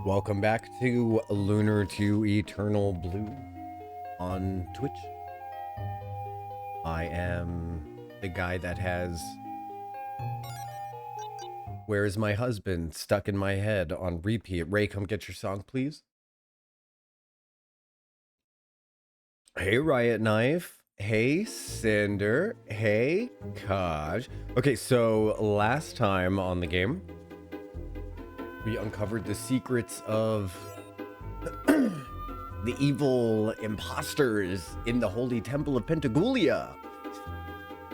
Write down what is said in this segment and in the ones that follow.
Welcome back to Lunar to Eternal Blue on Twitch. I am the guy that has Where is My Husband stuck in my head on repeat. Ray, come get your song, please. Hey, Riot Knife. Hey, Cinder. Hey, Kaj. Okay, so last time on the game, we uncovered the secrets of the evil imposters in the Holy Temple of Pentagoulia.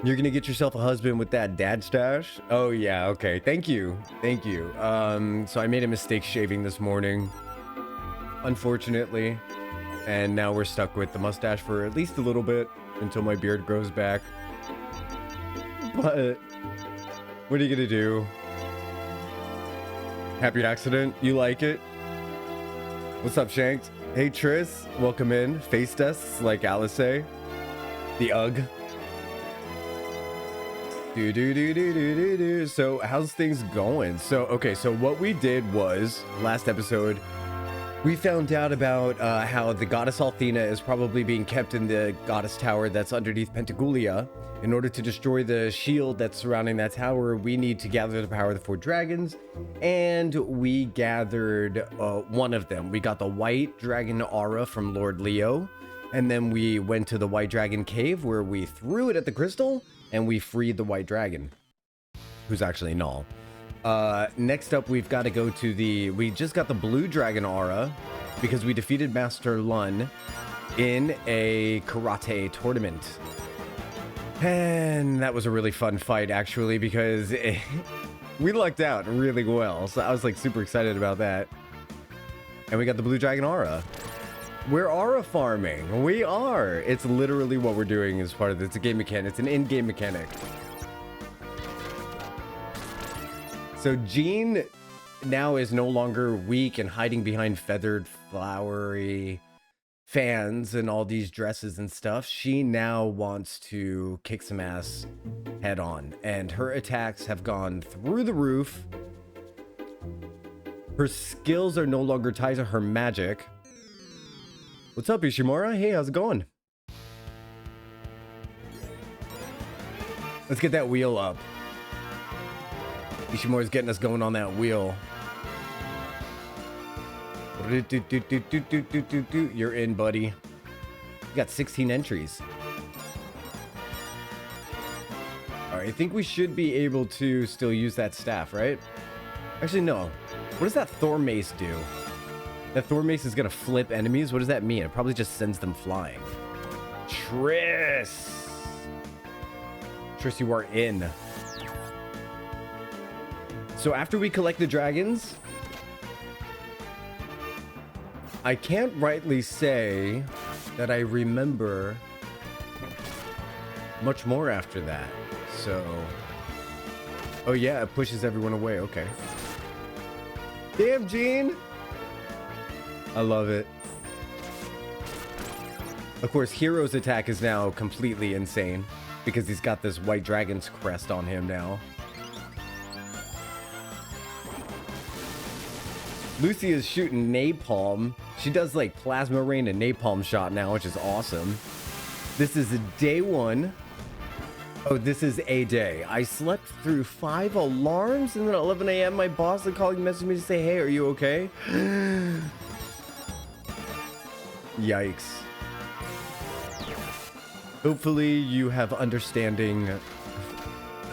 You're gonna get yourself a husband with that dad stash? Oh yeah, okay. Thank you. Thank you. So I made a mistake shaving this morning, unfortunately. And now we're stuck with the mustache for at least a little bit until my beard grows back. But what are you gonna do? Happy accident? You like it? What's up, Shanks? Hey, Tris. Welcome in. Face tests, like Alice say. The UGG. Do. So, how's things going? So, okay, so what we did was, last episode, we found out about how the goddess Althena is probably being kept in the goddess tower that's underneath Pentagoulia. In order to destroy the shield that's surrounding that tower, we need to gather the power of the 4 dragons. And we gathered one of them. We got the white dragon aura from Lord Leo. And then we went to the white dragon cave where we threw it at the crystal and we freed the white dragon, who's actually Null. Next up, we've got to go to we just got the blue dragon aura because we defeated Master Lun in a karate tournament. And that was a really fun fight, actually, because we lucked out really well. So I was like super excited about that. And we got the blue dragon aura. We're aura farming. We are. It's literally what we're doing as part of this. It's a game mechanic. It's an in-game mechanic. So Jean now is no longer weak and hiding behind feathered, flowery fans and all these dresses and stuff. She now wants to kick some ass head on, and her attacks have gone through the roof. Her skills are no longer tied to her magic. What's up, Ishimura? Hey, how's it going? Let's get that wheel up. Ishimura's getting us going on that wheel. You're in, buddy. You got 16 entries. All right, I think we should be able to still use that staff, right? Actually, no. What does that Thor Mace do? That Thor Mace is gonna flip enemies? What does that mean? It probably just sends them flying. Triss, you are in. So after we collect the dragons, I can't rightly say that I remember much more after that. So, oh yeah, it pushes everyone away. Okay. Damn, Gene. I love it. Of course, Hero's attack is now completely insane because he's got this white dragon's crest on him now. Lucy is shooting napalm. She does like plasma rain and napalm shot now, which is awesome. This is day 1. Oh, this is a day. I slept through 5 alarms, and then at 11 a.m. my boss is calling, messaged me to say, hey, are you okay? Yikes. Hopefully you have understanding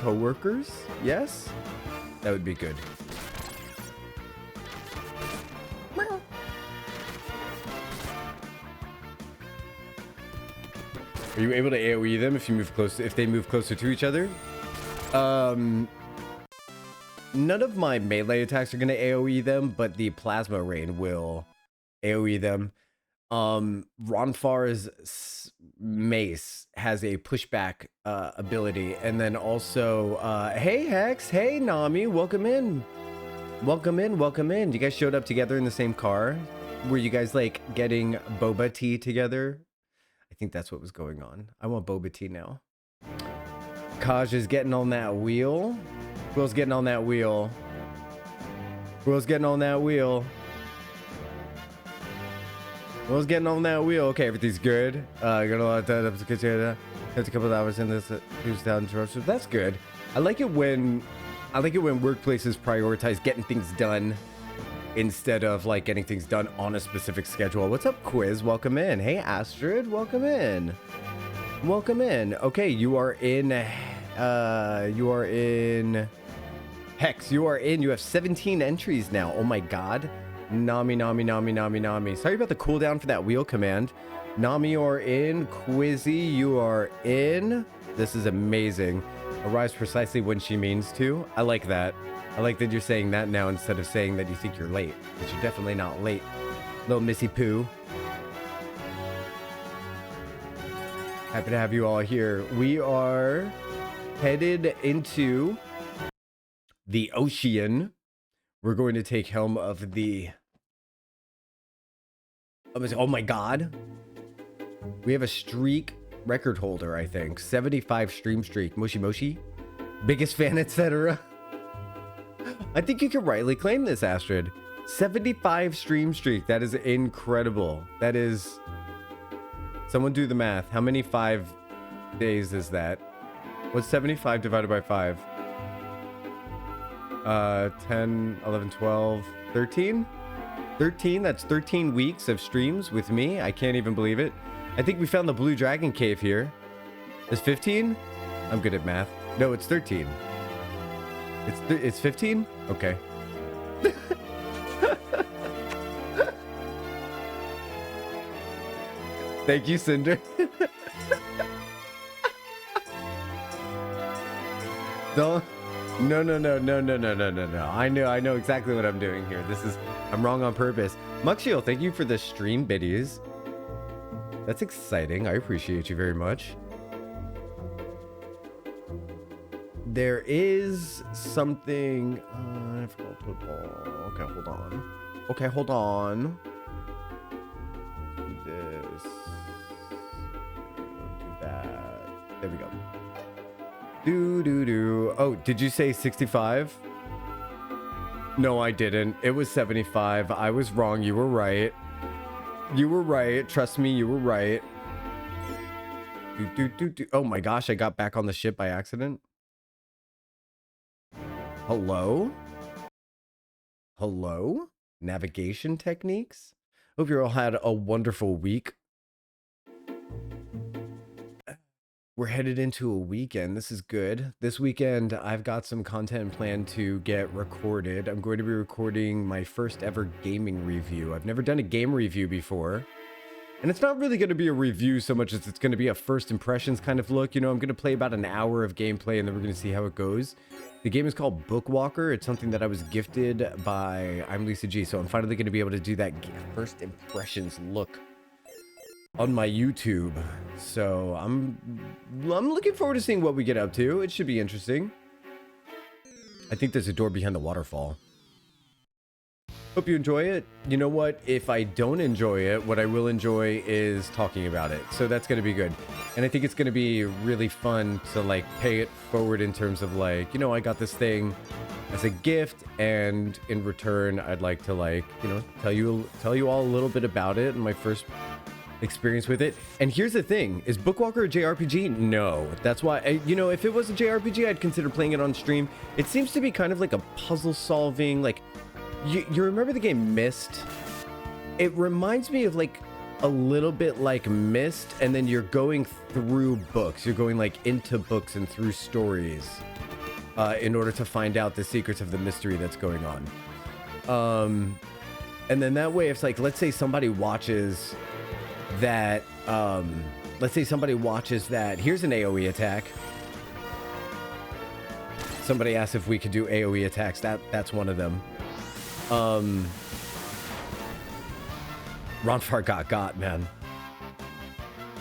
coworkers. Yes? That would be good. Are you able to AoE them if you move close? If they move closer to each other? None of my melee attacks are gonna AoE them, but the plasma rain will AoE them. Ronfar's mace has a pushback ability, and then also, hey Hex, hey Nami, welcome in. Welcome in, welcome in. You guys showed up together in the same car. Were you guys like getting boba tea together? I think that's what was going on. I want boba tea now. Kaj is getting on that wheel. Who else getting on that wheel? Who else getting on that wheel? What's getting on that wheel? Okay, everything's good. Got a lot of time to consider. That's a couple of hours in this. Without interruptions. That's good. I like it when workplaces prioritize getting things done instead of like getting things done on a specific schedule. What's up, Quiz? Welcome in. Hey, Astrid. Welcome in. Welcome in. Okay, you are in. Hex. You are in. You have 17 entries now. Oh my God. Nami. Sorry about the cooldown for that wheel command. Nami, you are in. Quizzy, you are in. This is amazing. Arrives precisely when she means to. I like that. I like that you're saying that now instead of saying that you think you're late. But you're definitely not late. Little Missy Pooh. Happy to have you all here. We are headed into the ocean. We're going to take helm of the... Oh my God. We have a streak record holder, I think. 75 stream streak. Moshi Moshi. Biggest fan, etc. I think you can rightly claim this, Astrid. 75 stream streak. That is incredible. That is... Someone do the math. How many 5 days is that? What's 75 divided by 5? 10, 11, 12, 13? 13? That's 13 weeks of streams with me. I can't even believe it. I think we found the Blue Dragon Cave here. Is 15? I'm good at math. No, it's 13. It's 15? Okay. Thank you, Cinder. Don't. No. I know exactly what I'm doing here. I'm wrong on purpose. Muxio, thank you for the stream biddies. That's exciting. I appreciate you very much. There is something. I forgot to put all. Okay, hold on. Do this. Do that. There we go. Do. Oh, did you say 65? No, I didn't. It was 75. I was wrong. You were right. You were right. Trust me, you were right. Do. Oh my gosh, I got back on the ship by accident. Hello? Hello? Navigation techniques? Hope you all had a wonderful week. We're headed into a weekend. This is good. This weekend, I've got some content planned to get recorded. I'm going to be recording my first ever gaming review. I've never done a game review before. And it's not really going to be a review so much as it's going to be a first impressions kind of look. You know, I'm going to play about an hour of gameplay and then we're going to see how it goes. The game is called Bookwalker. It's something that I was gifted by I'm Lisa G. So I'm finally going to be able to do that first impressions look on my YouTube. So I'm looking forward to seeing what we get up to. It should be interesting. I think there's a door behind the waterfall. Hope you enjoy it. You know what? If I don't enjoy it, what I will enjoy is talking about it. So that's going to be good. And I think it's going to be really fun to like pay it forward in terms of like, you know, I got this thing as a gift and in return, I'd like to like, you know, tell you all a little bit about it and my first experience with it. And here's the thing, is Bookwalker a JRPG? No. That's why, you know, if it was a JRPG, I'd consider playing it on stream. It seems to be kind of like a puzzle solving, like, you remember the game Myst? It reminds me of like a little bit like Myst, and then you're going through books. You're going like into books and through stories in order to find out the secrets of the mystery that's going on. And then that way, it's like, let's say somebody watches that, here's an AoE attack. Somebody asked if we could do AoE attacks. That's one of them. Ronfar got, man.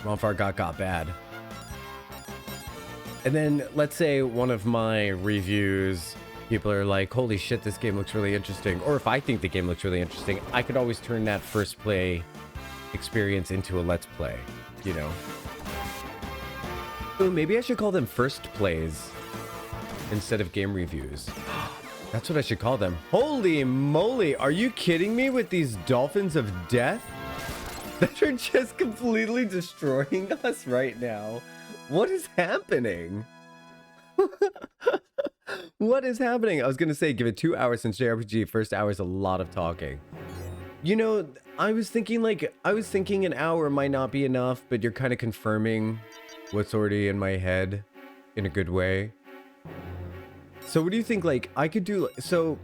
Ronfar got bad. And then let's say one of my reviews, people are like, holy shit, this game looks really interesting. Or if I think the game looks really interesting, I could always turn that first play experience into a let's play, you know. Ooh, maybe I should call them first plays instead of game reviews. That's what I should call them. Holy moly, are you kidding me with these dolphins of death? that are just completely destroying us right now. What is happening? What is happening? I was gonna say, give it 2 hours since JRPG. First hour is a lot of talking. You know, I was thinking an hour might not be enough, but you're kind of confirming what's already in my head in a good way. So what do you think, like, I could do, so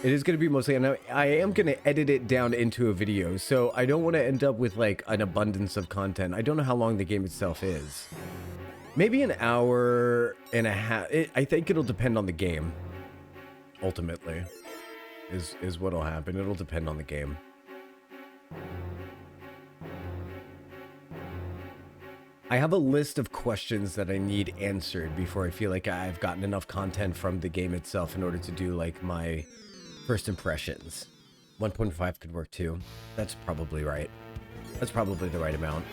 it is going to be mostly, and I am going to edit it down into a video, so I don't want to end up with, like, an abundance of content. I don't know how long the game itself is. Maybe an hour and a half. I think it'll depend on the game, ultimately, is what'll happen. It'll depend on the game. I have a list of questions that I need answered before I feel like I've gotten enough content from the game itself in order to do, like, my first impressions. 1.5 could work too. That's probably right. That's probably the right amount.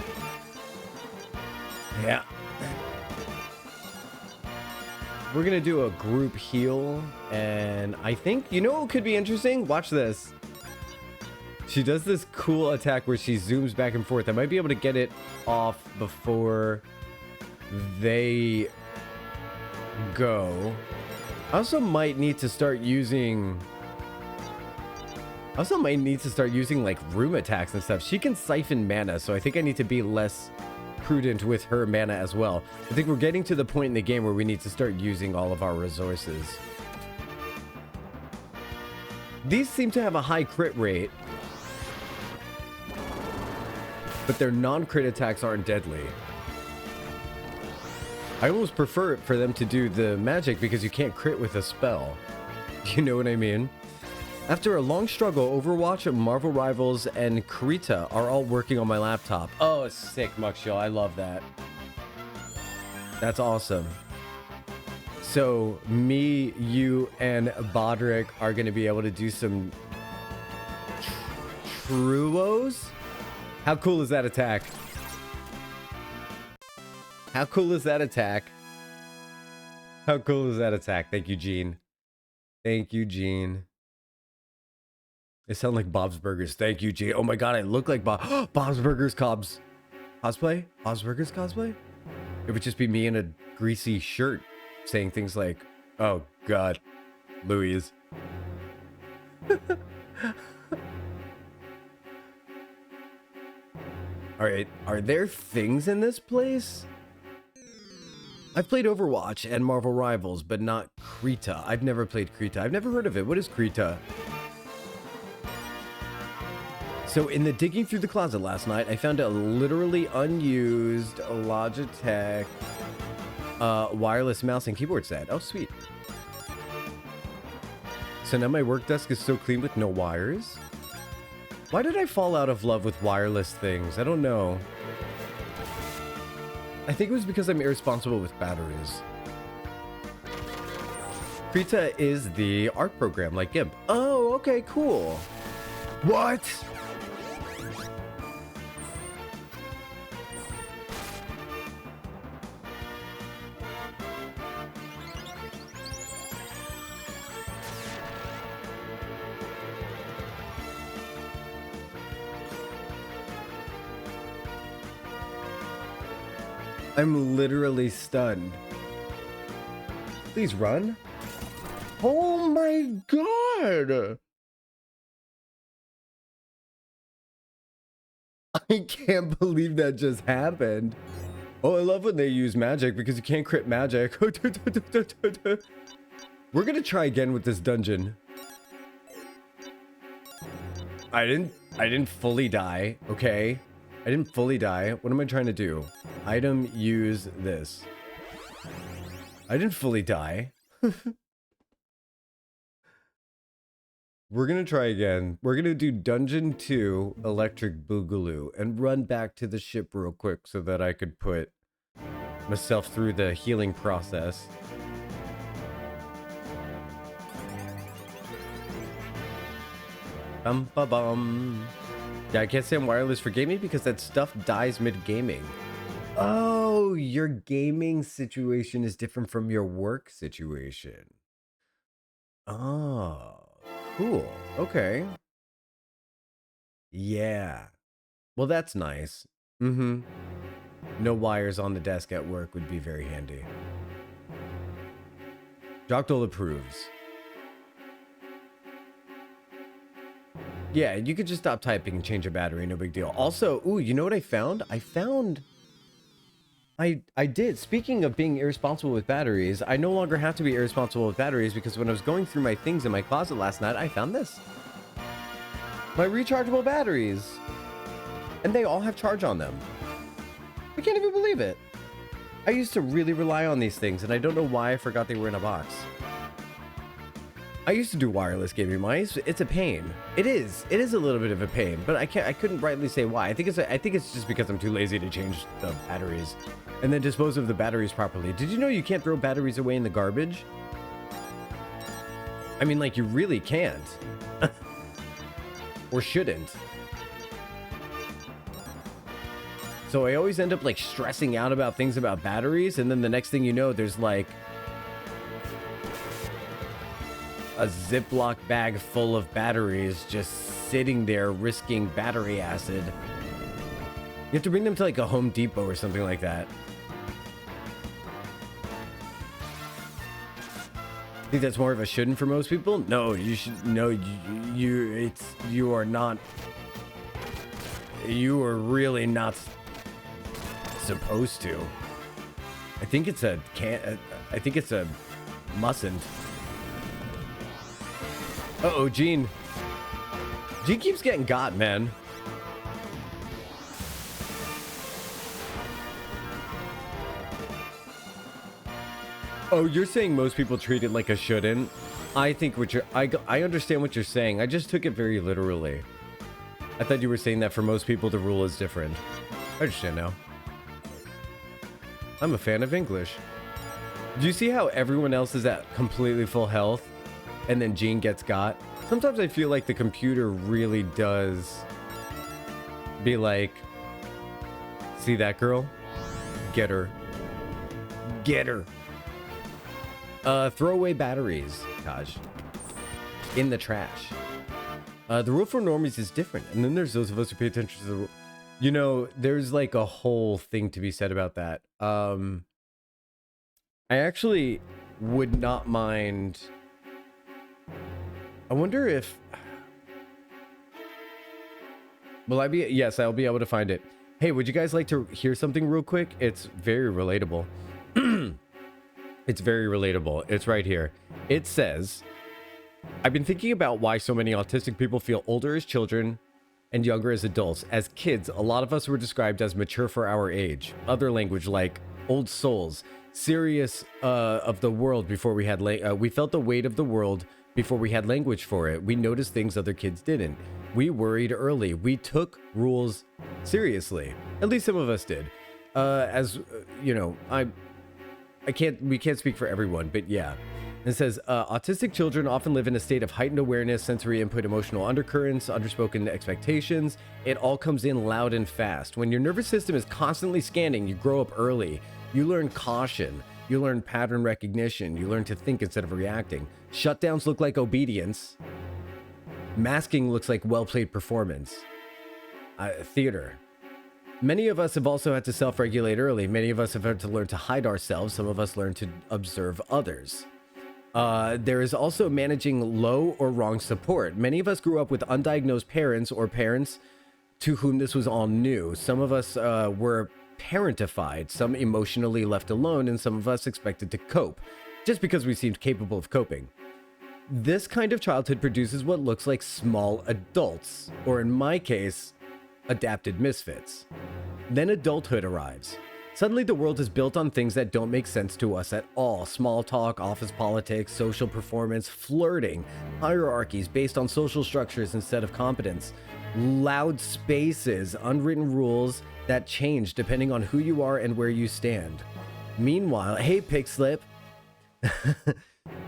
Yeah. We're gonna do a group heal, and I think, you know what could be interesting? Watch this. She does this cool attack where she zooms back and forth. I might be able to get it off before they go. I also might need to start using... like room attacks and stuff. She can siphon mana, so I think I need to be less prudent with her mana as well. I think we're getting to the point in the game where we need to start using all of our resources. These seem to have a high crit rate, but their non-crit attacks aren't deadly. I almost prefer it for them to do the magic because you can't crit with a spell. You know what I mean? After a long struggle, Overwatch, Marvel Rivals, and Krita are all working on my laptop. Oh, sick, Muckshill. I love that. That's awesome. So, me, you, and Bodrick are going to be able to do some Truos? How cool is that attack? How cool is that attack? How cool is that attack? Thank you, Gene. Thank you, Gene. It sounds like Bob's Burgers. Thank you, Gene. Oh my god, I look like Bob's Burgers cosplay? Bob's Burgers cosplay? It would just be me in a greasy shirt saying things like, oh god, Louise. Alright, are there things in this place? I've played Overwatch and Marvel Rivals, but not Krita. I've never played Krita. I've never heard of it. What is Krita? So in the digging through the closet last night, I found a literally unused Logitech wireless mouse and keyboard set. Oh, sweet. So now my work desk is so clean with no wires. Why did I fall out of love with wireless things? I don't know. I think it was because I'm irresponsible with batteries. Krita is the art program like GIMP. Oh, okay, cool. What? I'm literally stunned. Please run. Oh my god! I can't believe that just happened. Oh, I love when they use magic because you can't crit magic. We're gonna try again with this dungeon. I didn't fully die, okay? I didn't fully die. What am I trying to do? Item, use this. I didn't fully die. We're gonna try again. We're gonna do Dungeon 2 Electric Boogaloo and run back to the ship real quick so that I could put myself through the healing process. Bum ba bum. Yeah, I can't say I'm wireless for gaming because that stuff dies mid-gaming. Oh, your gaming situation is different from your work situation. Oh, cool. Okay. Yeah. Well, that's nice. Mm-hmm. No wires on the desk at work would be very handy. Jocktal approves. Yeah, you could just stop typing and change a battery, no big deal. Also, ooh, you know what I found? I did. Speaking of being irresponsible with batteries, I no longer have to be irresponsible with batteries because when I was going through my things in my closet last night, I found this. My rechargeable batteries. And they all have charge on them. I can't even believe it. I used to really rely on these things, and I don't know why I forgot they were in a box. I used to do wireless gaming mice. It's a pain. It is a little bit of a pain, but I couldn't rightly say why. I think it's just because I'm too lazy to change the batteries and then dispose of the batteries properly. Did you know you can't throw batteries away in the garbage? I mean, like, you really can't. Or shouldn't. So I always end up like stressing out about things about batteries, and then the next thing you know, there's like a Ziploc bag full of batteries just sitting there risking battery acid. You have to bring them to like a Home Depot or something like that. I think that's more of a shouldn't for most people. No, you should. No, you are not. You are really not supposed to. I think it's a I think it's a mustn't. Uh-oh, Gene. Gene keeps getting got, man. Oh, you're saying most people treat it like a shouldn't? I think I understand what you're saying. I just took it very literally. I thought you were saying that for most people the rule is different. I understand now. I'm a fan of English. Do you see how everyone else is at completely full health and then Gene gets got? Sometimes I feel like the computer really does be like, see that girl? Get her. Get her. Throw away batteries, Taj. In the trash. The rule for normies is different. And then there's those of us who pay attention to the rule. You know, there's like a whole thing to be said about that. I actually would not mind. I wonder if. Will I be? Yes, I'll be able to find it. Hey, would you guys like to hear something real quick? It's very relatable. It's very relatable. It's right here. It says, I've been thinking about why so many autistic people feel older as children and younger as adults. As kids, a lot of us were described as mature for our age. Other language like old souls, serious of the world before we had we felt the weight of the world before we had language for it. We noticed things other kids didn't. We worried early. We took rules seriously. At least some of us did. You know, we can't speak for everyone, but yeah. It says, autistic children often live in a state of heightened awareness, sensory input, emotional undercurrents, underspoken expectations. It all comes in loud and fast. When your nervous system is constantly scanning, you grow up early. You learn caution. You learn pattern recognition. You learn to think instead of reacting. Shutdowns look like obedience. Masking looks like well-played performance. Theater. Many of us have also had to self-regulate early. Many of us have had to learn to hide ourselves. Some of us learn to observe others. There is also managing low or wrong support. Many of us grew up with undiagnosed parents or parents to whom this was all new. Some of us were parentified, some emotionally left alone, and some of us expected to cope just because we seemed capable of coping. This kind of childhood produces what looks like small adults, or in my case, adapted misfits. Then adulthood arrives. Suddenly the world is built on things that don't make sense to us at all. Small talk, office politics, social performance, flirting, hierarchies based on social structures instead of competence, loud spaces, unwritten rules that change depending on who you are and where you stand. Meanwhile, hey Pigslip.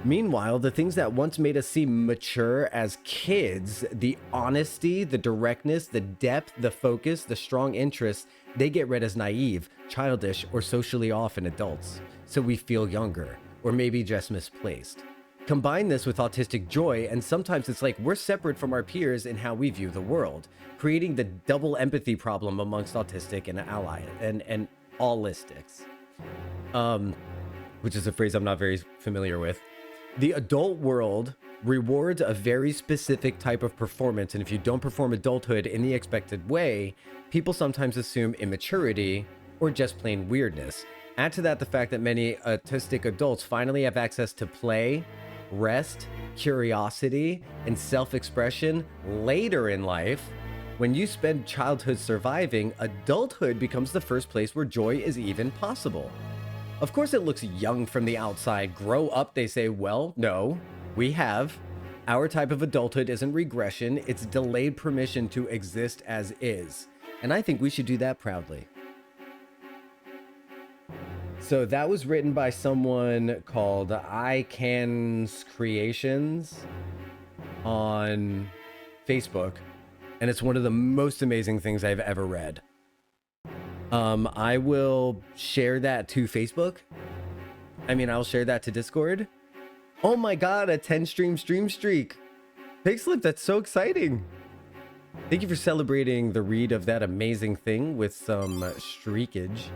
Meanwhile, the things that once made us seem mature as kids, the honesty, the directness, the depth, the focus, the strong interest, they get read as naive, childish, or socially off in adults. So we feel younger, or maybe just misplaced. Combine this with autistic joy, and sometimes it's like we're separate from our peers in how we view the world, creating the double empathy problem amongst autistic and ally and allistics, which is a phrase I'm not very familiar with. The adult world rewards a very specific type of performance, and if you don't perform adulthood in the expected way, people sometimes assume immaturity or just plain weirdness. Add to that the fact that many autistic adults finally have access to play, rest, curiosity, and self-expression later in life. When you spend childhood surviving, adulthood becomes the first place where joy is even possible. Of course, it looks young from the outside. Grow up, they say. Well, no, we have. Our type of adulthood isn't regression, it's delayed permission to exist as is. And I think we should do that proudly. So that was written by someone called I Can's Creations on Facebook, and it's one of the most amazing things I've ever read. I will share that to Facebook. I'll share that to Discord. Oh my god, a 10 stream streak. Pigslip, that's so exciting. Thank you for celebrating the read of that amazing thing with some streakage.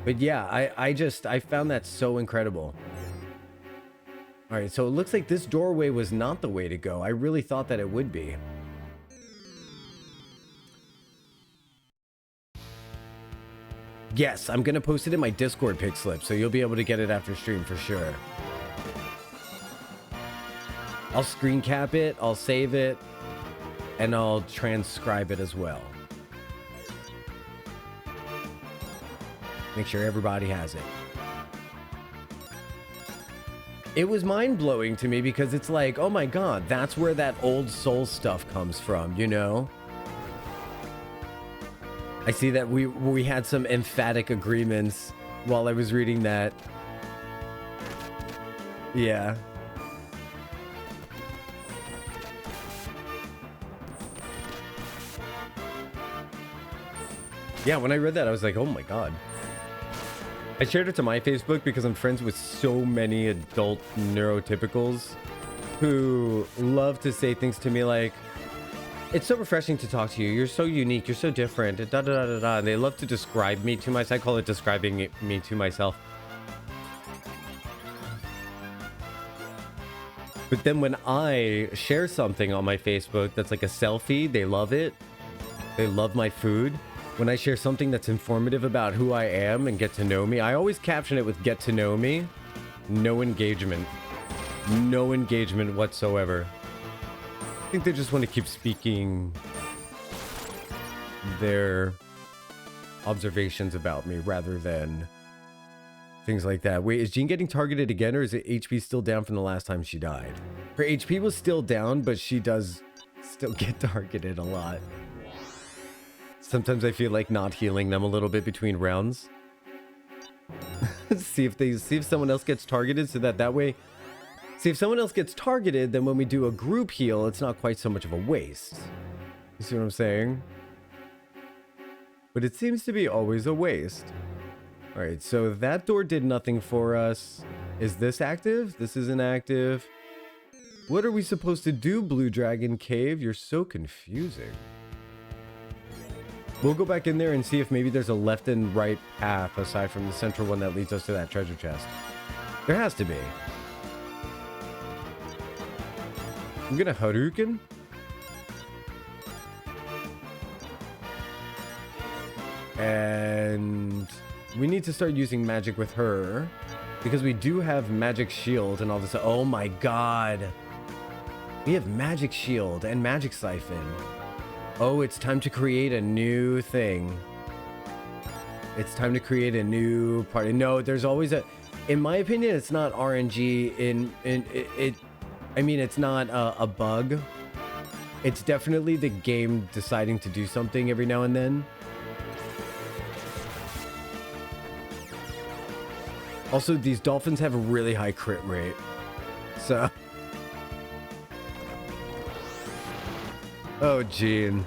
But yeah, I found that so incredible. All right, so it looks like this doorway was not the way to go. I really thought that it would be. Yes, I'm gonna post it in my Discord, Pigslip, so you'll be able to get it after stream for sure. I'll screen cap it, I'll save it, and I'll transcribe it as well. Make sure everybody has it. It was mind-blowing to me because it's like, oh my god, that's where that old soul stuff comes from, you know? I see that we had some emphatic agreements while I was reading that. Yeah. Yeah, when I read that, I was like, oh my god. I shared it to my Facebook because I'm friends with so many adult neurotypicals who love to say things to me like, it's so refreshing to talk to you. You're so unique. You're so different. Da, da, da, da, da. And they love to describe me to myself. I call it describing me to myself. But then when I share something on my Facebook that's like a selfie, they love it. They love my food. When I share something that's informative about who I am and get to know me, I always caption it with get to know me. No engagement. No engagement whatsoever. I think they just want to keep speaking their observations about me rather than things like that. Wait, is Jean getting targeted again, or is it HP still down from the last time she died? Her HP was still down, but she does still get targeted a lot. Sometimes I feel like not healing them a little bit between rounds. see if someone else gets targeted, so that way. See, if someone else gets targeted, then when we do a group heal, it's not quite so much of a waste. You see what I'm saying? But it seems to be always a waste. All right, so that door did nothing for us. Is this active? This isn't active. What are we supposed to do, Blue Dragon Cave? You're so confusing. We'll go back in there and see if maybe there's a left and right path aside from the central one that leads us to that treasure chest. There has to be. I'm gonna Hadouken. And we need to start using magic with her because we do have magic shield and all this. Oh my god. We have magic shield and magic siphon. Oh, it's time to create a new thing. It's time to create a new party. No, there's always a... In my opinion, it's not RNG I mean, it's not a bug. It's definitely the game deciding to do something every now and then. Also, these dolphins have a really high crit rate. So... Oh, Gene.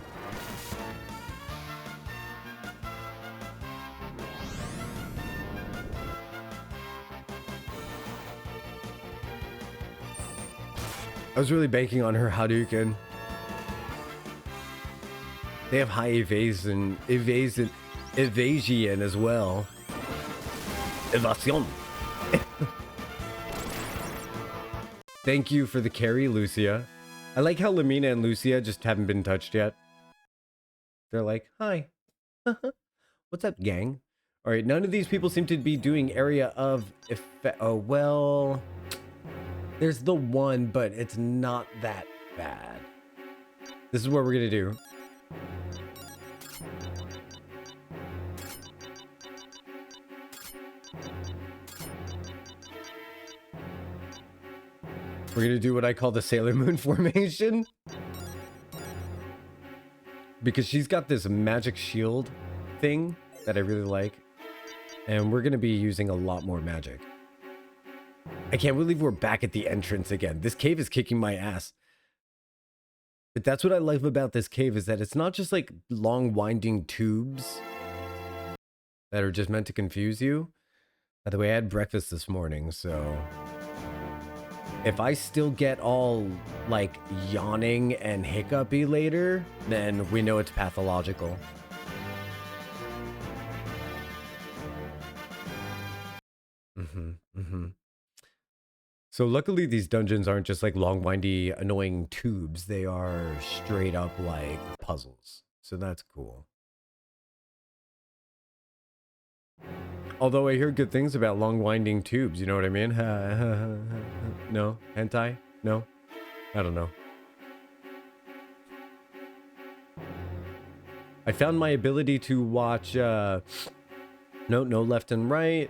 I was really banking on her Hadouken. They have high evasion as well. Evasion. Thank you for the carry, Lucia. I like how Lamina and Lucia just haven't been touched yet. They're like, hi. What's up, gang? All right, none of these people seem to be doing area of effect. Oh, well, there's the one, but it's not that bad. This is what we're gonna do. We're gonna do what I call the Sailor Moon formation. Because she's got this magic shield thing that I really like. And we're gonna be using a lot more magic. I can't believe we're back at the entrance again. This cave is kicking my ass. But that's what I love about this cave, is that it's not just like long winding tubes that are just meant to confuse you. By the way, I had breakfast this morning, so if I still get all like yawning and hiccupy later, then we know it's pathological. So luckily these dungeons aren't just like long, windy, annoying tubes. They are straight up like puzzles. So that's cool. Although I hear good things about long, winding tubes, you know what I mean? No? Hentai? No? I don't know. I found my ability to watch, no left and right.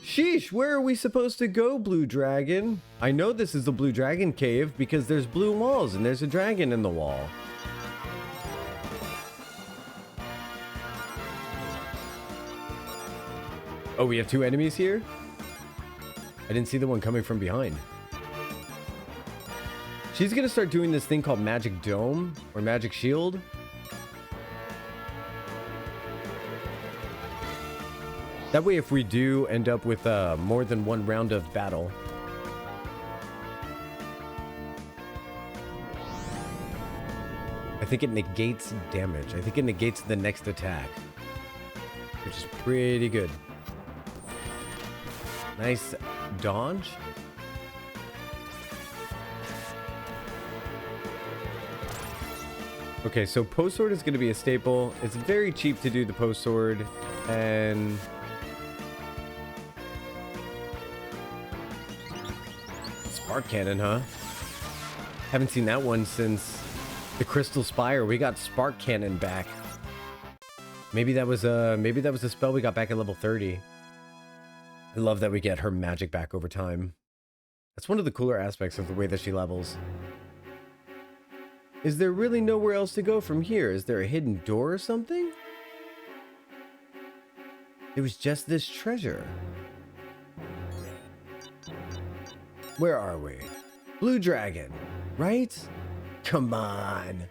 Sheesh, where are we supposed to go, Blue Dragon? I know this is the Blue Dragon Cave because there's blue walls and there's a dragon in the wall. Oh, we have two enemies here? I didn't see the one coming from behind. She's gonna start doing this thing called Magic Dome or Magic Shield. That way, if we do end up with more than one round of battle, I think it negates damage. I think it negates the next attack, which is pretty good. Nice dodge. Okay, so post sword is going to be a staple. It's very cheap to do the post sword, and spark cannon, huh? Haven't seen that one since the Crystal Spire. We got spark cannon back. Maybe that was a spell we got back at level 30. I love that we get her magic back over time. That's one of the cooler aspects of the way that she levels. Is there really nowhere else to go from here? Is there a hidden door or something? It was just this treasure. Where are we? Blue Dragon, right? Come on.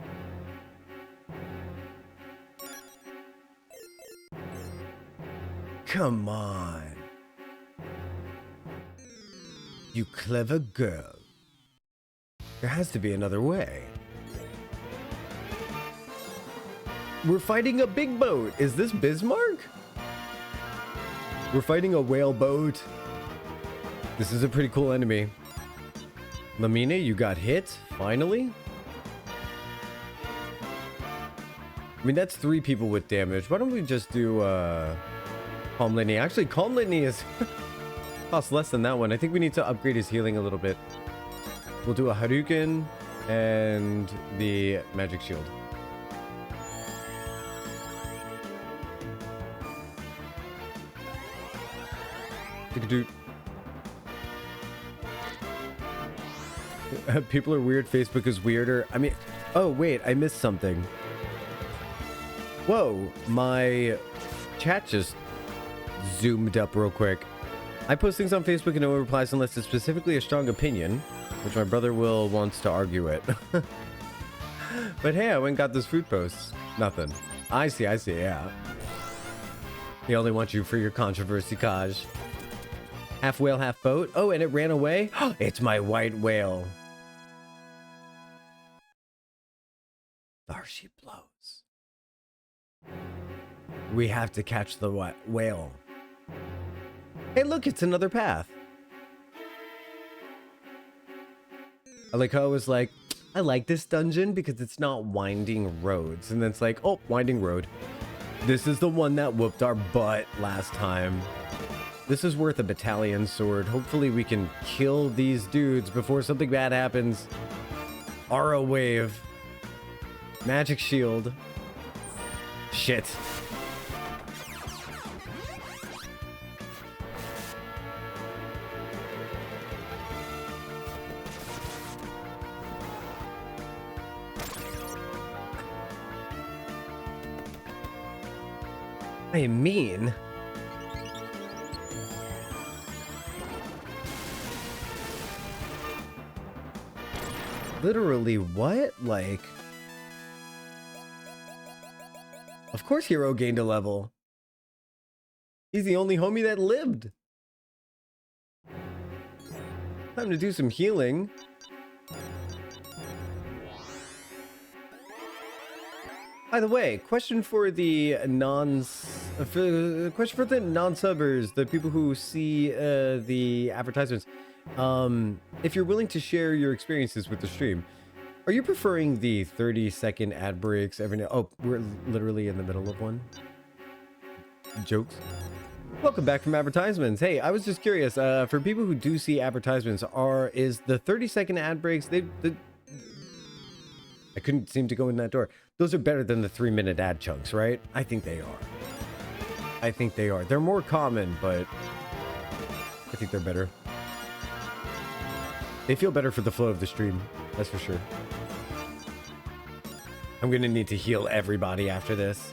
Come on. You clever girl. There has to be another way. We're fighting a big boat. Is this Bismarck? We're fighting a whale boat. This is a pretty cool enemy. Lamina, you got hit, finally? I mean, that's 3 people with damage. Why don't we just do Calm Litany? Actually, Calm Litany is costs less than that one. I think we need to upgrade his healing a little bit. We'll do a Hadouken and the Magic Shield. People are weird. Facebook is weirder. I mean, oh wait, I missed something. Whoa, my chat just zoomed up real quick. I post things on Facebook and no one replies unless it's specifically a strong opinion, which my brother will wants to argue it. But hey, I went and got this food post. Nothing. I see, yeah. He only wants you for your controversy, Kaj. Half whale, half boat. Oh, and it ran away? It's my white whale. There she blows. We have to catch the whale. Hey, look, it's another path. I like how it was like, I like this dungeon because it's not winding roads. And then it's like, oh, winding road. This is the one that whooped our butt last time. This is worth a battalion sword. Hopefully we can kill these dudes before something bad happens. Aura wave. Magic shield. Shit. I mean... Literally, what? Like... Of course Hero gained a level. He's the only homie that lived. Time to do some healing. By the way, question for the non-subbers, the people who see the advertisements. If you're willing to share your experiences with the stream, are you preferring the 30-second ad breaks every now? Oh, we're literally in the middle of one. Jokes. Welcome back from advertisements. Hey, I was just curious. For people who do see advertisements, is the 30-second ad breaks? I couldn't seem to go in that door. Those are better than the 3-minute ad chunks, right? I think they are. I think they are. They're more common, but I think they're better. They feel better for the flow of the stream. That's for sure. I'm gonna need to heal everybody after this.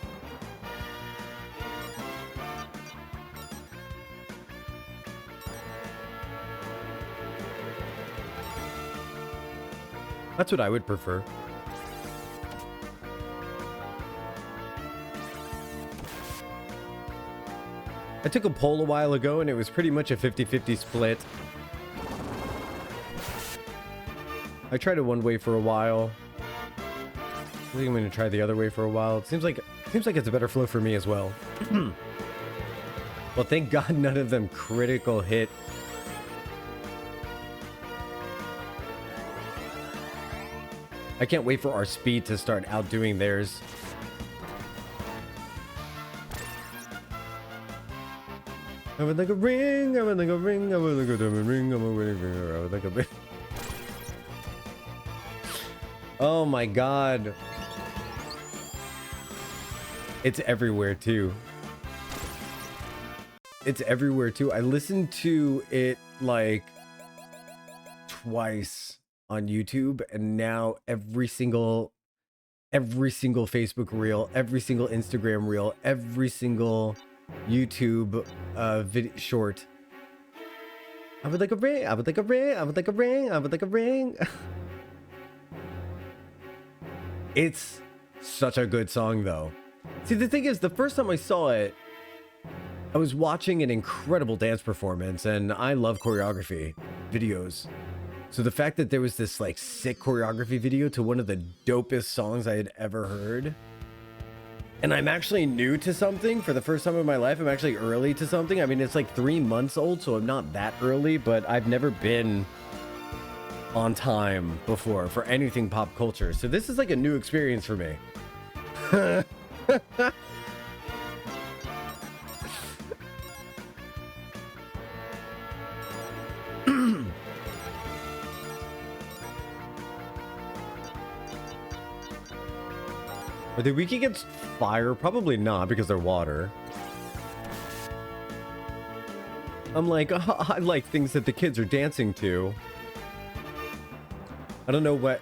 That's what I would prefer. I took a poll a while ago and it was pretty much a 50-50 split. I tried it one way for a while. I think I'm going to try the other way for a while. It seems like it's a better flow for me as well. Well, thank God none of them critical hit. I can't wait for our speed to start outdoing theirs. I would like a ring, I would like a ring, I would like a diamond ring, I would like a ring. Oh my God. It's everywhere too. It's everywhere too. I listened to it like twice on YouTube, and now every single Facebook reel, every single Instagram reel, every single YouTube video short. I would like a ring, I would like a ring, I would like a ring, I would like a ring. It's such a good song though. See, the thing is, the first time I saw it, I was watching an incredible dance performance, and I love choreography videos. So the fact that there was this like sick choreography video to one of the dopest songs I had ever heard. And I'm actually new to something for the first time in my life. I'm actually early to something. I mean, it's like 3 months old, so I'm not that early, but I've never been on time before for anything pop culture. So this is like a new experience for me. Are they weak against fire? Probably not, because they're water. I'm like, I like things that the kids are dancing to. I don't know what...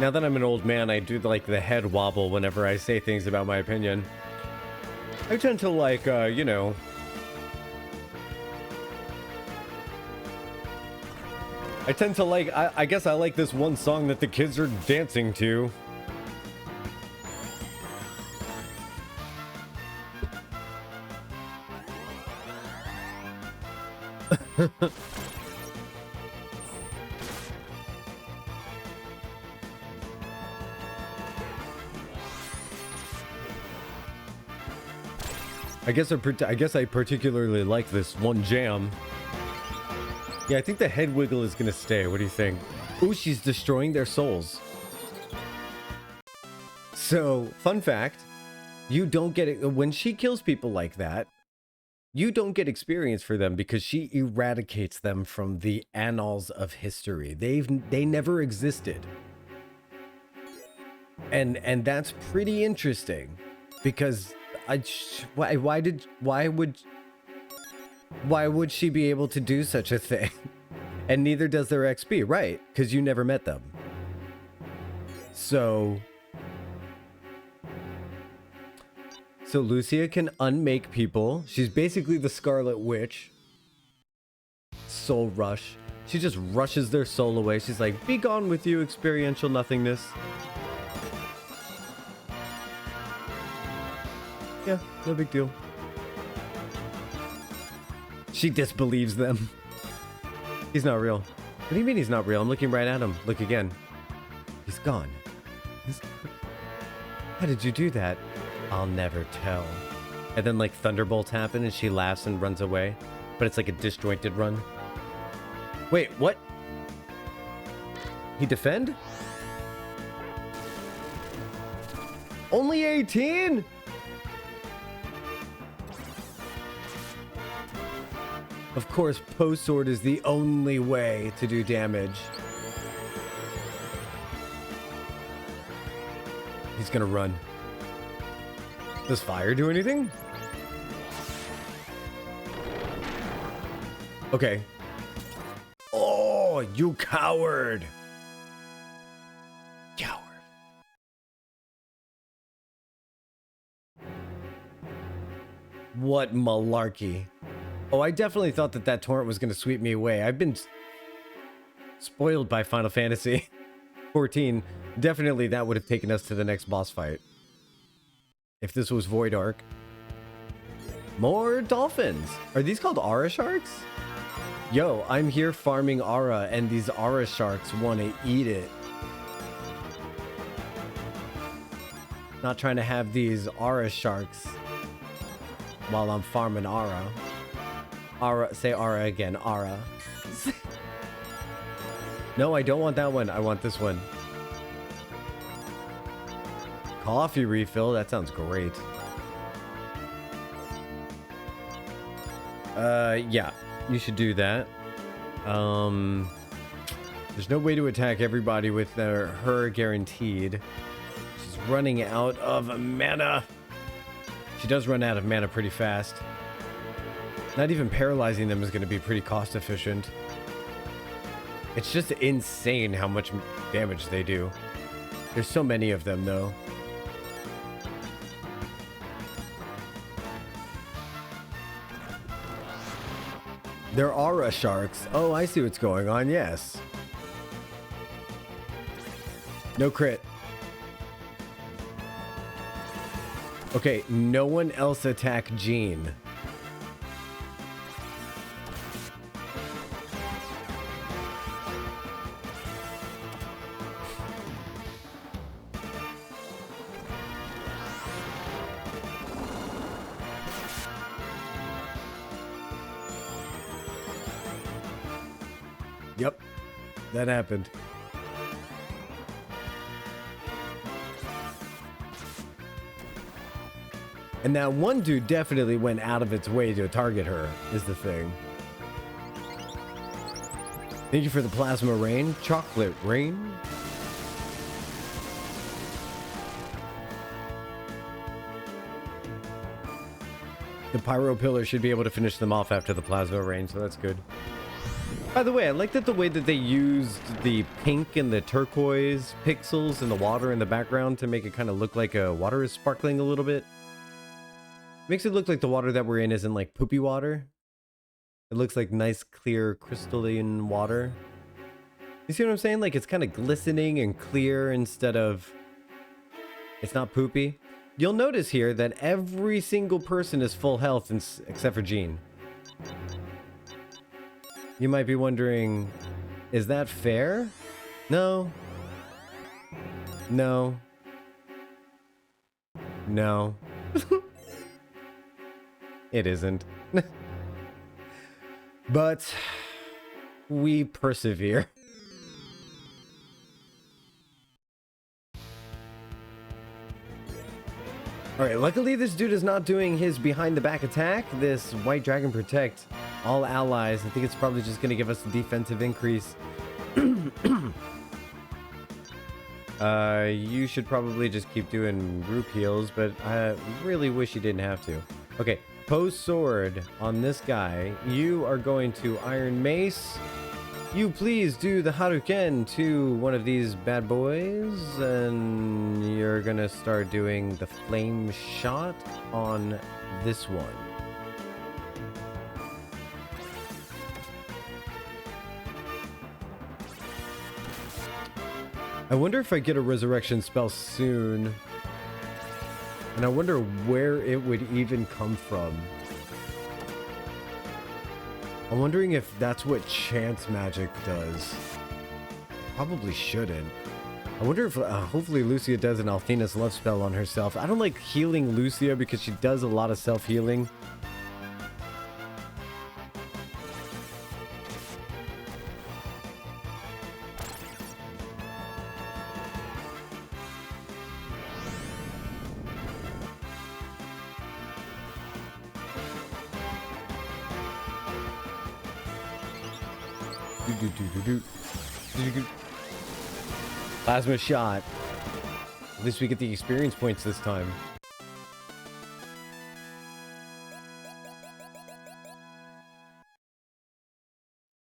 Now that I'm an old man, I do like the head wobble whenever I say things about my opinion. I tend to like, you know... I tend to like... I guess I like this one song that the kids are dancing to. I guess I particularly like this one jam. Yeah, I think the head wiggle is gonna stay. What do you think? Ooh, she's destroying their souls. So, fun fact, you don't get it when she kills people like that. You don't get experience for them because she eradicates them from the annals of history. They never existed. And that's pretty interesting because why would she be able to do such a thing? And neither does their XP, right? Because you never met them. So Lucia can unmake people. She's basically the Scarlet Witch. Soul rush. She just rushes their soul away. She's like, be gone with you, experiential nothingness. Yeah, no big deal. She disbelieves them. He's not real. What do you mean he's not real? I'm looking right at him. Look again. He's gone. How did you do that? I'll never tell. And then like thunderbolts happen and she laughs and runs away. But it's like a disjointed run. Wait, what? He defend? Only 18? Of course, post sword is the only way to do damage. He's gonna run. Does fire do anything? Okay. Oh, you coward! Coward. What malarkey. Oh, I definitely thought that torrent was going to sweep me away. I've been spoiled by Final Fantasy 14. Definitely that would have taken us to the next boss fight. If this was Void Ark. More dolphins. Are these called Aura Sharks? Yo, I'm here farming Aura, and these Aura Sharks want to eat it. Not trying to have these Aura Sharks while I'm farming Aura. Aura, say Aura again, Aura. No, I don't want that one. I want this one. Coffee refill, that sounds great. Yeah, you should do that. There's no way to attack everybody with her guaranteed. She's running out of mana. She does run out of mana pretty fast. Not even paralyzing them is going to be pretty cost efficient. It's just insane how much damage they do. There's so many of them, though. There are Aura Sharks. Oh, I see what's going on, yes. No crit. Okay, no one else attack Jean. Yep, that happened. And that one dude definitely went out of its way to target her, is the thing. Thank you for the plasma rain. Chocolate rain. The pyro pillar should be able to finish them off after the plasma rain, so that's good. By the way, I like that the way that they used the pink and the turquoise pixels and the water in the background to make it kind of look like water is sparkling a little bit. Makes it look like the water that we're in isn't like poopy water. It looks like nice, clear, crystalline water. You see what I'm saying? Like it's kind of glistening and clear instead of... It's not poopy. You'll notice here that every single person is full health except for Jean. You might be wondering, is that fair? No. No. No. It isn't. But we persevere. Alright, luckily this dude is not doing his behind the back attack. This White Dragon Protect all allies. I think it's probably just going to give us a defensive increase. You should probably just keep doing group heals, but I really wish you didn't have to. Okay, pose sword on this guy. You are going to Iron Mace. You please do the Haruken to one of these bad boys, and you're gonna start doing the flame shot on this one. I wonder if I get a resurrection spell soon, and I wonder where it would even come from. I'm wondering if that's what chance magic does. Probably shouldn't. I wonder if hopefully Lucia does an Althena's love spell on herself. I don't like healing Lucia because she does a lot of self-healing. Plasma shot. At least we get the experience points this time.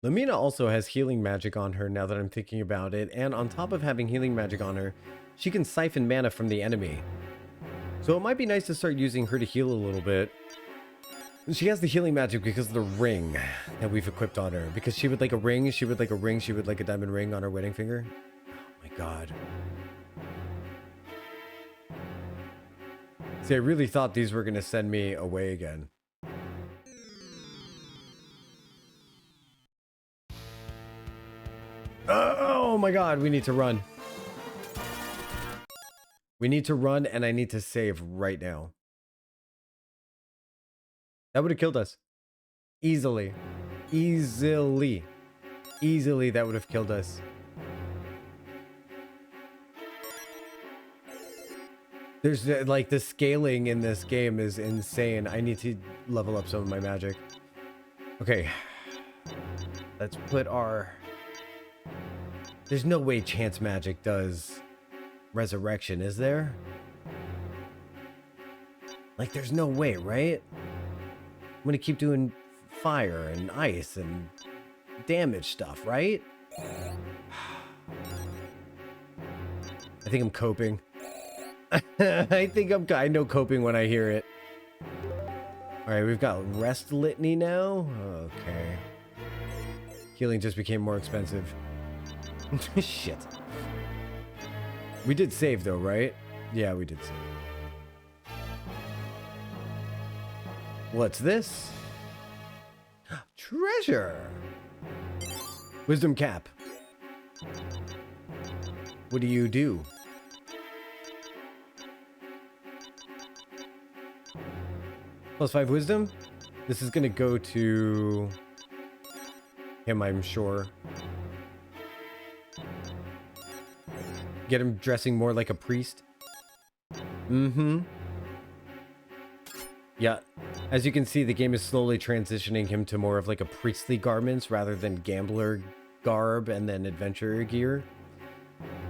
Lamina also has healing magic on her now that I'm thinking about it, and on top of having healing magic on her, she can siphon mana from the enemy. So it might be nice to start using her to heal a little bit. She has the healing magic because of the ring that we've equipped on her. Because she would like a ring, she would like a ring, she would like a diamond ring on her wedding finger. Oh my god. See, I really thought these were going to send me away again. Oh my god, we need to run. We need to run, and I need to save right now. That would have killed us. Easily. Easily. Easily that would have killed us. There's like the scaling in this game is insane. I need to level up some of my magic. Okay. Let's put our... There's no way chance magic does resurrection, is there? Like, there's no way, right? I'm gonna keep doing fire and ice and damage stuff, right? I think I'm coping. I know coping when I hear it. Alright, we've got rest litany now. Okay. Healing just became more expensive. Shit. We did save though, right? Yeah, we did save. What's this? Treasure! Wisdom cap. What do you do? +5 wisdom? This is gonna go to him, I'm sure. Get him dressing more like a priest. Mm-hmm. Yeah. As you can see, the game is slowly transitioning him to more of like a priestly garments rather than gambler garb and then adventurer gear.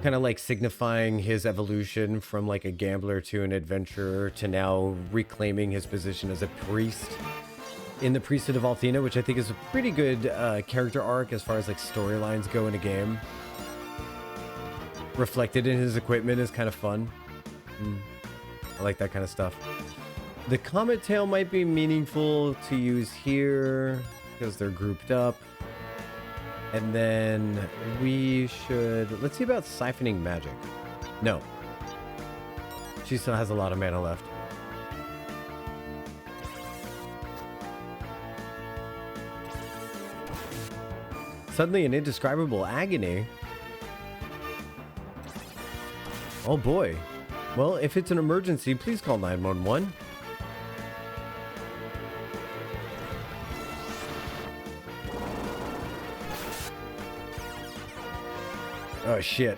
Kind of like signifying his evolution from like a gambler to an adventurer to now reclaiming his position as a priest in the priesthood of Althena, which I think is a pretty good character arc as far as like storylines go in a game. Reflected in his equipment is kind of fun. I like that kind of stuff. The Comet Tail might be meaningful to use here because they're grouped up. And then we should... Let's see about siphoning magic. No. She still has a lot of mana left. Suddenly an indescribable agony. Oh boy. Well, if it's an emergency, please call 911. Oh shit.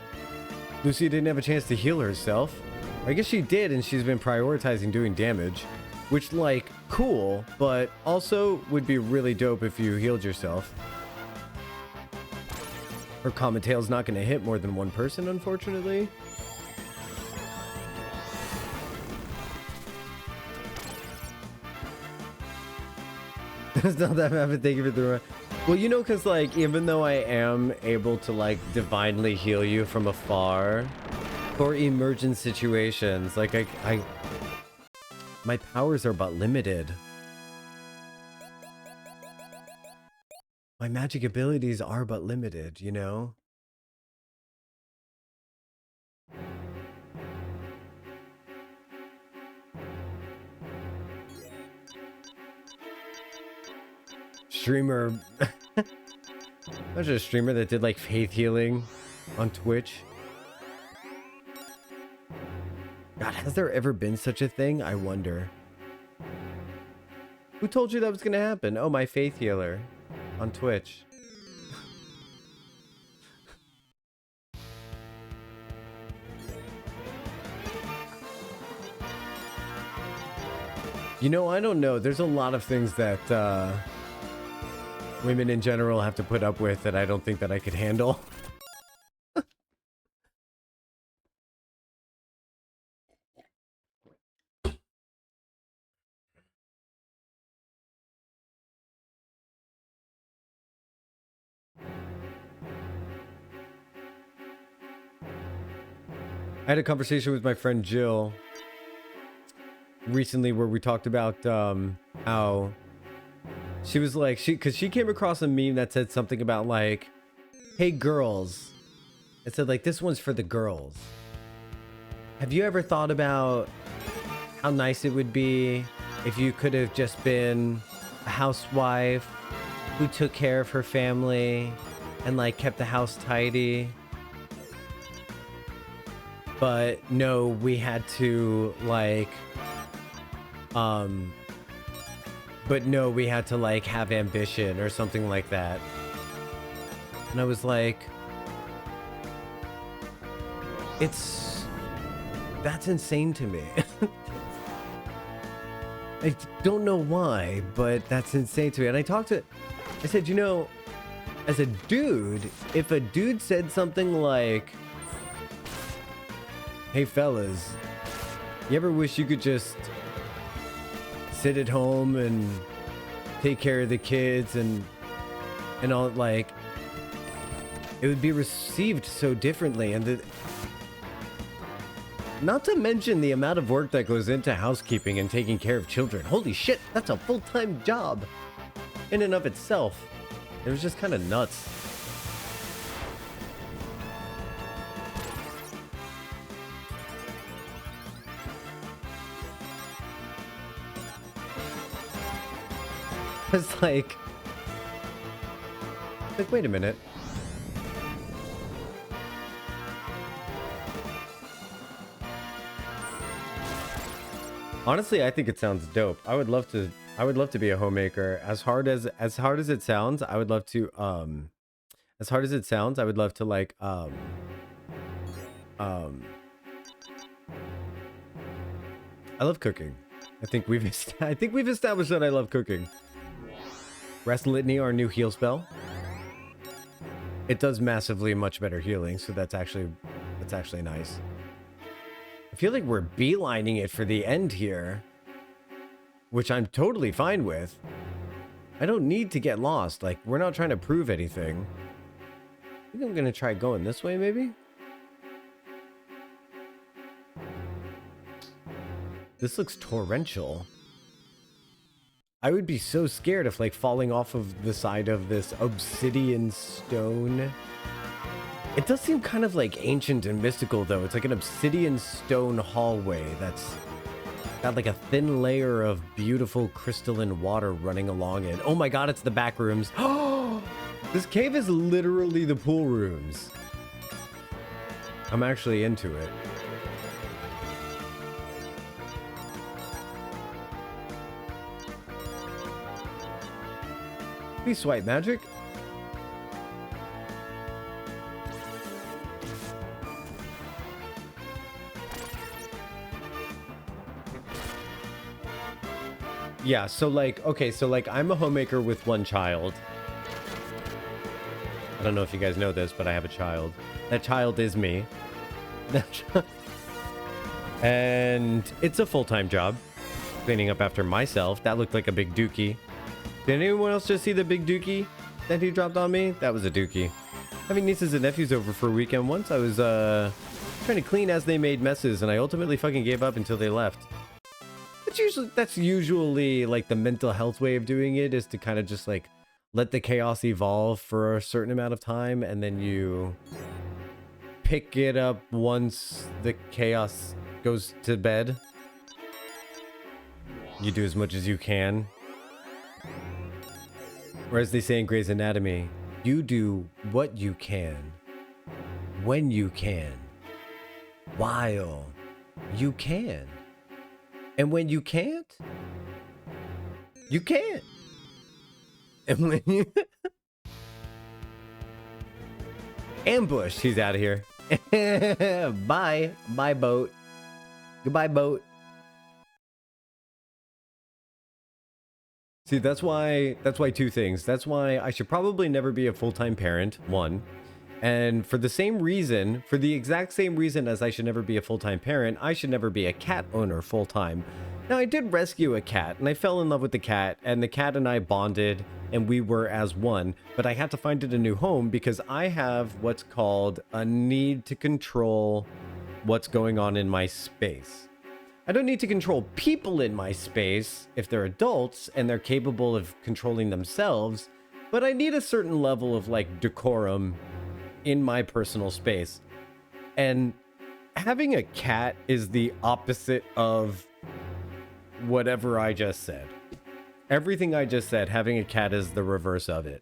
Lucy didn't have a chance to heal herself. I guess she did, and she's been prioritizing doing damage. Which, like, cool, but also would be really dope if you healed yourself. Her comet tail's not going to hit more than one person, unfortunately. It's not that bad, but thank you for the... Well, you know, because, like, even though I am able to, like, divinely heal you from afar, for emergent situations, like, my powers are but limited. My magic abilities are but limited, you know? Streamer... Imagine a streamer that did, like, faith healing on Twitch. God, has there ever been such a thing? I wonder. Who told you that was going to happen? Oh, my faith healer on Twitch. You know, I don't know. There's a lot of things that women in general have to put up with that I don't think that I could handle. I had a conversation with my friend Jill recently where we talked about how she was like, because she came across a meme that said something about like, hey girls, it said like, this one's for the girls. Have you ever thought about how nice it would be if you could have just been a housewife who took care of her family and like kept the house tidy? But no, we had to like, but no, we had to like have ambition or something like that. And I was like, that's insane to me. I don't know why, but that's insane to me. And I said, you know, as a dude, if a dude said something like, hey fellas, you ever wish you could just sit at home and take care of the kids and all, like, it would be received so differently. And not to mention the amount of work that goes into housekeeping and taking care of children. Holy shit, that's a full-time job in and of itself. It was just kind of nuts. It's like, wait a minute. Honestly, I think it sounds dope. I would love to be a homemaker. As hard as it sounds, I would love to as hard as it sounds, I would love to like I love cooking. I think we've established that I love cooking. Rest Litany, our new heal spell. It does massively much better healing, so that's actually nice. I feel like we're beelining it for the end here, which I'm totally fine with. I don't need to get lost. Like, we're not trying to prove anything. I think I'm gonna try going this way, maybe? This looks torrential. I would be so scared of like falling off of the side of this obsidian stone. It does seem kind of like ancient and mystical though. It's like an obsidian stone hallway that's got like a thin layer of beautiful crystalline water running along it. Oh my god, it's the back rooms. Oh, This cave is literally the pool rooms. I'm actually into it. Please swipe magic. Yeah, so like, okay, so like I'm a homemaker with one child. I don't know if you guys know this, but I have a child. That child is me. And it's a full-time job. Cleaning up after myself. That looked like a big dookie. Did anyone else just see the big dookie that he dropped on me? That was a dookie. Having nieces and nephews over for a weekend once, I was trying to clean as they made messes, and I ultimately fucking gave up until they left. That's usually like the mental health way of doing it, is to kind of just like let the chaos evolve for a certain amount of time, and then you pick it up once the chaos goes to bed. You do as much as you can. Or as they say in Grey's Anatomy, you do what you can, when you can, while you can. And when you can't, you can't. And when you... Ambush, he's out of here. Bye. Bye, boat. Goodbye, boat. See, that's why two things. That's why I should probably never be a full-time parent, one. And for the same reason, for the exact same reason as I should never be a full-time parent, I should never be a cat owner full-time. Now, I did rescue a cat, and I fell in love with the cat, and the cat and I bonded, and we were as one, but I had to find it a new home because I have what's called a need to control what's going on in my space. I don't need to control people in my space if they're adults and they're capable of controlling themselves, but I need a certain level of like decorum in my personal space. And having a cat is the opposite of whatever I just said. Everything I just said, having a cat is the reverse of it.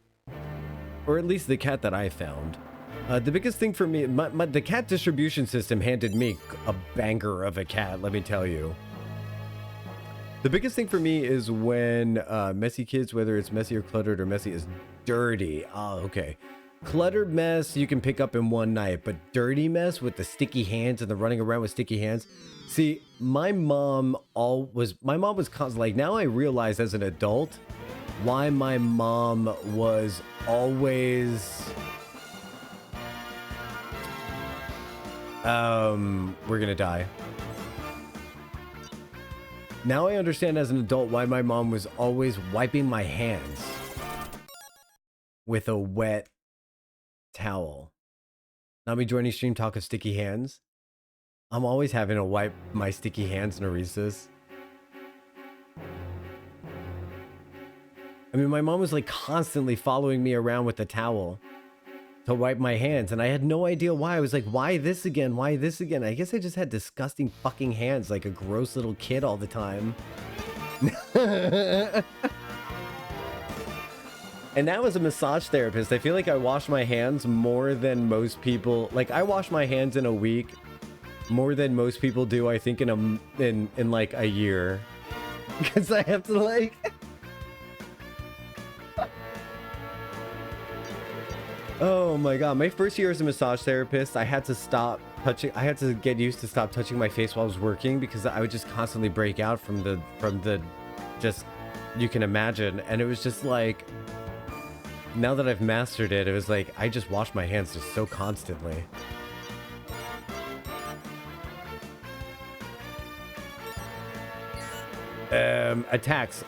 Or at least the cat that I found. The biggest thing for me, the cat distribution system handed me a banger of a cat, let me tell you. The biggest thing for me is when messy kids, whether it's messy or cluttered or messy, is dirty. Oh, okay. Cluttered mess you can pick up in one night, but dirty mess with the sticky hands and the running around with sticky hands. See, my mom was constantly like, now I realize as an adult why my mom was always we're gonna die. Now I understand as an adult why my mom was always wiping my hands with a wet towel. Not me joining stream talk of sticky hands. I'm always having to wipe my sticky hands, Narisis. I mean, my mom was like constantly following me around with the towel to wipe my hands, and I had no idea why. I was like, why this again? Why this again? I guess I just had disgusting fucking hands like a gross little kid all the time. And now as a massage therapist, I feel like I wash my hands more than most people. Like, I wash my hands in a week more than most people do, I think, in like a year. Because I have to like... Oh my god, my first year as a massage therapist, I had to get used to stop touching my face while I was working because I would just constantly break out from the just, you can imagine. And it was just like, now that I've mastered it, it was like, I just wash my hands just so constantly. Attacks.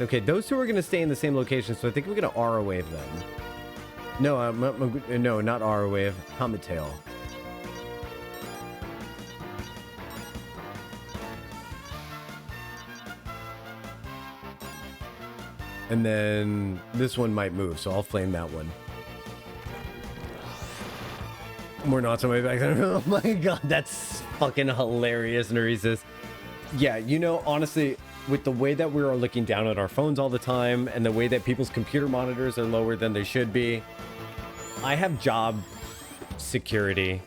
Okay, those two are going to stay in the same location, so I think we're going to aura wave them. No, no, not aura wave. Comet tail. And then this one might move, so I'll flame that one. More knots on my back. Oh my god, that's fucking hilarious, Narisis. Yeah, you know, honestly, with the way that we are looking down at our phones all the time and the way that people's computer monitors are lower than they should be, I have job security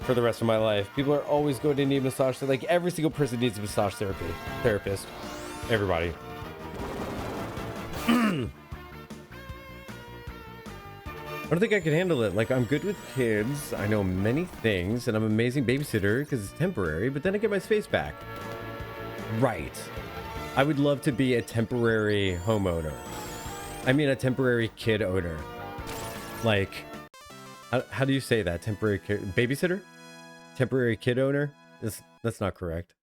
for the rest of my life. People are always going to need massage. Like every single person needs a massage therapist. Everybody. I don't think I can handle it. Like, I'm good with kids. I know many things, and I'm an amazing babysitter because it's temporary, but then I get my space back. Right. I would love to be a temporary homeowner. I mean, a temporary kid owner. Like, how do you say that? Temporary babysitter? Temporary kid owner? That's not correct.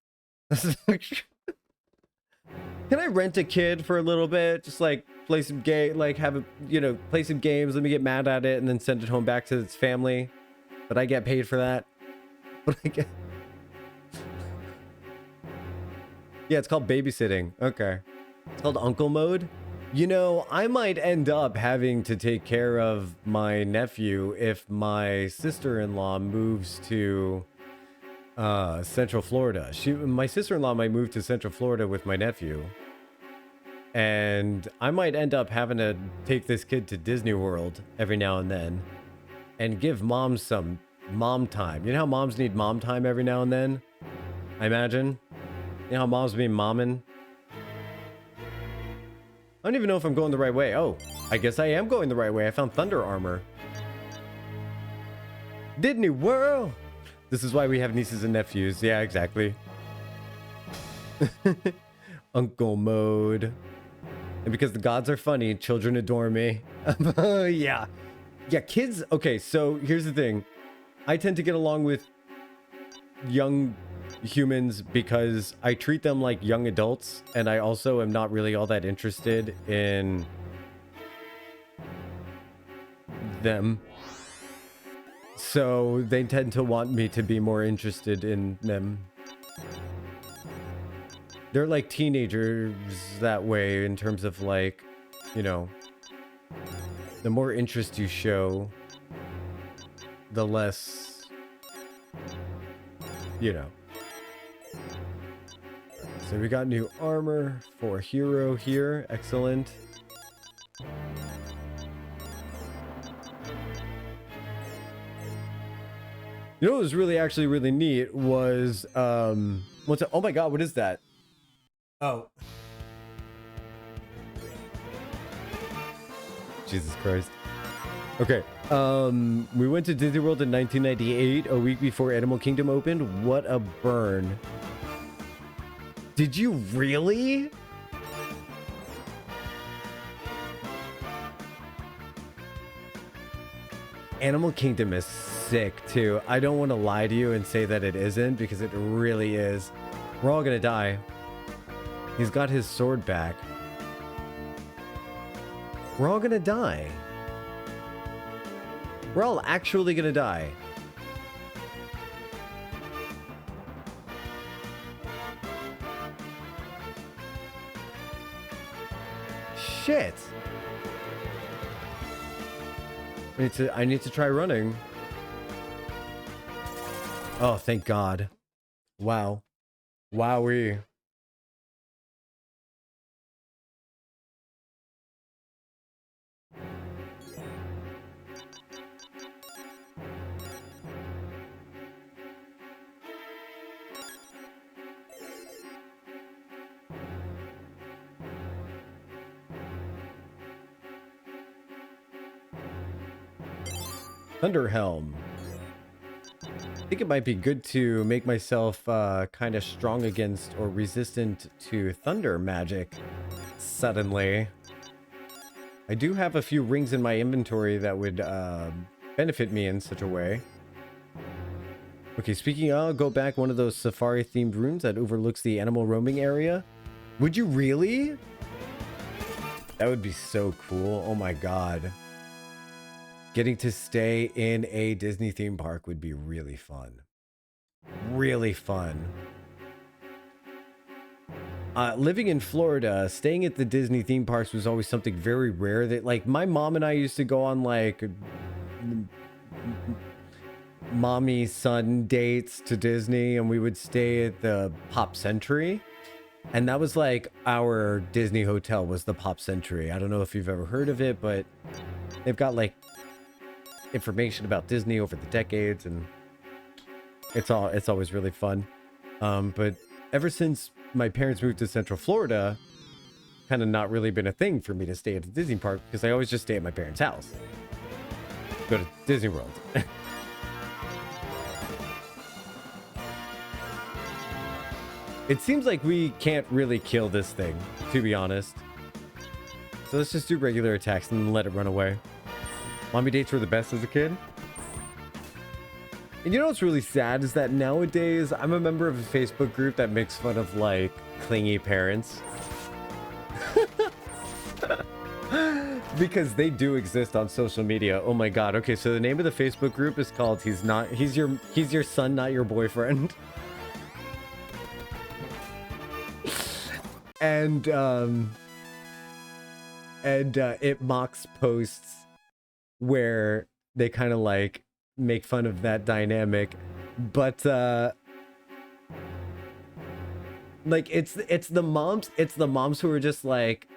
Can I rent a kid for a little bit? Just like play some game, like have a, play some games. Let me get mad at it and then send it home back to its family. But I get paid for that. But I get. Yeah, it's called babysitting. Okay. It's called uncle mode. I might end up having to take care of my nephew if my sister-in-law moves to Central Florida. My sister-in-law might move to Central Florida with my nephew. And I might end up having to take this kid to Disney World every now and then and give mom some mom time. You know how moms need mom time every now and then? I imagine. You know how moms be momming? I don't even know if I'm going the right way. Oh, I guess I am going the right way. I found thunder armor. Disney World! This is why we have nieces and nephews. Yeah, exactly. Uncle mode. And because the gods are funny, children adore me. Yeah. Yeah, kids. Okay, so here's the thing. I tend to get along with young humans because I treat them like young adults. And I also am not really all that interested in them. So they tend to want me to be more interested in them. They're like teenagers that way in terms of like, the more interest you show, the less, So we got new armor for hero here. Excellent. You know what was actually really neat was, oh my god, what is that? Oh. Jesus Christ. Okay. We went to Disney World in 1998, a week before Animal Kingdom opened. What a burn. Did you really? Animal Kingdom is sick too. I don't want to lie to you and say that it isn't because it really is. We're all gonna die. He's got his sword back. We're all gonna die. We're all actually gonna die. Shit. I need to try running. Oh, thank God. Wow. Wowee. Thunder Helm. I think it might be good to make myself kind of strong against or resistant to thunder magic suddenly. I do have a few rings in my inventory that would benefit me in such a way. Okay, speaking of, I'll go back one of those safari themed rooms that overlooks the animal roaming area. Would you really? That would be so cool. Oh my God. Getting to stay in a Disney theme park would be really fun. Really fun. Living in Florida, staying at the Disney theme parks was always something very rare. That, like, my mom and I used to go on like mommy son dates to Disney, and we would stay at the Pop Century. And that was like our Disney hotel was the Pop Century. I don't know if you've ever heard of it, but they've got like information about Disney over the decades, and it's always really fun. But ever since my parents moved to Central Florida, kind of not really been a thing for me to stay at the Disney park because I always just stay at my parents' house. Go to Disney World. It seems like we can't really kill this thing, to be honest. So let's just do regular attacks and let it run away. Mommy dates were the best as a kid. And you know what's really sad is that nowadays I'm a member of a Facebook group that makes fun of like clingy parents. Because they do exist on social media. Oh my god. Okay, so the name of the Facebook group is called He's Your Son, Not Your Boyfriend. And it mocks posts where they kind of like make fun of that dynamic, but like it's the moms who are just like,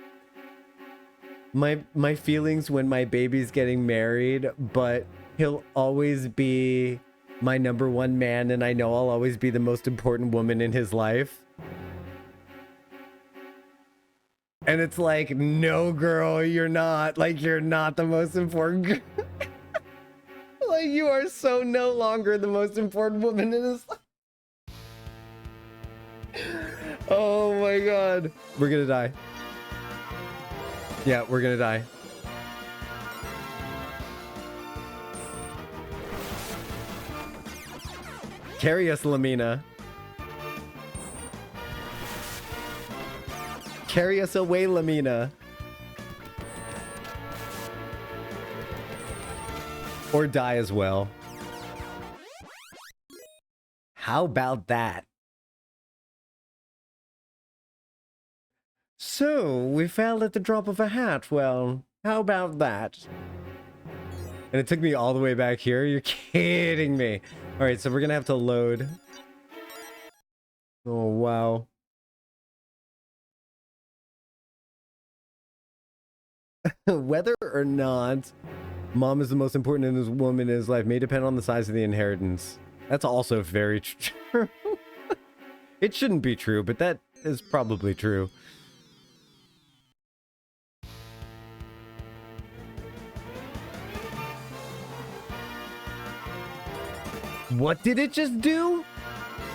my feelings when my baby's getting married, but he'll always be my number one man, and I know I'll always be the most important woman in his life. And it's like, no, girl, you're not. Like, you're not the most important. Like, you are so no longer the most important woman in his life. Oh my god. We're gonna die. Yeah, we're gonna die. Carry us, Lamina. Carry us away, Lamina. Or die as well. How about that? So, we fell at the drop of a hat. Well, how about that? And it took me all the way back here? You're kidding me. Alright, so we're gonna have to load. Oh, wow. Whether or not mom is the most important in this woman in his life may depend on the size of the inheritance. That's also very true. It shouldn't be true, but that is probably true. What did it just do?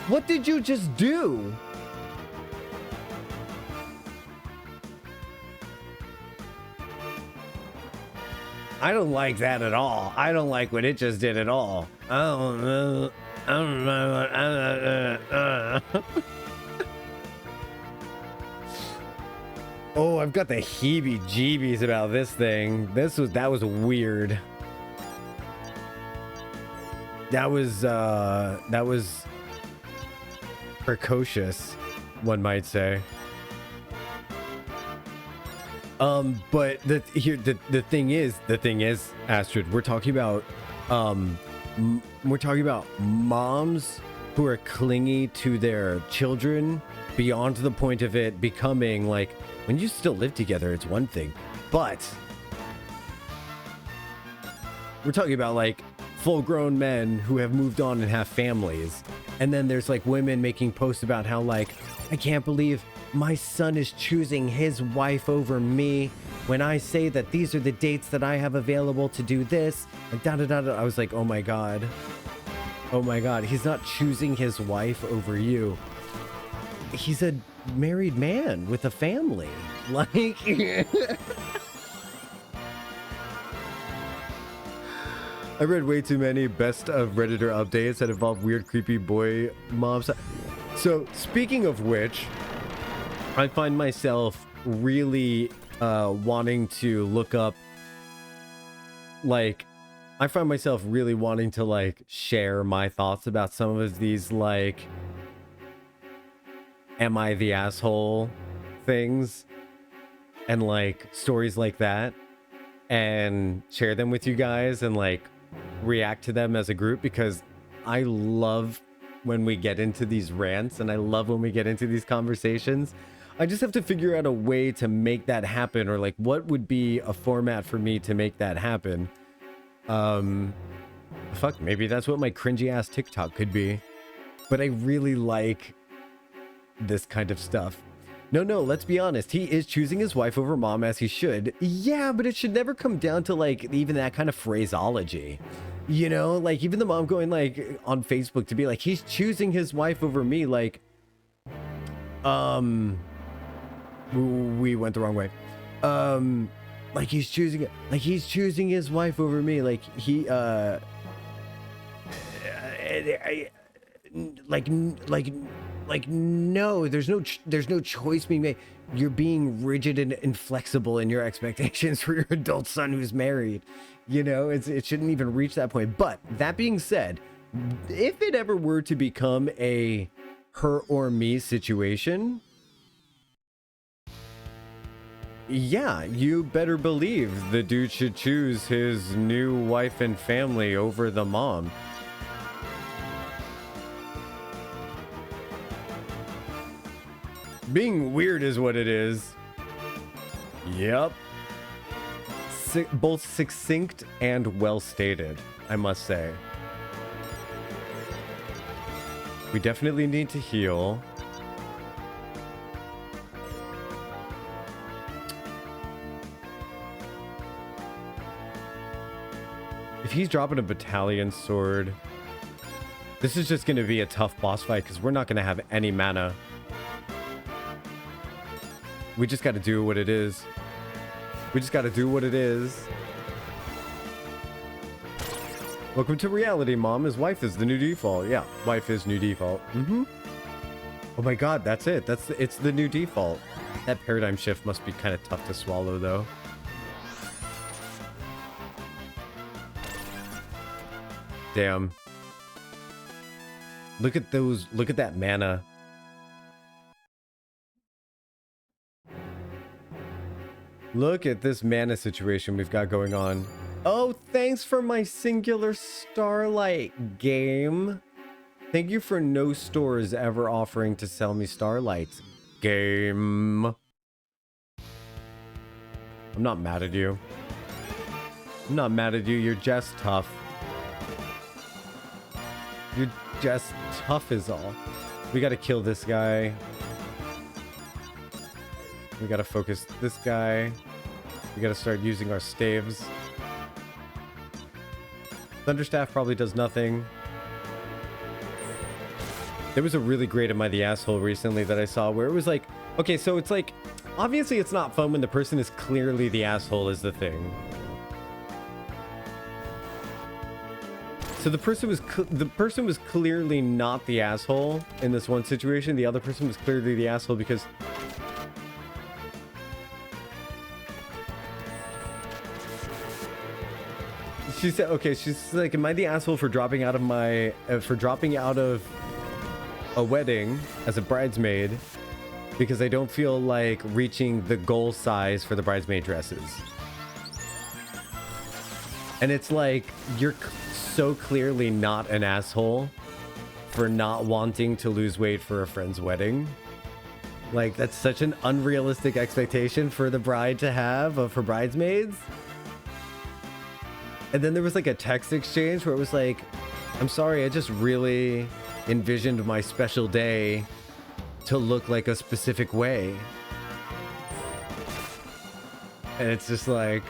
What did you just do? I don't like that at all. I don't like what it just did at all. I don't know. I don't know. Oh, I've got the heebie-jeebies about this thing. That was weird. That was precocious, one might say. But the thing is, Astrid, we're talking about moms who are clingy to their children beyond the point of it becoming like, when you still live together, it's one thing, but we're talking about like full-grown men who have moved on and have families, and then there's like women making posts about how like, I can't believe my son is choosing his wife over me when I say that these are the dates that I have available to do this, and da-da-da-da. I was like, oh my god, he's not choosing his wife over you. He's a married man with a family. Like, I read way too many best of Redditor updates that involve weird, creepy boy mobs. So, speaking of which, I find myself really wanting to look up, like, I find myself really wanting to, like, share my thoughts about some of these, like, am I the asshole things, and, like, stories like that, and share them with you guys, and, like, react to them as a group, because I love when we get into these rants, and I love when we get into these conversations. I just have to figure out a way to make that happen, or like what would be a format for me to make that happen. Fuck, maybe that's what my cringy ass TikTok could be. But I really like this kind of stuff. No, let's be honest. He is choosing his wife over mom, as he should. Yeah, but it should never come down to like even that kind of phraseology. You know, like even the mom going like on Facebook to be like, he's choosing his wife over me. Like, we went the wrong way. Like he's choosing his wife over me. Like he, no, there's no choice being made. You're being rigid and inflexible in your expectations for your adult son who's married. You know, it shouldn't even reach that point. But that being said, if it ever were to become a her or me situation, yeah, you better believe the dude should choose his new wife and family over the mom. Being weird is what it is. Yep. Both succinct and well stated, I must say. We definitely need to heal. If he's dropping a battalion sword, this is just going to be a tough boss fight because we're not going to have any mana. We just got to do what it is. Welcome to reality, Mom. His wife is the new default. Yeah, wife is new default. Oh my god, that's it. It's the new default. That paradigm shift must be kind of tough to swallow, though. Damn. Look at that mana. Look at this mana situation we've got going on. Oh, thanks for my singular starlight game. Thank you for no stores ever offering to sell me starlights. Game. I'm not mad at you. You're just tough. You're just tough is all. We gotta kill this guy. We gotta focus this guy. We gotta start using our staves. Thunderstaff probably does nothing. There was a really great Am I the Asshole recently that I saw where it was like, okay, so it's like, obviously it's not fun when the person is clearly the asshole is the thing. So the person was clearly not the asshole in this one situation. The other person was clearly the asshole because she said, okay, she's like, am I the asshole for dropping out of a wedding as a bridesmaid because I don't feel like reaching the goal size for the bridesmaid dresses? And it's like, you're so clearly not an asshole for not wanting to lose weight for a friend's wedding. Like, that's such an unrealistic expectation for the bride to have of her bridesmaids. And then there was like a text exchange where it was like, I'm sorry, I just really envisioned my special day to look like a specific way. And it's just like,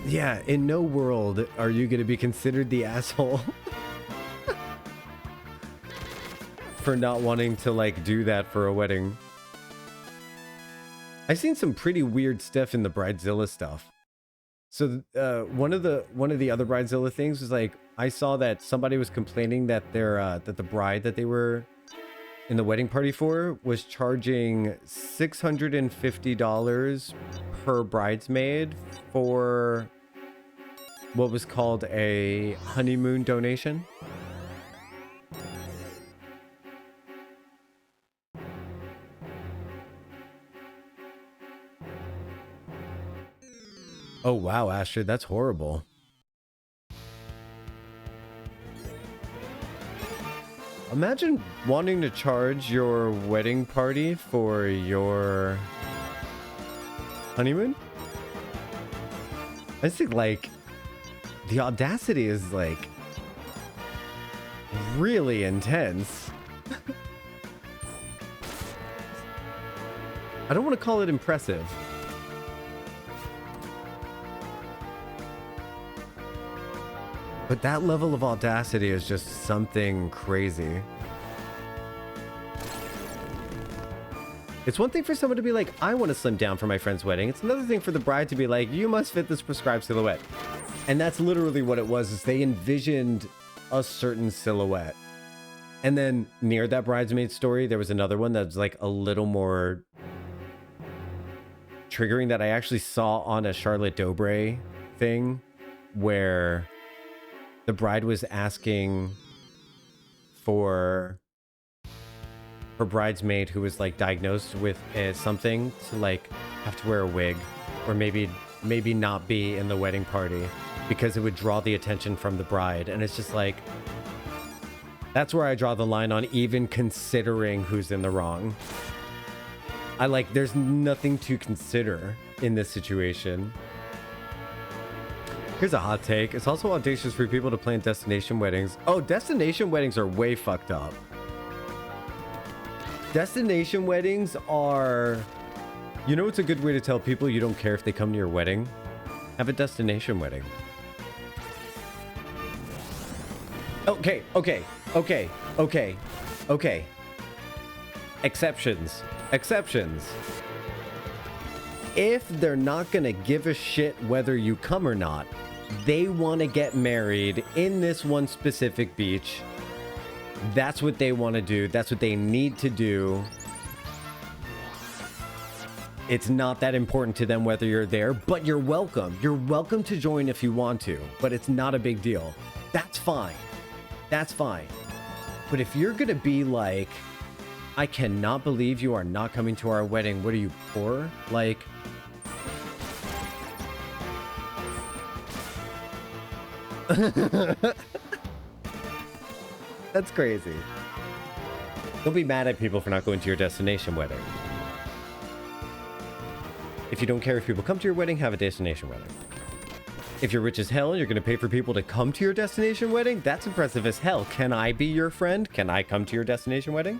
yeah, in no world are you going to be considered the asshole for not wanting to like do that for a wedding. I've seen some pretty weird stuff in the Bridezilla stuff. So one of the other Bridezilla things was like, I saw that somebody was complaining that that the bride that they were in the wedding party for was charging $650 per bridesmaid for what was called a honeymoon donation. Oh wow, Astrid, that's horrible. Imagine wanting to charge your wedding party for your honeymoon. I just think, like, the audacity is, like, really intense. I don't want to call it impressive. But that level of audacity is just something crazy. It's one thing for someone to be like, I want to slim down for my friend's wedding. It's another thing for the bride to be like, you must fit this prescribed silhouette. And that's literally what it was, is they envisioned a certain silhouette. And then near that bridesmaid story, there was another one that's like a little more triggering that I actually saw on a Charlotte Dobre thing, where the bride was asking for her bridesmaid who was like diagnosed with something to like have to wear a wig, or maybe not be in the wedding party because it would draw the attention from the bride. And it's just like, that's where I draw the line on even considering who's in the wrong. I like, there's nothing to consider in this situation. Here's a hot take. It's also audacious for people to plan destination weddings. Oh, destination weddings are way fucked up. Destination weddings are... You know what's a good way to tell people you don't care if they come to your wedding? Have a destination wedding. Okay. Exceptions. If they're not gonna give a shit whether you come or not, they want to get married in this one specific beach. That's what they want to do. That's what they need to do. It's not that important to them whether you're there, but you're welcome. You're welcome to join if you want to, but it's not a big deal. That's fine. That's fine. But if you're gonna be like, I cannot believe you are not coming to our wedding. What are you, poor? Like... That's crazy. Don't be mad at people for not going to your destination wedding. If you don't care if people come to your wedding, have a destination wedding. If you're rich as hell and you're going to pay for people to come to your destination wedding, that's impressive as hell. Can I be your friend? Can I come to your destination wedding?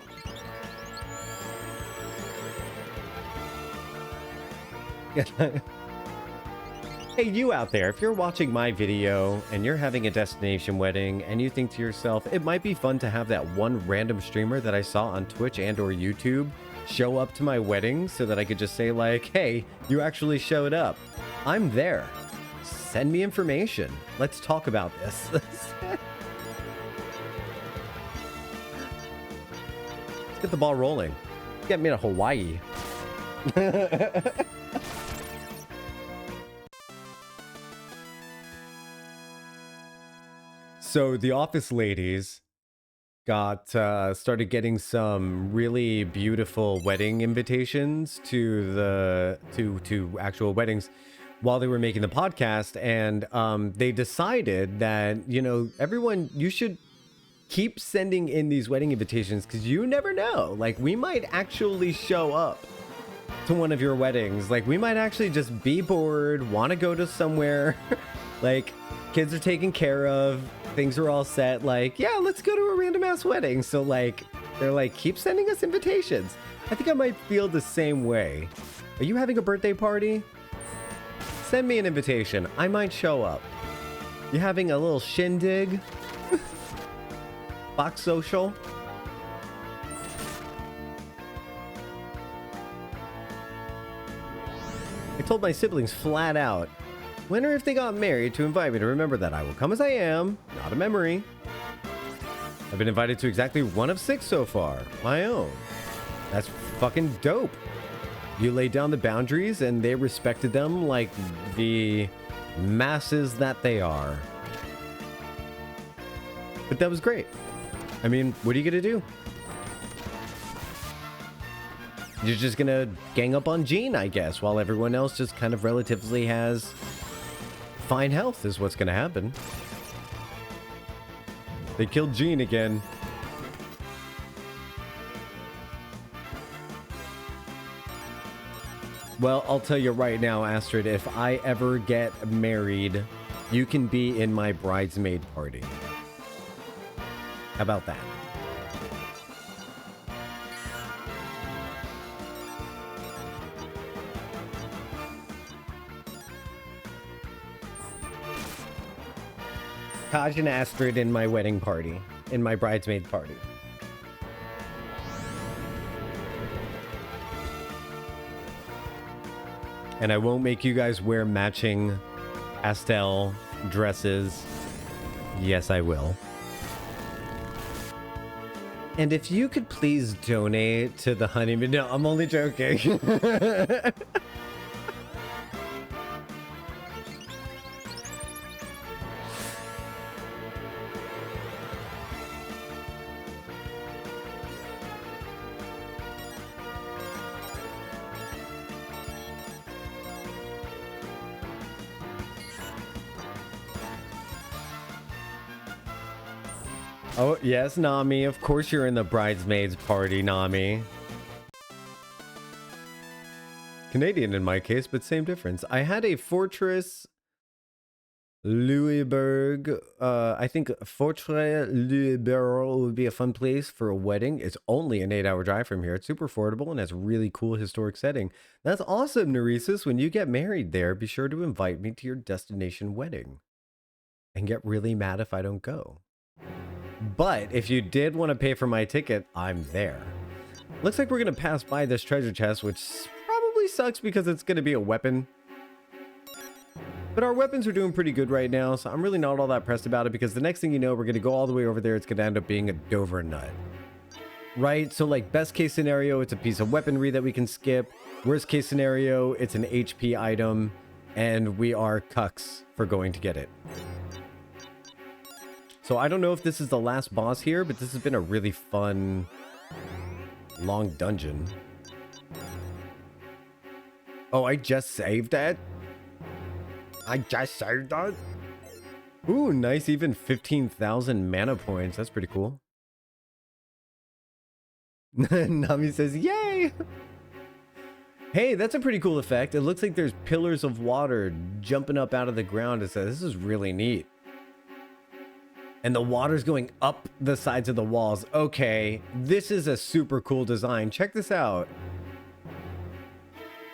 Hey, you out there, if you're watching my video and you're having a destination wedding and you think to yourself, it might be fun to have that one random streamer that I saw on Twitch and or YouTube show up to my wedding so that I could just say like, hey, you actually showed up. I'm there. Send me information. Let's talk about this. Let's get the ball rolling. Get me to Hawaii. So the office ladies got started getting some really beautiful wedding invitations to actual weddings while they were making the podcast, and they decided that, you know, everyone, you should keep sending in these wedding invitations because you never know. Like, we might actually show up to one of your weddings. Like, we might actually just be bored, want to go to somewhere. Like, kids are taken care of, things are all set, like, yeah, let's go to a random ass wedding. So like, they're like, keep sending us invitations. I think I might feel the same way. Are you having a birthday party? Send me an invitation. I might show up. You having a little shindig? Box social? I told my siblings flat out, when or if they got married, to invite me to remember that I will come as I am, not a memory. I've been invited to exactly 1 of 6 so far, my own. That's fucking dope. You laid down the boundaries and they respected them like the masses that they are. But that was great. I mean, what are you gonna do? You're just gonna gang up on Gene, I guess, while everyone else just kind of relatively has fine health is what's gonna happen. They killed Gene again. Well, I'll tell you right now, Astrid, if I ever get married, you can be in my bridesmaid party. How about that? Taj and Astrid in my wedding party, in my bridesmaid party. And I won't make you guys wear matching pastel dresses. Yes, I will. And if you could please donate to the honeymoon. No, I'm only joking. Oh, yes, Nami. Of course you're in the bridesmaids party, Nami. Canadian in my case, but same difference. I had a Fortress Louisbourg. I think Fortress Louisbourg would be a fun place for a wedding. It's only an 8-hour drive from here. It's super affordable and has a really cool historic setting. That's awesome, Neresis. When you get married there, be sure to invite me to your destination wedding. And get really mad if I don't go. But if you did want to pay for my ticket, I'm there. Looks like we're going to pass by this treasure chest, which probably sucks because it's going to be a weapon. But our weapons are doing pretty good right now, so I'm really not all that pressed about it because the next thing you know, we're going to go all the way over there. It's going to end up being a Dover nut. Right? So like best case scenario, it's a piece of weaponry that we can skip. Worst case scenario, it's an HP item and we are cucks for going to get it. So I don't know if this is the last boss here, but this has been a really fun, long dungeon. Oh, I just saved that? I just saved that? Ooh, nice. Even 15,000 mana points. That's pretty cool. Nami says, yay! Hey, that's a pretty cool effect. It looks like there's pillars of water jumping up out of the ground. It says, this is really neat. And the water's going up the sides of the walls. Okay, this is a super cool design. Check this out.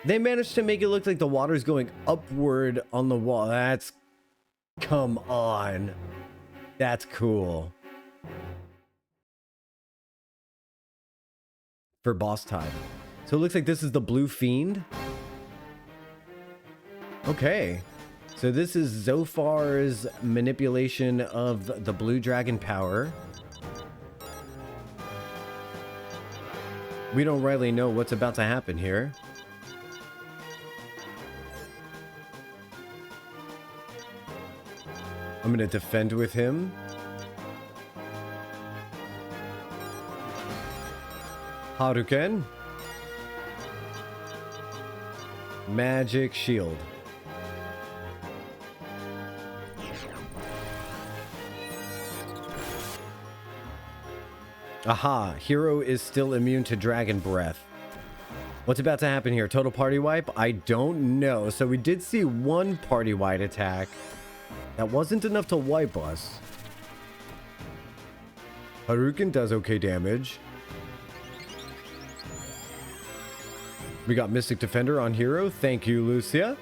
They managed to make it look like the water's going upward on the wall. That's... Come on. That's cool. For boss time. So it looks like this is the Blue Fiend. Okay. So this is Zophar's manipulation of the blue dragon power. We don't really know what's about to happen here. I'm going to defend with him. Hadouken. Magic shield. Aha, hero is still immune to dragon breath. What's about to happen here? Total party wipe? I don't know. So we did see one party wide attack. That wasn't enough to wipe us. Hadouken does okay damage. We got Mystic Defender on hero. Thank you, Lucia.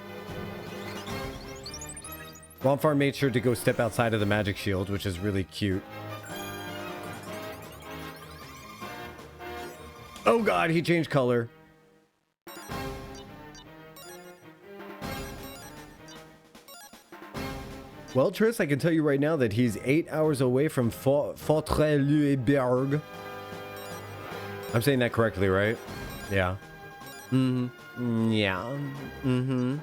Bonfire made sure to go step outside of the magic shield, which is really cute. Oh god, he changed color. Well, Triss, I can tell you right now that he's 8 hours away from Fortress-Louisbourg. I'm saying that correctly, right? Yeah. Mm-hmm. Yeah. Mm-hmm.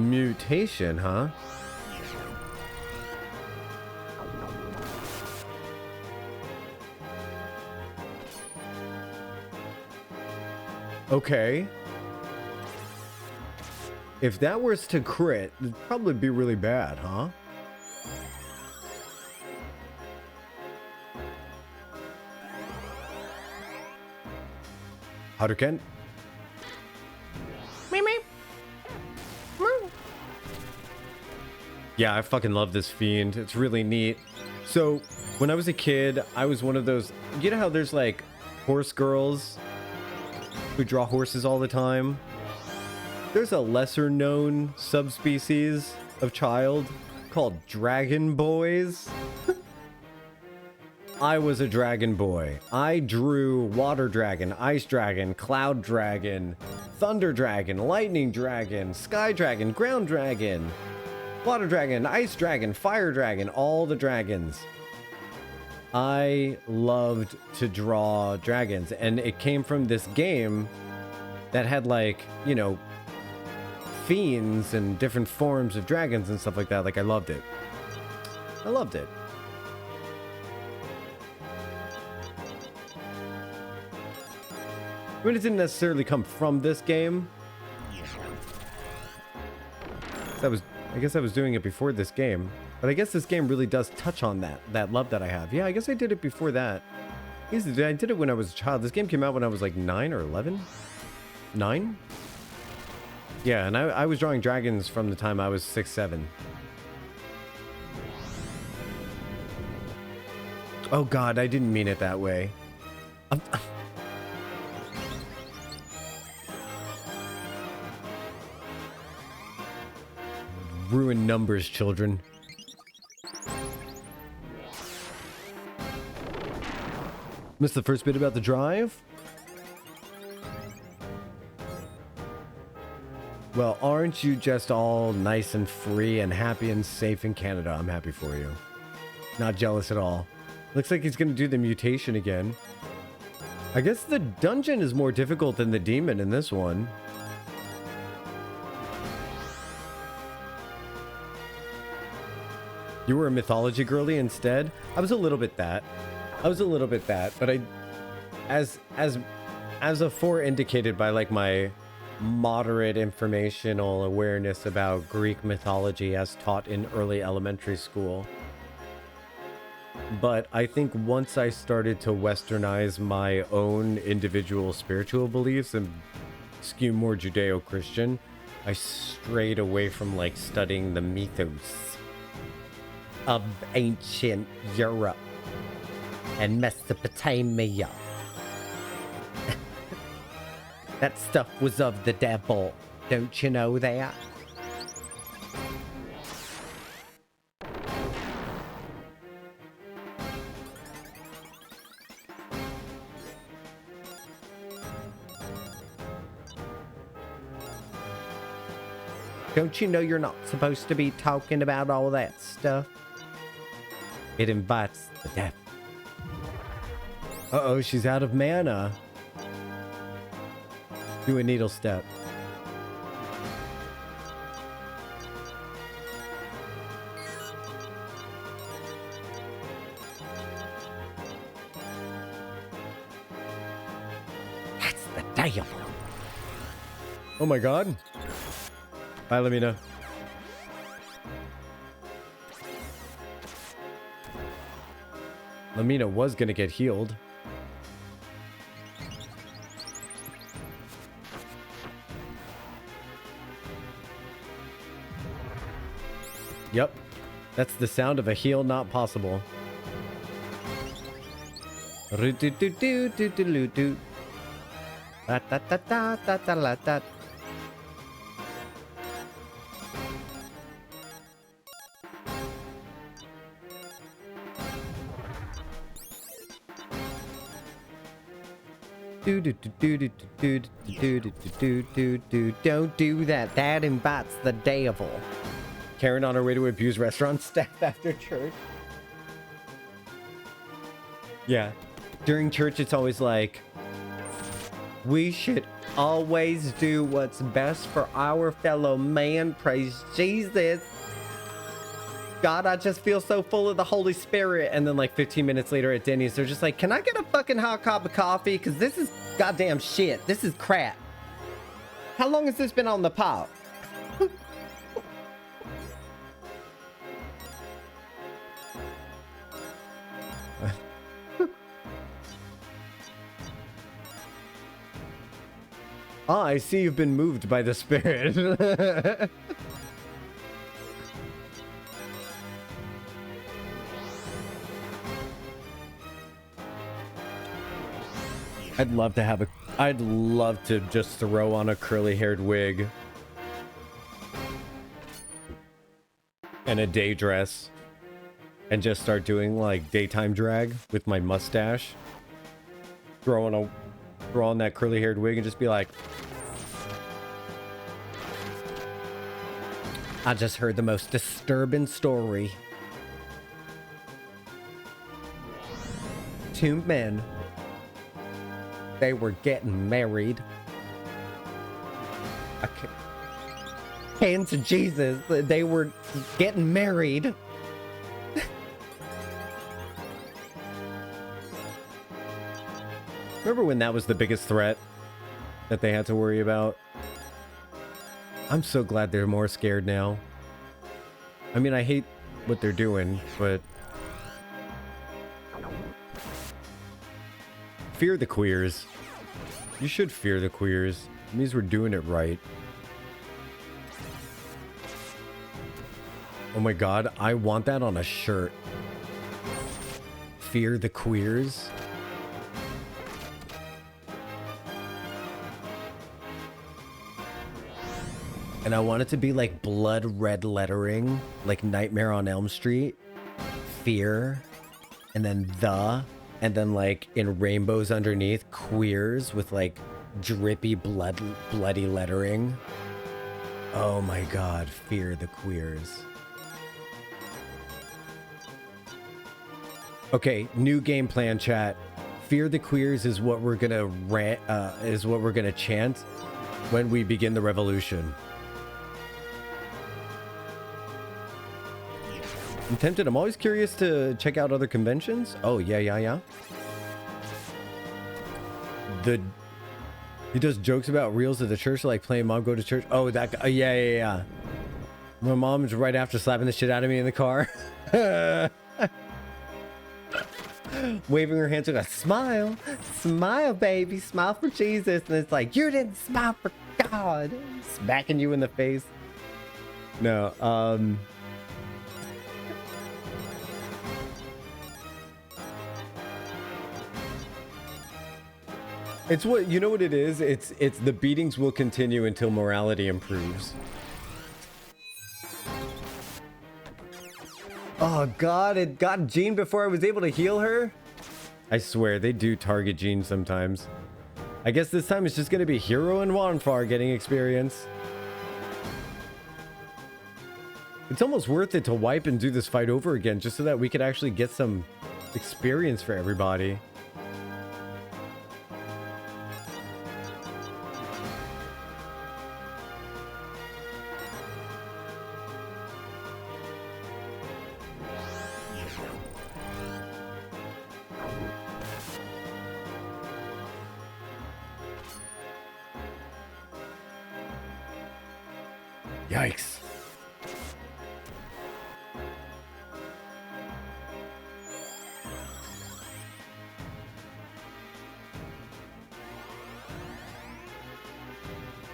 Mutation, huh? Okay. If that was to crit, it'd probably be really bad, huh? Hadouken. Yeah, I fucking love this fiend. It's really neat. So, when I was a kid, I was one of those... You know how there's, like, horse girls who draw horses all the time? There's a lesser-known subspecies of child called dragon boys. I was a dragon boy. I drew water dragon, ice dragon, cloud dragon, thunder dragon, lightning dragon, sky dragon, ground dragon, water dragon, ice dragon, fire dragon, all the dragons. I loved to draw dragons, and it came from this game that had, like, you know, fiends and different forms of dragons and stuff like that. Like, I loved it. I loved it. I mean, it didn't necessarily come from this game. I guess I was doing it before this game. But I guess this game really does touch on that love that I have. Yeah, I guess I did it before that. I did it when I was a child. This game came out when I was like 9 or 11? 9? Yeah, and I was drawing dragons from the time I was 6, 7. Oh god, I didn't mean it that way. Ruin numbers, children. Missed the first bit about the drive? Well, aren't you just all nice and free and happy and safe in Canada? I'm happy for you. Not jealous at all. Looks like he's gonna do the mutation again. I guess the dungeon is more difficult than the demon in this one. You were a mythology girly instead? I was a little bit that. But as afore indicated by like my moderate informational awareness about Greek mythology as taught in early elementary school. But I think once I started to westernize my own individual spiritual beliefs and skew more Judeo-Christian, I strayed away from like studying the mythos of ancient Europe and Mesopotamia. That stuff was of the devil. Don't you know that? Don't you know you're not supposed to be talking about all that stuff? It invites the devil. Uh-oh, she's out of mana. Do a needle step. That's the devil. Oh my god. Bye, Lamina. Lamina was gonna get healed. Yep. That's the sound of a heal not possible. Don't do that. That invites the devil. Karen on her way to abuse restaurant staff after church. Yeah. During church, it's always like, we should always do what's best for our fellow man. Praise Jesus. God, I just feel so full of the Holy Spirit. And then like 15 minutes later at Denny's, they're just like, can I get a fucking hot cup of coffee? Because this is goddamn shit. This is crap. How long has this been on the pot? Ah, I see you've been moved by the spirit. I'd love to just throw on a curly-haired wig and a day dress and just start doing like daytime drag with my mustache. Throw on that curly-haired wig and just be like, I just heard the most disturbing story. Two men, they were getting married. I can't. Hands to Jesus, they were getting married. Remember when that was the biggest threat that they had to worry about? I'm so glad they're more scared now. I mean, I hate what they're doing, but fear the queers. You should fear the queers. It means we're doing it right. Oh my god, I want that on a shirt. Fear the queers. And I want it to be like blood red lettering, like Nightmare on Elm Street. Fear. And then the. And then like in rainbows underneath, queers with like drippy bloody lettering. Oh my god, fear the queers. Okay, new game plan, chat. Fear the queers is what we're gonna chant when we begin the revolution. I'm tempted. I'm always curious to check out other conventions. Oh, yeah. He does jokes about reels at the church, like playing Mom Go to Church. Oh, that guy. Yeah. My mom's right after slapping the shit out of me in the car. Waving her hands with a smile. Smile, baby. Smile for Jesus. And it's like, you didn't smile for God. Smacking you in the face. No, it's what, you know what it is? It's the beatings will continue until morality improves. Oh god, it got Jean before I was able to heal her? I swear, they do target Jean sometimes. I guess this time it's just gonna be Hero and Wanfar getting experience. It's almost worth it to wipe and do this fight over again, just so that we could actually get some experience for everybody. Yikes.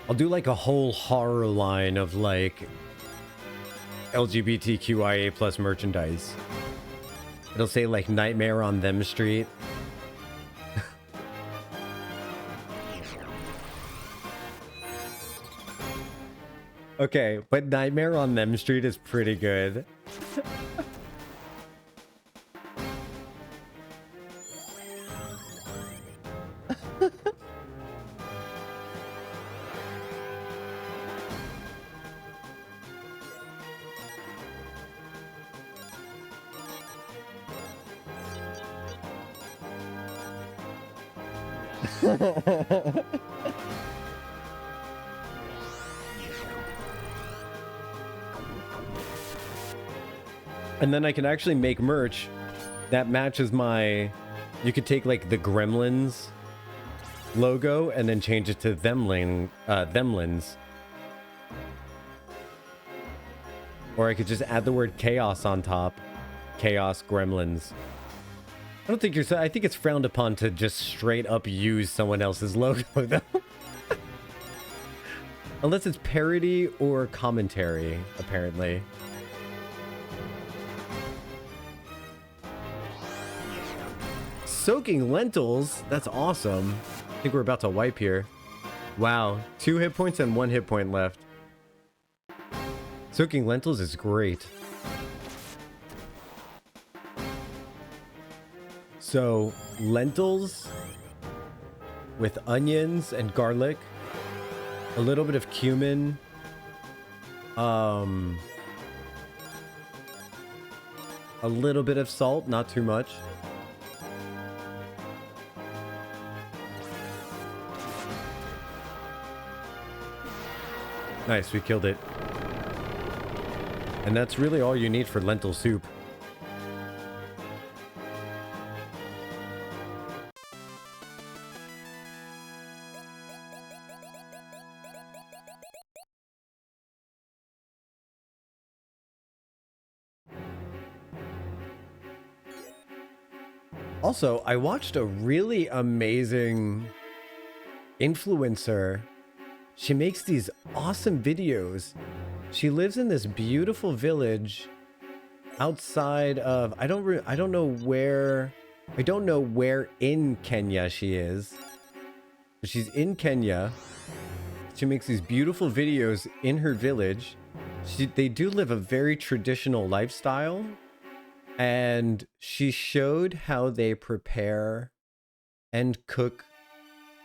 I'll do like a whole horror line of like LGBTQIA plus merchandise. It'll say like Nightmare on Them Street. Okay, but Nightmare on Them Street is pretty good. And then I can actually make merch that matches my... You could take like the Gremlins logo and then change it to Themlins. Or I could just add the word chaos on top. Chaos Gremlins. I don't think I think it's frowned upon to just straight up use someone else's logo though. Unless it's parody or commentary, apparently. Soaking lentils? That's awesome. I think we're about to wipe here. Wow, 2 hit points and 1 hit point left. Soaking lentils is great. So, lentils with onions and garlic, a little bit of cumin, a little bit of salt, not too much. Nice, we killed it. And that's really all you need for lentil soup. Also, I watched a really amazing influencer. She makes these awesome videos. She lives in this beautiful village outside of I don't know where in Kenya she is. But she's in Kenya. She makes these beautiful videos in her village. They do live a very traditional lifestyle. And she showed how they prepare and cook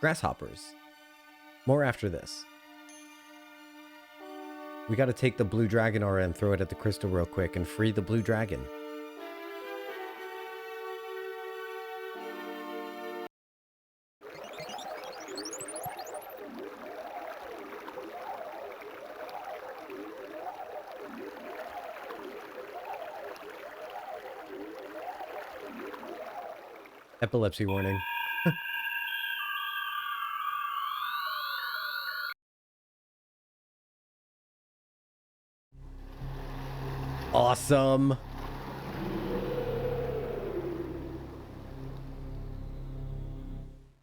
grasshoppers. More after this. We got to take the blue dragon aura and throw it at the crystal real quick and free the blue dragon. Epilepsy warning. Awesome.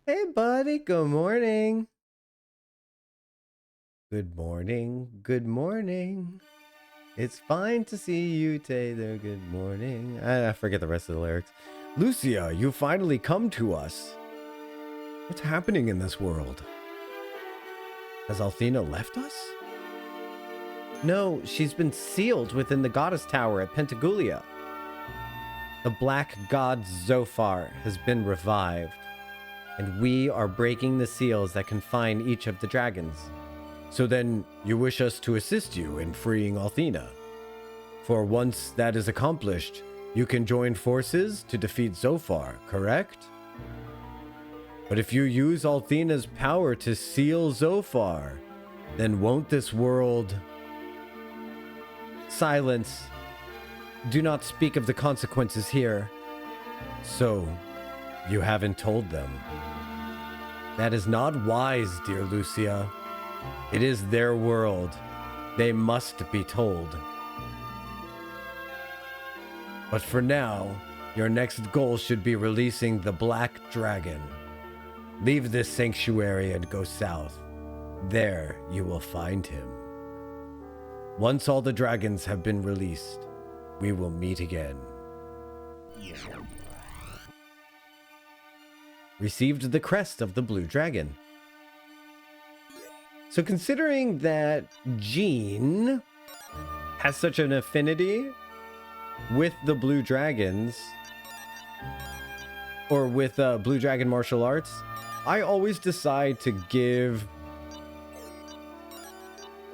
Hey, buddy. Good morning. Good morning. Good morning. It's fine to see you, Taylor. Good morning. I forget the rest of the lyrics. Lucia, you finally come to us. What's happening in this world? Has Althena left us? No, she's been sealed within the goddess tower at Pentagulia. The black god Zophar has been revived, and we are breaking the seals that confine each of the dragons. So then, you wish us to assist you in freeing Althena. For once that is accomplished, you can join forces to defeat Zophar, correct? But if you use Althena's power to seal Zophar, then won't this world... Silence. Do not speak of the consequences here. So, you haven't told them. That is not wise, dear Lucia. It is their world. They must be told. But for now, your next goal should be releasing the Black Dragon. Leave this sanctuary and go south. There you will find him. Once all the dragons have been released, we will meet again. Received the crest of the blue dragon. So considering that Jean has such an affinity with the blue dragons, or with blue dragon martial arts, I always decide to give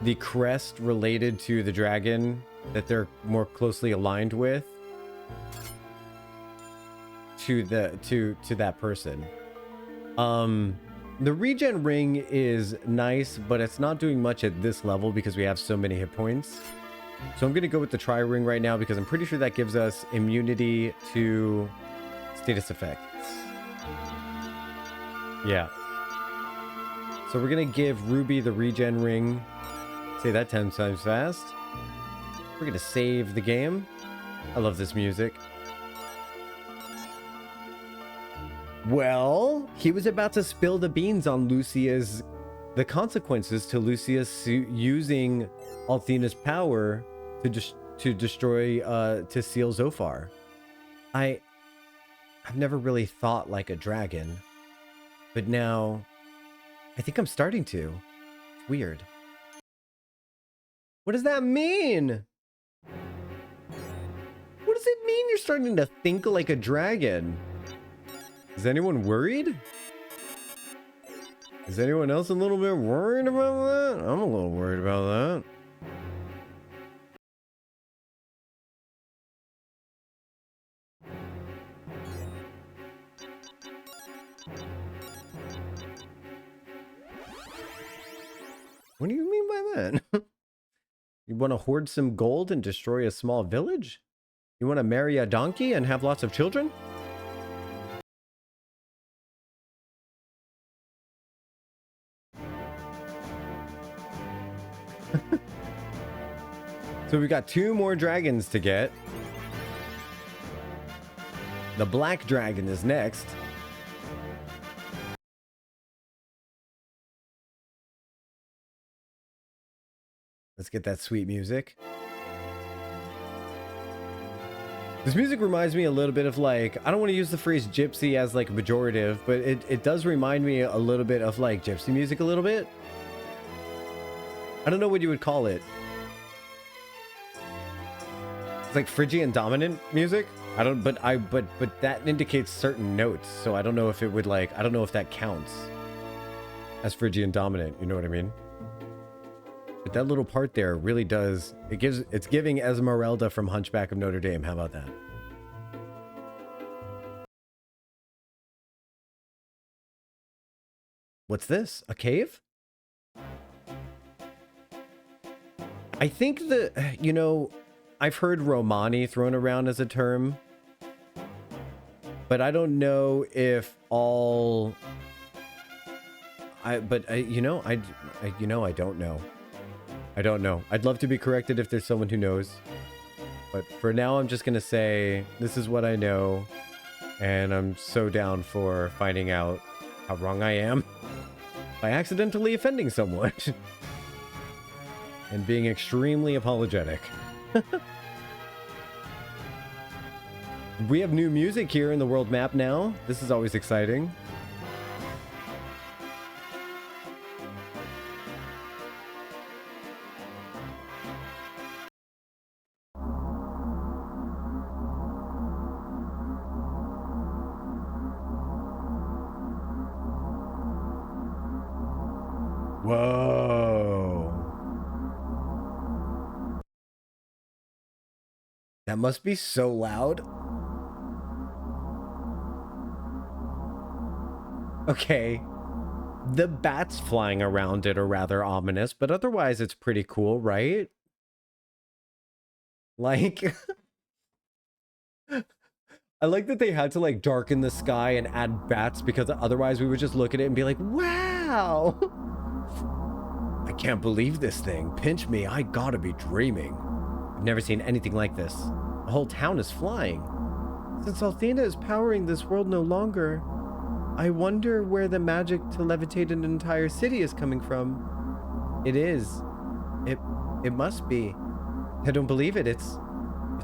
the crest related to the dragon that they're more closely aligned with to that person. The regen ring is nice, but it's not doing much at this level because we have so many hit points. So I'm going to go with the tri ring right now because I'm pretty sure that gives us immunity to status effects. Yeah. So we're going to give Ruby the regen ring. Say that 10 times fast. We're going to save the game. I love this music. Well, he was about to spill the beans on Lucia's the consequences to Lucius using Althena's power to destroy to seal Zophar. I've never really thought like a dragon, but now I think I'm starting to. It's weird. What does that mean? What does it mean you're starting to think like a dragon? Is anyone worried? Is anyone else a little bit worried about that? I'm a little worried about that. What do you mean by that? You want to hoard some gold and destroy a small village? You want to marry a donkey and have lots of children? So we've got 2 more dragons to get. The black dragon is next. Let's get that sweet music. This music reminds me a little bit of like, I don't want to use the phrase gypsy as like a pejorative, but it does remind me a little bit of like gypsy music a little bit. I don't know what you would call it. It's like Phrygian dominant music. I don't, but that indicates certain notes. So I don't know if it would like, I don't know if that counts as Phrygian dominant. You know what I mean? But that little part there really does, it's giving Esmeralda from Hunchback of Notre Dame. How about that? What's this? A cave? I think you know, I've heard Romani thrown around as a term, but I don't know if all, I don't know. I don't know. I'd love to be corrected if there's someone who knows. But for now, I'm just going to say, this is what I know. And I'm so down for finding out how wrong I am by accidentally offending someone. And being extremely apologetic. We have new music here in the world map now. This is always exciting. Whoa. That must be so loud. Okay. The bats flying around it are rather ominous, but otherwise it's pretty cool, right? Like... I like that they had to like darken the sky and add bats because otherwise we would just look at it and be like, wow! I can't believe this thing. Pinch me, I gotta be dreaming. I've never seen anything like this. The whole town is flying. Since Althena is powering this world no longer, I wonder where the magic to levitate an entire city is coming from. It is. It must be. I don't believe it. It's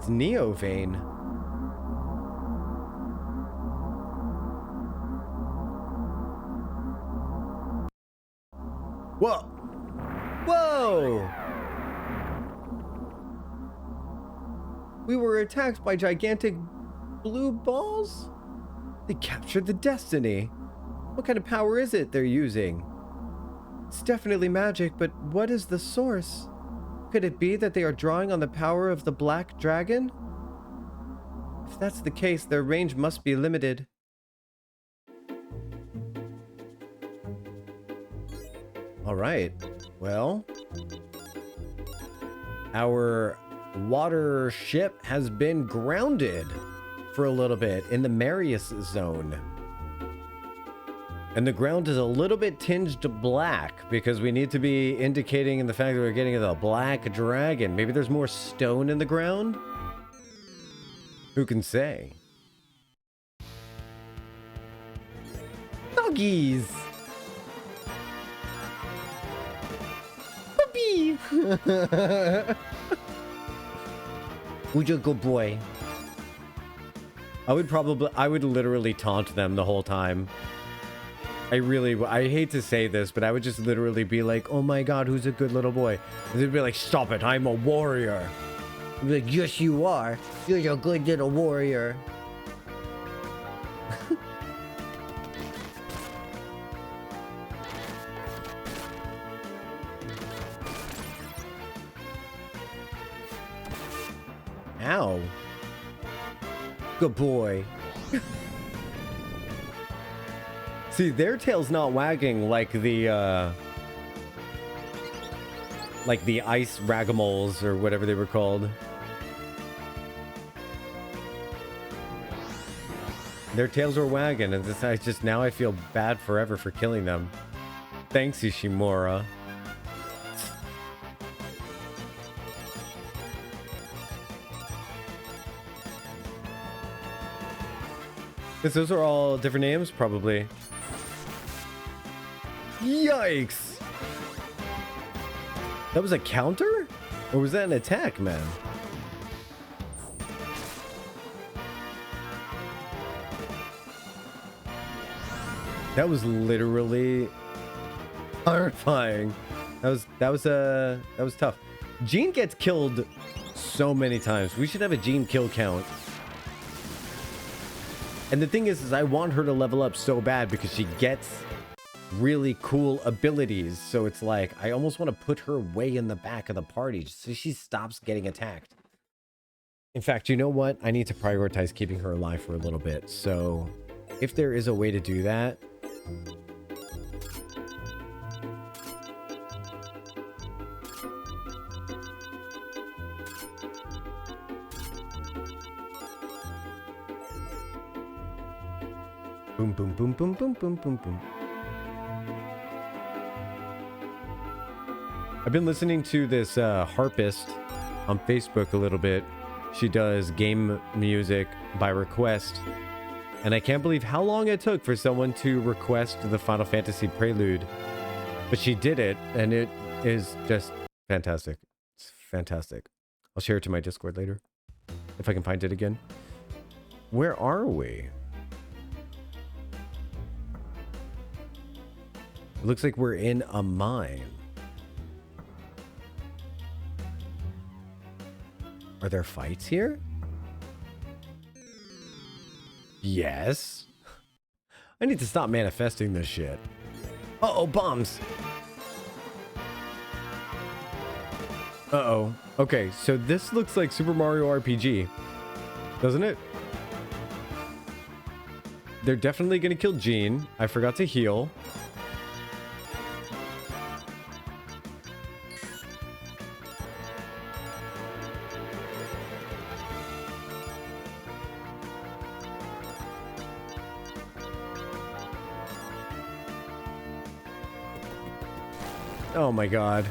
Neo Vane. Whoa! Whoa! We were attacked by gigantic blue balls? They captured the destiny. What kind of power is it they're using? It's definitely magic, but what is the source? Could it be that they are drawing on the power of the black dragon? If that's the case, their range must be limited. All right, well, our water ship has been grounded for a little bit in the Marius zone. And the ground is a little bit tinged black because we need to be indicating the fact that we're getting the black dragon. Maybe there's more stone in the ground? Who can say? Doggies! Who's a good boy? I would literally taunt them the whole time. I hate to say this, but I would just literally be like, oh my god, who's a good little boy? And they'd be like, stop it, I'm a warrior. I'd be like, yes you are. You're a good little warrior. Ow. Good boy. See, their tail's not wagging like the ice ragamoles or whatever they were called. Their tails were wagging, and now I feel bad forever for killing them. Thanks, Ishimura. Those are all different names, probably. Yikes! That was a counter? Or was that an attack, man? That was literally horrifying. That was tough. Jean gets killed so many times. We should have a Jean kill count. And the thing is I want her to level up so bad because she gets really cool abilities. So it's like, I almost want to put her way in the back of the party so she stops getting attacked. In fact, you know what? I need to prioritize keeping her alive for a little bit. So if there is a way to do that. Boom, boom, boom, boom, boom, boom, boom, boom. I've been listening to this harpist on Facebook a little bit. She does game music by request. And I can't believe how long it took for someone to request the Final Fantasy Prelude. But she did it, and it is just fantastic. It's fantastic. I'll share it to my Discord later, if I can find it again. Where are we? It looks like we're in a mine. Are there fights here? Yes. I need to stop manifesting this shit. Uh-oh, bombs. Uh-oh. Okay, so this looks like Super Mario RPG, doesn't it? They're definitely gonna kill Jean. I forgot to heal. Oh my god.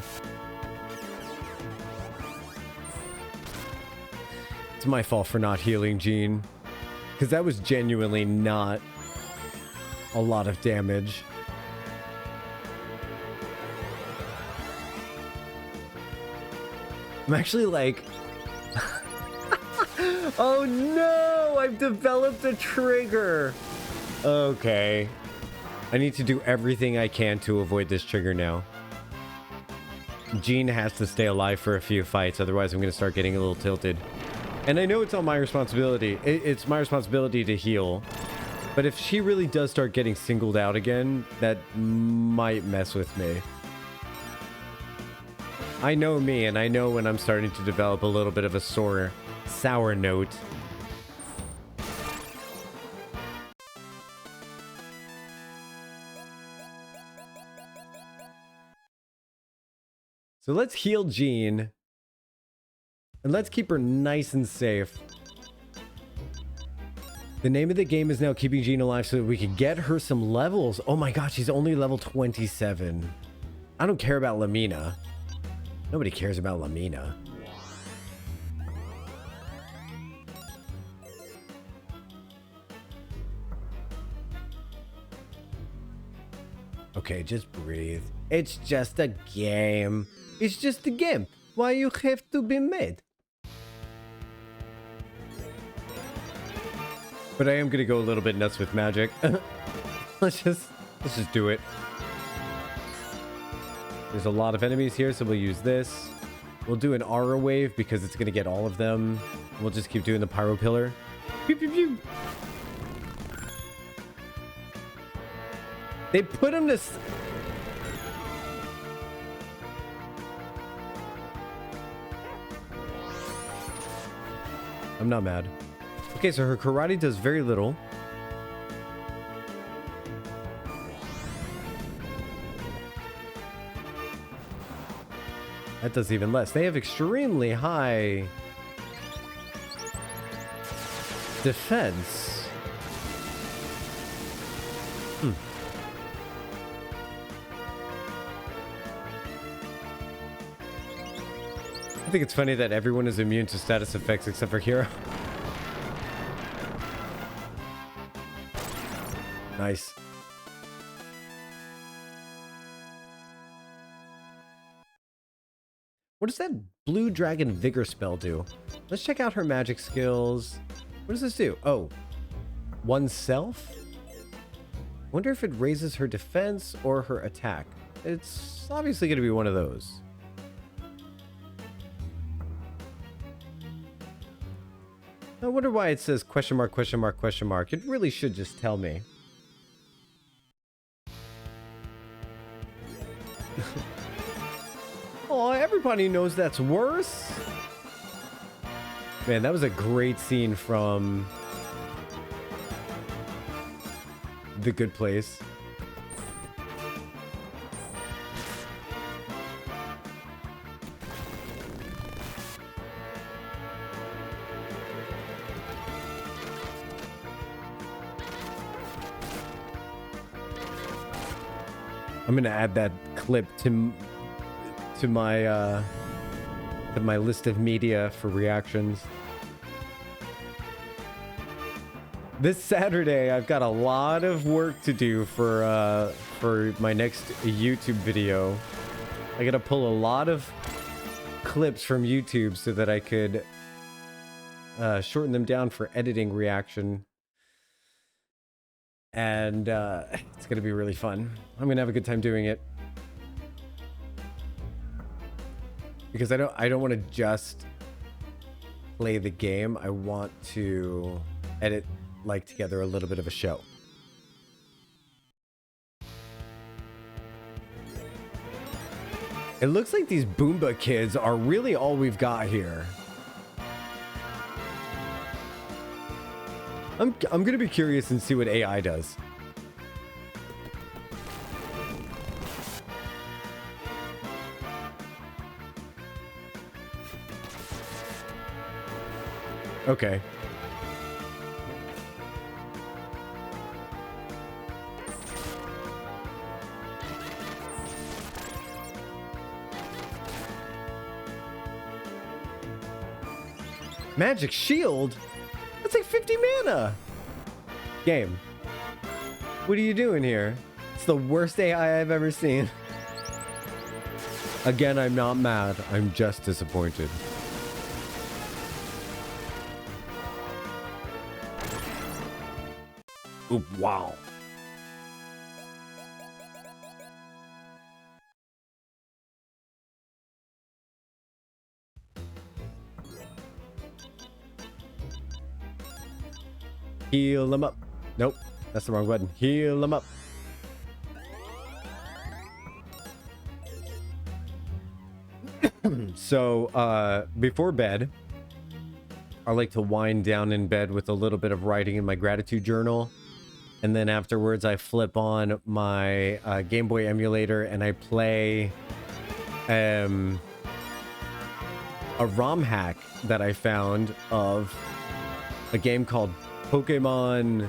It's my fault for not healing Jean. Because that was genuinely not a lot of damage. I'm actually like... Oh no! I've developed a trigger! Okay. I need to do everything I can to avoid this trigger now. Jean has to stay alive for a few fights, otherwise I'm going to start getting a little tilted. And I know it's all my responsibility. It's my responsibility to heal. But if she really does start getting singled out again, that might mess with me. I know me, and I know when I'm starting to develop a little bit of a sour note. So let's heal Jean. And let's keep her nice and safe. The name of the game is now keeping Jean alive so that we can get her some levels. Oh my god, she's only level 27. I don't care about Lamina. Nobody cares about Lamina. Okay, just breathe. It's just a game. It's just a game. Why you have to be mad? But I am gonna go a little bit nuts with magic. let's just do it. There's a lot of enemies here, so we'll use this. We'll do an aura wave because it's gonna get all of them. We'll just keep doing the pyro pillar. Pew, pew, pew. They put him to... I'm not mad. Okay, so her karate does very little. That does even less. They have extremely high defense. I think it's funny that everyone is immune to status effects except for Hero. Nice. What does that blue dragon vigor spell do? Let's check out her magic skills. What does this do? Oh, oneself? Wonder if it raises her defense or her attack. It's obviously going to be one of those. I wonder why it says question mark, question mark, question mark. It really should just tell me. Oh, everybody knows that's worse. Man, that was a great scene from The Good Place. I'm gonna add that clip to my list of media for reactions. This Saturday, I've got a lot of work to do for my next YouTube video. I gotta pull a lot of clips from YouTube so that I could shorten them down for editing reaction. And it's gonna be really fun. I'm gonna have a good time doing it. Because I don't want to just play the game. I want to edit like together a little bit of a show. It looks like these Boomba kids are really all we've got here. I'm gonna be curious and see what AI does. Okay. Magic shield? That's like 50 mana. Game. What are you doing here? It's the worst AI I've ever seen. Again, I'm not mad. I'm just disappointed. Ooh, wow. Heal them up. Nope, that's the wrong button. Heal them up. So, before bed, I like to wind down in bed with a little bit of writing in my gratitude journal. And then afterwards, I flip on my Game Boy emulator and I play a ROM hack that I found of a game called Pokemon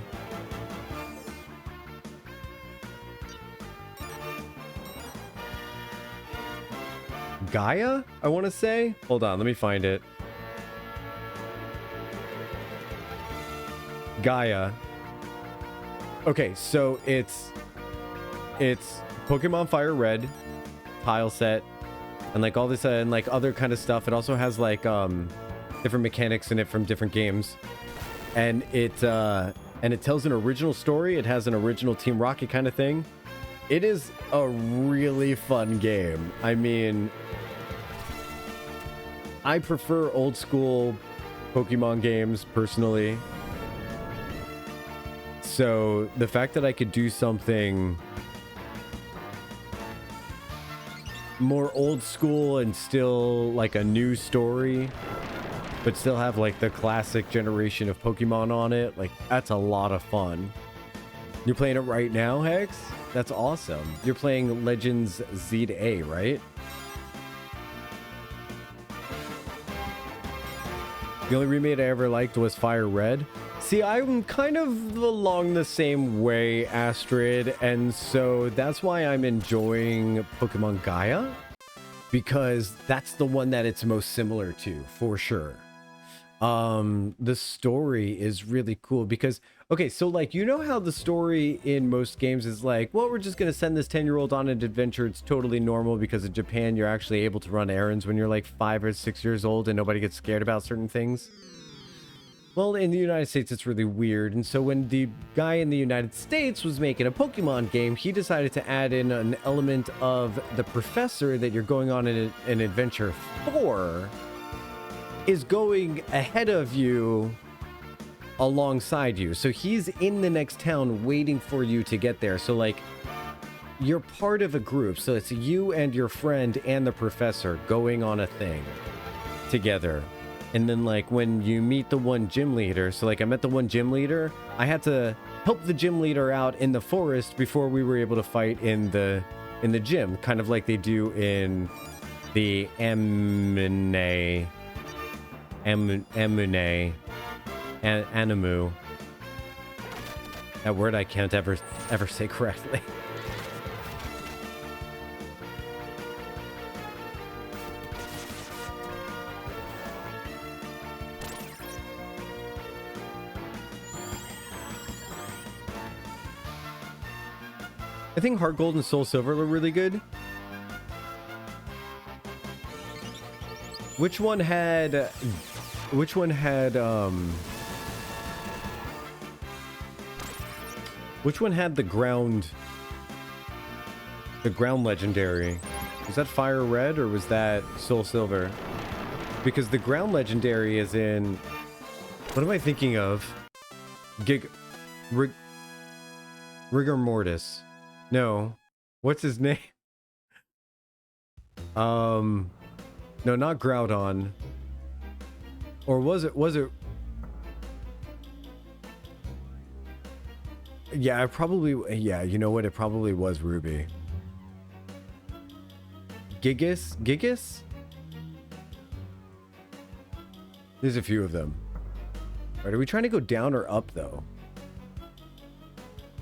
Gaia, I want to say. Hold on, let me find it. Gaia. Okay, so it's Pokemon Fire Red tile set, and like all this and like other kind of stuff. It also has like different mechanics in it from different games, and it tells an original story. It has an original Team Rocket kind of thing. It is a really fun game. I mean, I prefer old school Pokemon games personally. So the fact that I could do something more old school and still like a new story, but still have like the classic generation of Pokemon on it, like that's a lot of fun. You're playing it right now, Hex? That's awesome. You're playing Legends Z to A, right? The only remake I ever liked was Fire Red. See, I'm kind of along the same way, Astrid, and so that's why I'm enjoying Pokemon Gaia, because that's the one that it's most similar to, for sure. The story is really cool because, okay, so like, you know how the story in most games is like, well, we're just going to send this 10-year-old on an adventure. It's totally normal because in Japan, you're actually able to run errands when you're like 5 or 6 years old and nobody gets scared about certain things. Well, in the United States, it's really weird. And so when the guy in the United States was making a Pokemon game, he decided to add in an element of the professor that you're going on an adventure for is going ahead of you alongside you. So he's in the next town waiting for you to get there. So like, you're part of a group. So it's you and your friend and the professor going on a thing together. And then like when you meet the one gym leader, so like I met the one gym leader, I had to help the gym leader out in the forest before we were able to fight in the gym, kind of like they do in the Animu Animu. That word I can't ever say correctly. I think Heart Gold and Soul Silver are really good. Which one had the ground legendary? Was that Fire Red or was that Soul Silver? Because the ground legendary is in, what am I thinking of? Rigor Mortis. No. What's his name? No, not Groudon. Or was it? Yeah, yeah, you know what? It probably was Ruby. Gigas? There's a few of them. All right, are we trying to go down or up, though?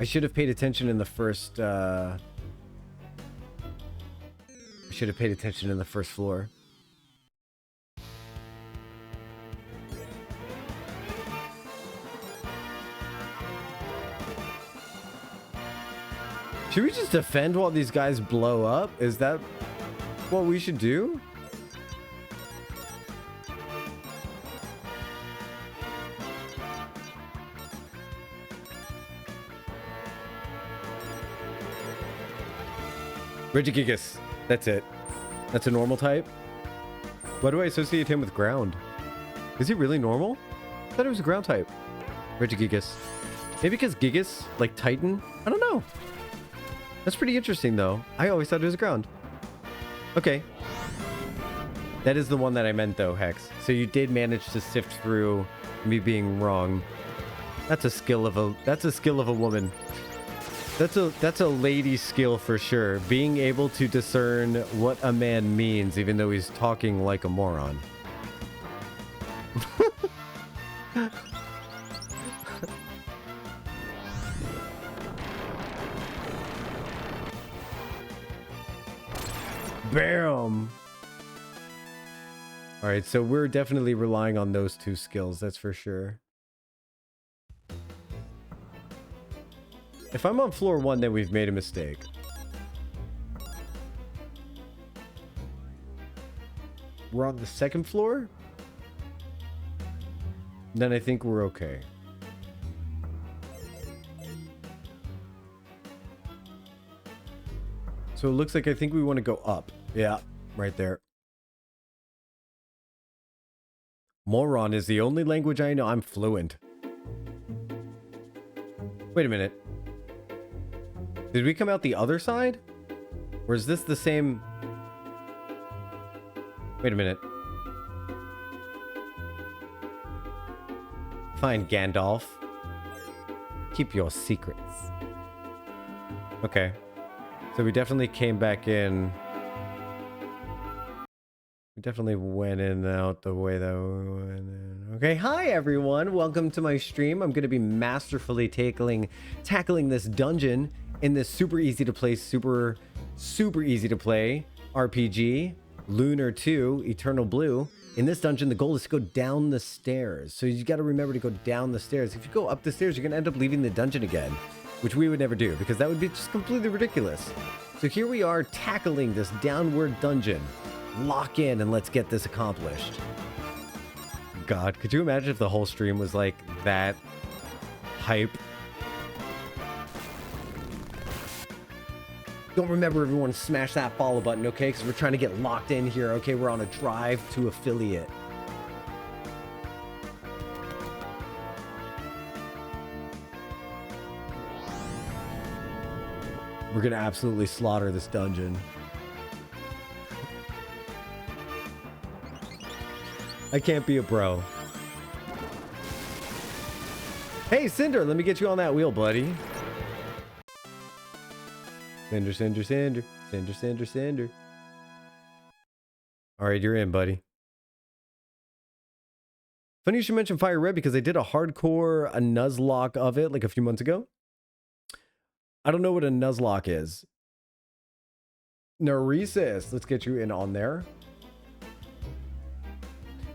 I should have paid attention in the first, I should have paid attention in the first floor. Should we just defend while these guys blow up? Is that what we should do? Regigigas. That's it. That's a normal type. Why do I associate him with ground? Is he really normal? I thought it was a ground type. Regigigas. Maybe because Gigas, like Titan? I don't know. That's pretty interesting, though. I always thought it was ground. Okay. That is the one that I meant, though, Hex. So you did manage to sift through me being wrong. That's a skill of a woman. That's a lady skill for sure. Being able to discern what a man means, even though he's talking like a moron. Bam! Alright, so we're definitely relying on those two skills, that's for sure. If I'm on floor 1, then we've made a mistake. we're on the second floor, then I think we're okay. So it looks like I think we want to go up. Yeah, right there. Moron is the only language I know. I'm fluent. Wait a minute. Did we come out the other side? Or is this the same? Wait a minute. Fine, Gandalf. Keep your secrets. Okay. So we definitely came back in. We definitely went in and out the way that we went in. Okay, hi everyone. Welcome to my stream. I'm going to be masterfully tackling this dungeon in this super easy to play, super easy to play RPG, Lunar 2, Eternal Blue. In this dungeon, the goal is to go down the stairs. So you got to remember to go down the stairs. If you go up the stairs, you're going to end up leaving the dungeon again, which we would never do because that would be just completely ridiculous. So here we are tackling this downward dungeon. Lock in and let's get this accomplished. God, could you imagine if the whole stream was like that hype? Don't remember everyone smash that follow button, okay? Because we're trying to get locked in here, okay? We're on a drive to affiliate. We're gonna absolutely slaughter this dungeon. I can't be a bro. Hey, Cinder, let me get you on that wheel, buddy. Cinder, Cinder, Cinder. Cinder, Cinder, Cinder. All right, you're in, buddy. Funny you should mention Fire Red because I did a Nuzlocke of it like a few months ago. I don't know what a Nuzlocke is. Neresis, let's get you in on there.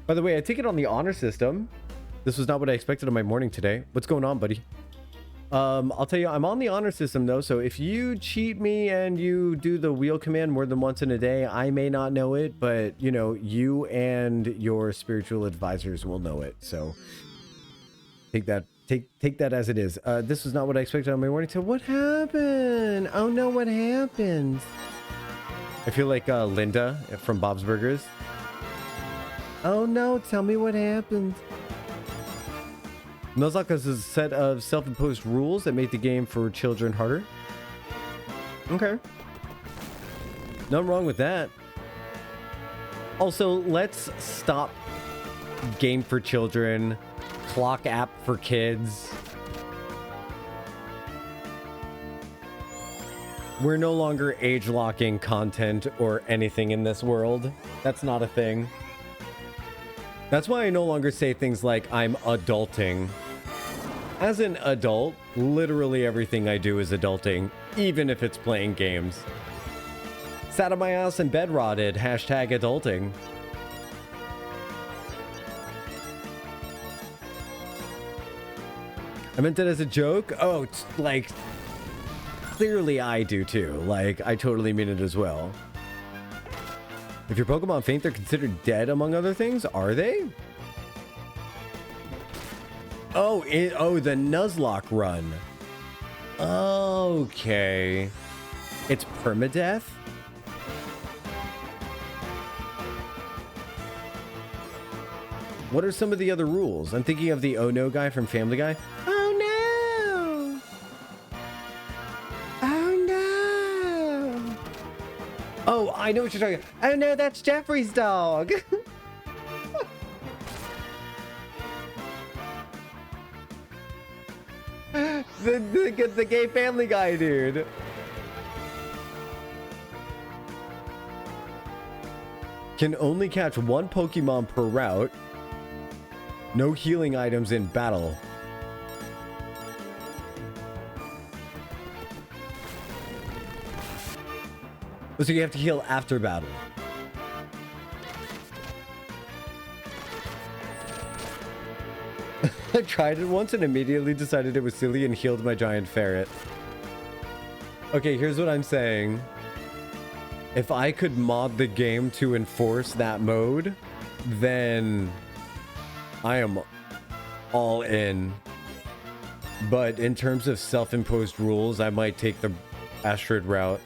By the way, I take it on the honor system. This was not what I expected on my morning today. What's going on, buddy? I'll tell you, I'm on the honor system though, so if you cheat me and you do the wheel command more than once in a day, I may not know it, but you know, you and your spiritual advisors will know it. So take that as it is. This was not what I expected on my morning. So what happened? Oh no, what happened? I feel like Linda from Bob's Burgers. Oh no, tell me what happened. Nuzlocke is a set of self-imposed rules that make the game for children harder. Okay. Nothing wrong with that. Also, let's stop game for children, clock app for kids. We're no longer age locking content or anything in this world. That's not a thing. That's why I no longer say things like I'm adulting. As an adult, literally everything I do is adulting, even if it's playing games. Sat on my ass and bed rotted, hashtag adulting. I meant it as a joke. Oh, like, clearly I do too. Like, I totally mean it as well. If your Pokemon faint, they're considered dead, among other things. Are they? Oh, the Nuzlocke run. Okay. It's permadeath? What are some of the other rules? I'm thinking of the Oh No guy from Family Guy. Oh no! Oh no! Oh, I know what you're talking about. Oh no, that's Jeffrey's dog. the gay Family Guy dude. Can only catch one Pokemon per route. No healing items in battle. So you have to heal after battle. I tried it once and immediately decided it was silly and healed my giant ferret. Okay, here's what I'm saying. If I could mod the game to enforce that mode, then I am all in. But in terms of self-imposed rules, I might take the Astrid route.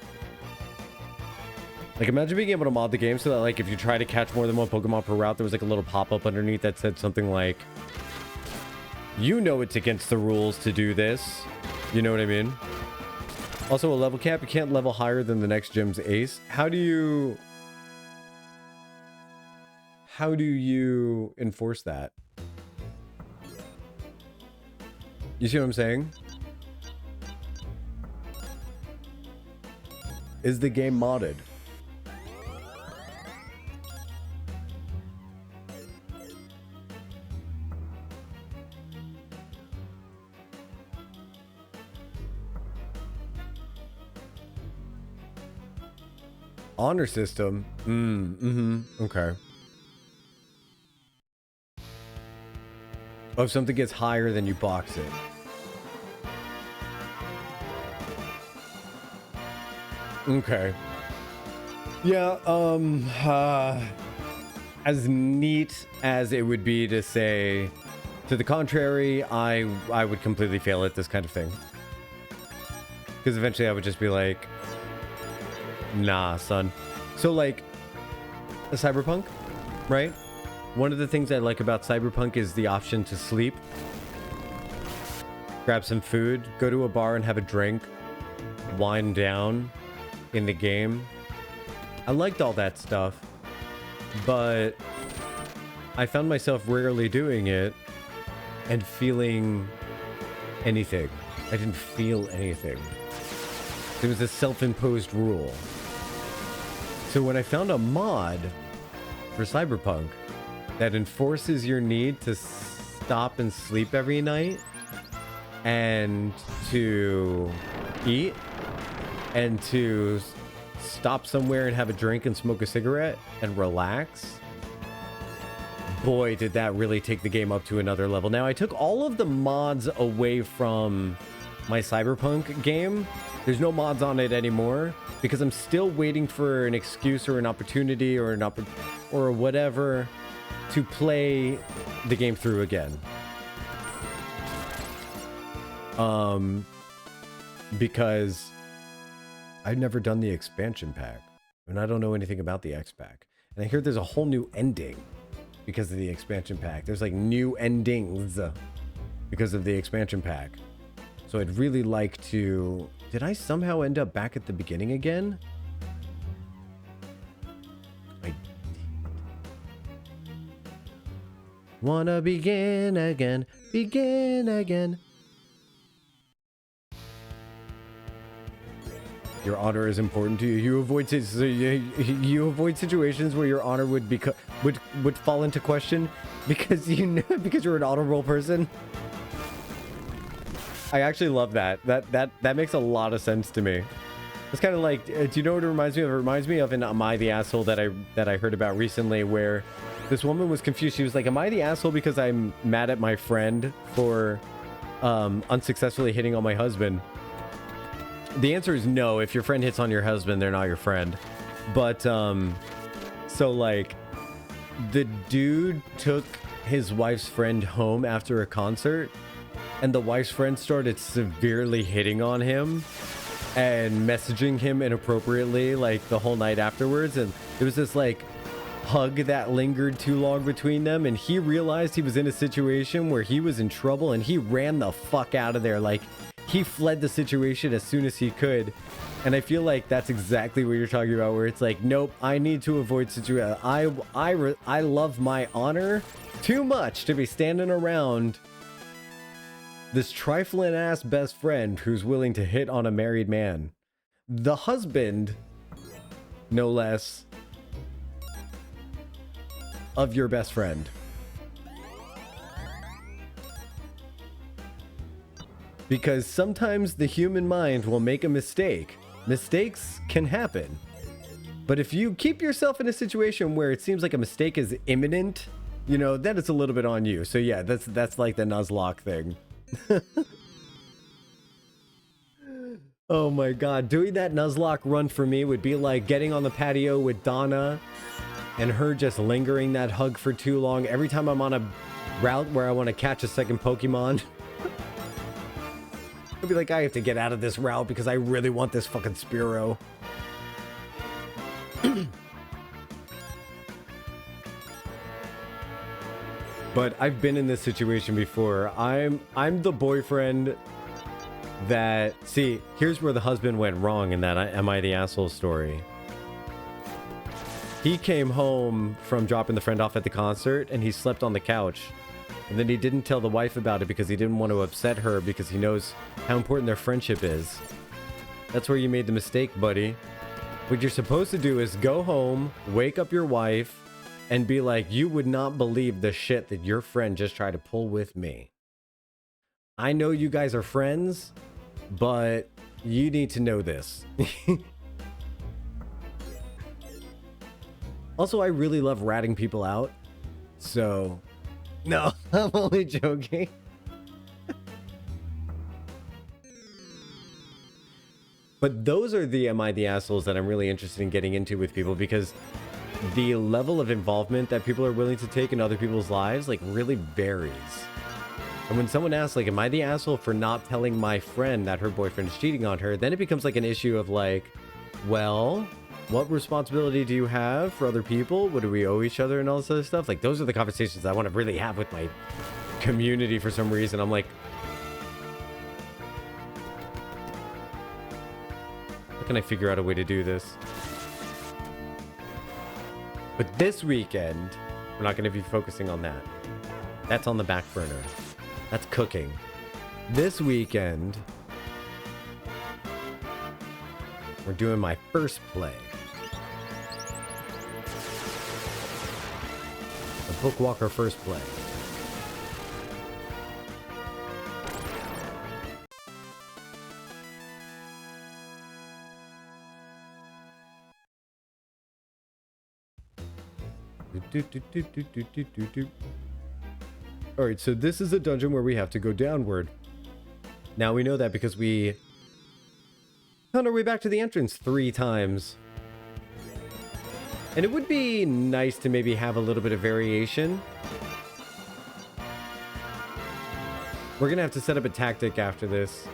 Like, imagine being able to mod the game so that, like, if you try to catch more than one Pokemon per route, there was, like, a little pop-up underneath that said something like, you know it's against the rules to do this. You know what I mean? Also, a level cap, you can't level higher than the next gym's ace. How do you enforce that? You see what I'm saying? Is the game modded? Honor system? Okay. Oh, if something gets higher, then you box it. Okay. Yeah, as neat as it would be to say to the contrary, I would completely fail at this kind of thing. Because eventually I would just be like, nah, son. So, like, a Cyberpunk, right? One of the things I like about Cyberpunk is the option to sleep, grab some food, go to a bar and have a drink, wind down in the game. I liked all that stuff, but I found myself rarely doing it and feeling anything. I didn't feel anything. It was a self-imposed rule. So when I found a mod for Cyberpunk that enforces your need to stop and sleep every night and to eat and to stop somewhere and have a drink and smoke a cigarette and relax, boy, did that really take the game up to another level. Now, I took all of the mods away from my Cyberpunk game. There's no mods on it anymore because I'm still waiting for an excuse or an opportunity or or whatever to play the game through again. Because I've never done the expansion pack and I don't know anything about the X pack. And I hear there's a whole new ending because of the expansion pack. There's like new endings because of the expansion pack. So I'd really like to... Did I somehow end up back at the beginning again? I wanna begin again, begin again. Your honor is important to you. You avoid situations where your honor would fall into question because because you're an honorable person. I actually love that. That makes a lot of sense to me. It's kind of like, do you know what it reminds me of? It reminds me of an Am I the Asshole that I heard about recently, where this woman was confused. She was like, am I the asshole because I'm mad at my friend for unsuccessfully hitting on my husband? The answer is no. If your friend hits on your husband, they're not your friend. But so like the dude took his wife's friend home after a concert, and the wife's friend started severely hitting on him and messaging him inappropriately like the whole night afterwards. And there was this like hug that lingered too long between them, and he realized he was in a situation where he was in trouble and he ran the fuck out of there. Like, he fled the situation as soon as he could. And I feel like that's exactly what you're talking about, where it's like, nope, I need to avoid situation. I love my honor too much to be standing around this trifling ass best friend who's willing to hit on a married man. The husband, no less, of your best friend. Because sometimes the human mind will make a mistake. Mistakes can happen. But if you keep yourself in a situation where it seems like a mistake is imminent, you know, then it's a little bit on you. So yeah, that's like the Nuzlocke thing. Oh my god, doing that Nuzlocke run for me would be like getting on the patio with Donna and her just lingering that hug for too long. Every time I'm on a route where I want to catch a second Pokemon, I'd be like, I have to get out of this route because I really want this fucking Spearow. But I've been in this situation before. I'm the boyfriend that... See, here's where the husband went wrong in that Am I the Asshole story. He came home from dropping the friend off at the concert and he slept on the couch. And then he didn't tell the wife about it because he didn't want to upset her because he knows how important their friendship is. That's where you made the mistake, buddy. What you're supposed to do is go home, wake up your wife, and be like, you would not believe the shit that your friend just tried to pull with me. I know you guys are friends, but you need to know this. Also, I really love ratting people out. So, no, I'm only joking. But those are the Am I the Assholes that I'm really interested in getting into with people, because the level of involvement that people are willing to take in other people's lives, like, really varies. And when someone asks, like, am I the asshole for not telling my friend that her boyfriend is cheating on her, then it becomes like an issue of like, well, what responsibility do you have for other people? What do we owe each other and all this other stuff? Like, those are the conversations I want to really have with my community for some reason. I'm like, how can I figure out a way to do this? But this weekend, we're not going to be focusing on that. That's on the back burner. That's cooking. This weekend, we're doing my first play. The Bookwalker first play. Alright, so this is a dungeon where we have to go downward. Now we know that because we found our way back to the entrance 3 times. And it would be nice to maybe have a little bit of variation. We're gonna have to set up a tactic after this.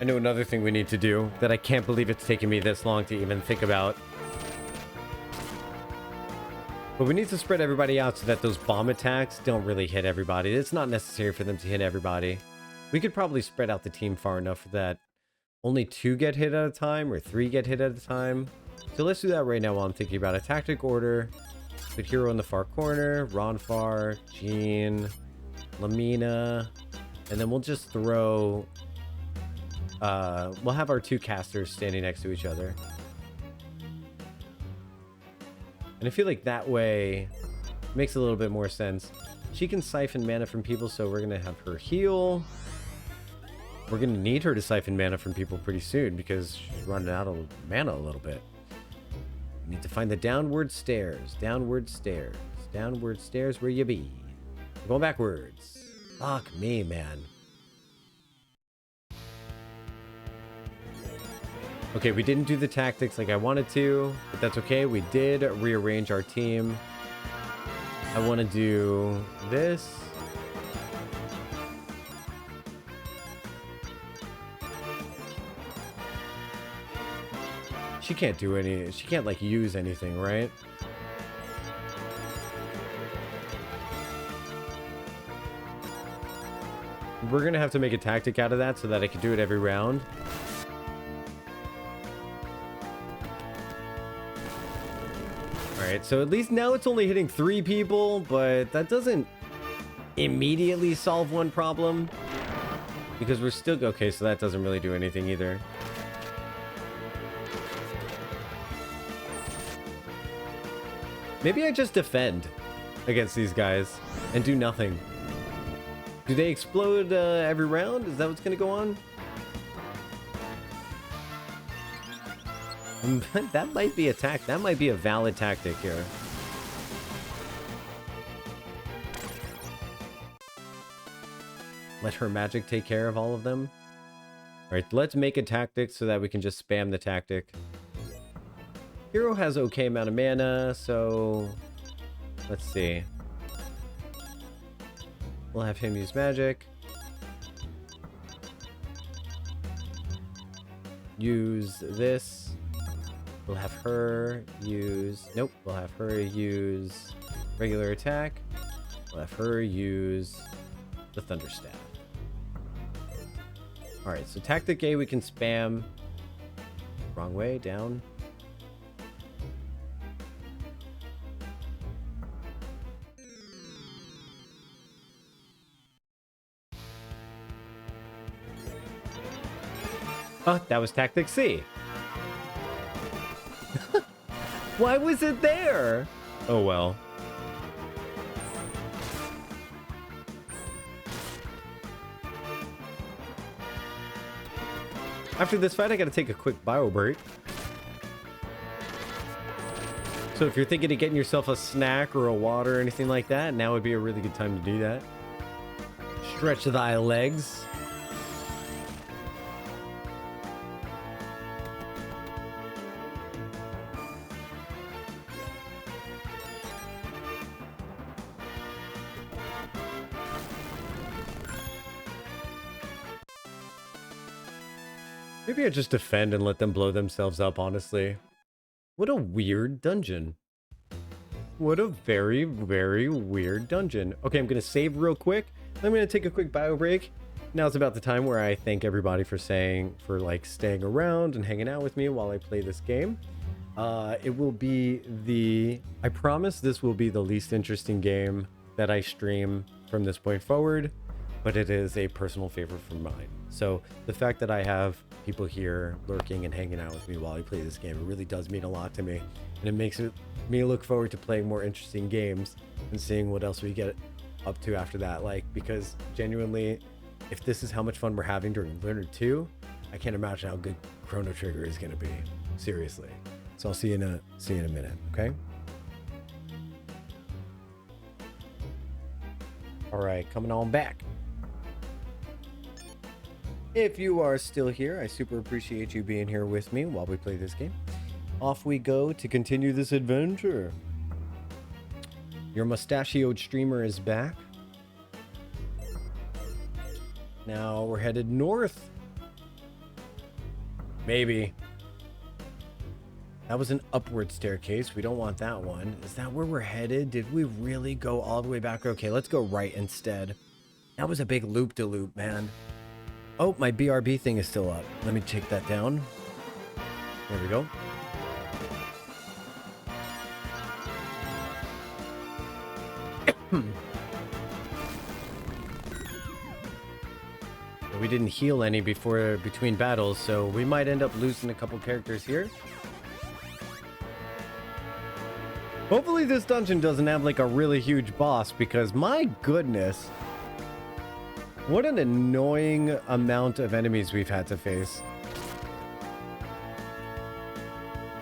I know another thing we need to do that I can't believe it's taken me this long to even think about. But we need to spread everybody out so that those bomb attacks don't really hit everybody. It's not necessary for them to hit everybody. We could probably spread out the team far enough that only 2 get hit at a time or 3 get hit at a time. So let's do that right now while I'm thinking about a tactic order. Put Hero in the far corner, Ronfar, Jean, Lamina, and then we'll just throw... we'll have our 2 casters standing next to each other. And I feel like that way makes a little bit more sense. She can siphon mana from people, so we're going to have her heal. We're going to need her to siphon mana from people pretty soon because she's running out of mana a little bit. We need to find the downward stairs. Downward stairs. Downward stairs where you be. We're going backwards. Fuck me, man. Okay, we didn't do the tactics like I wanted to, but that's okay. We did rearrange our team. I want to do this. She can't do any, she can't like use anything, right? We're gonna have to make a tactic out of that so that I can do it every round. Alright, so at least now it's only hitting 3 people, but that doesn't immediately solve one problem. Because we're still... Okay, so that doesn't really do anything either. Maybe I just defend against these guys and do nothing. Do they explode every round? Is that what's going to go on? That might be a that might be a valid tactic here. let her magic take care of all of them. All right, let's make a tactic so that we can just spam the tactic. Hero has okay amount of mana, so let's see. We'll have him use magic. Use this. We'll have her use... Nope, we'll have her use regular attack. We'll have her use the Thunder Staff. Alright, so Tactic A we can spam. Wrong way, down. Oh, that was Tactic C. Why was it there? Oh well. After this fight, I gotta take a quick bio break. So if you're thinking of getting yourself a snack or a water or anything like that, now would be a really good time to do that. Stretch thy legs. Maybe I just defend and let them blow themselves up, honestly. What a weird dungeon. What a very, very weird dungeon. Okay, I'm going to save real quick. I'm going to take a quick bio break. Now's about the time where I thank everybody for staying around and hanging out with me while I play this game. It will be I promise this will be the least interesting game that I stream from this point forward, but it is a personal favorite for mine. So the fact that I have people here lurking and hanging out with me while I play this game, it really does mean a lot to me. And it makes me look forward to playing more interesting games and seeing what else we get up to after that. Like, because genuinely, if this is how much fun we're having during Lunar 2, I can't imagine how good Chrono Trigger is going to be. Seriously. So I'll see you in a minute, okay? All right, coming on back. If you are still here, I super appreciate you being here with me while we play this game. Off we go to continue this adventure. Your mustachioed streamer is back. Now we're headed north. Maybe. That was an upward staircase. We don't want that one. Is that where we're headed? Did we really go all the way back? Okay, let's go right instead. That was a big loop-de-loop, man. Oh, my BRB thing is still up. Let me take that down. There we go. We didn't heal any between battles, so we might end up losing a couple characters here. Hopefully this dungeon doesn't have like a really huge boss, because my goodness, what an annoying amount of enemies we've had to face.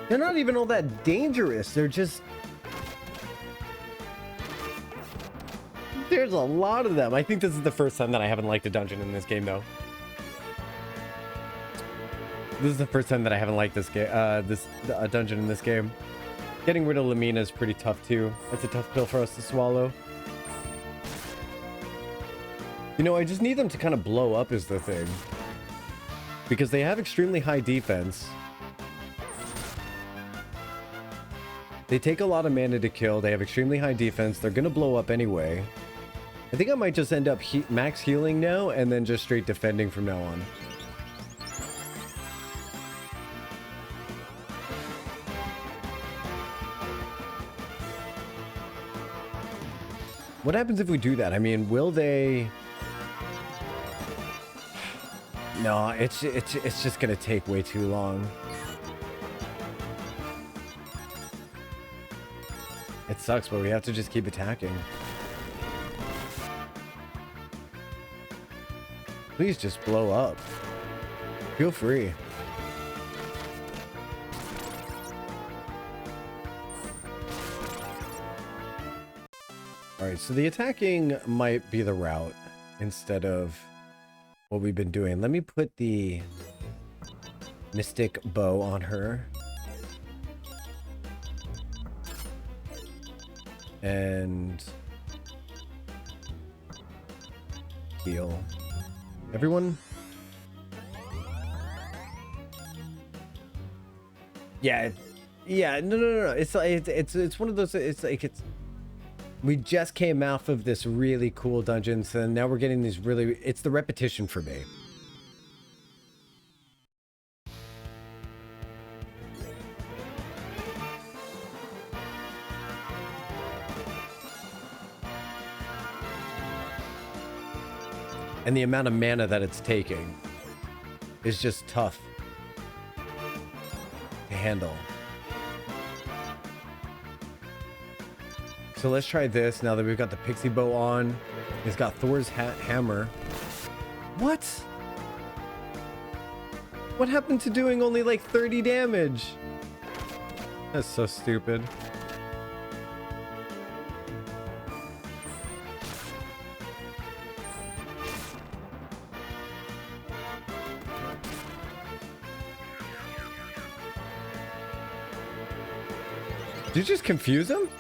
They're not even all that dangerous. They're just... There's a lot of them. I think this is the first time that I haven't liked a dungeon in this game, though. This is the first time that I haven't liked this game, a dungeon in this game. Getting rid of Lamina is pretty tough, too. That's a tough pill for us to swallow. You know, I just need them to kind of blow up is the thing. Because they have extremely high defense. They take a lot of mana to kill. They have extremely high defense. They're going to blow up anyway. I think I might just end up max healing now and then just straight defending from now on. What happens if we do that? I mean, will they... No, it's just gonna take way too long. It sucks, but we have to just keep attacking. Please just blow up. Feel free. Alright, so the attacking might be the route. instead of what we've been doing. Let me put the mystic bow on her. And heal. Everyone? Yeah, no. It's like it's one of those. It's like we just came off of this really cool dungeon, so now we're getting these really. It's the repetition for me. And the amount of mana that it's taking is just tough to handle. So let's try this now that we've got the pixie bow on. It's got Thor's hammer. What? What happened to doing only like 30 damage? That's so stupid. Did you just confuse him?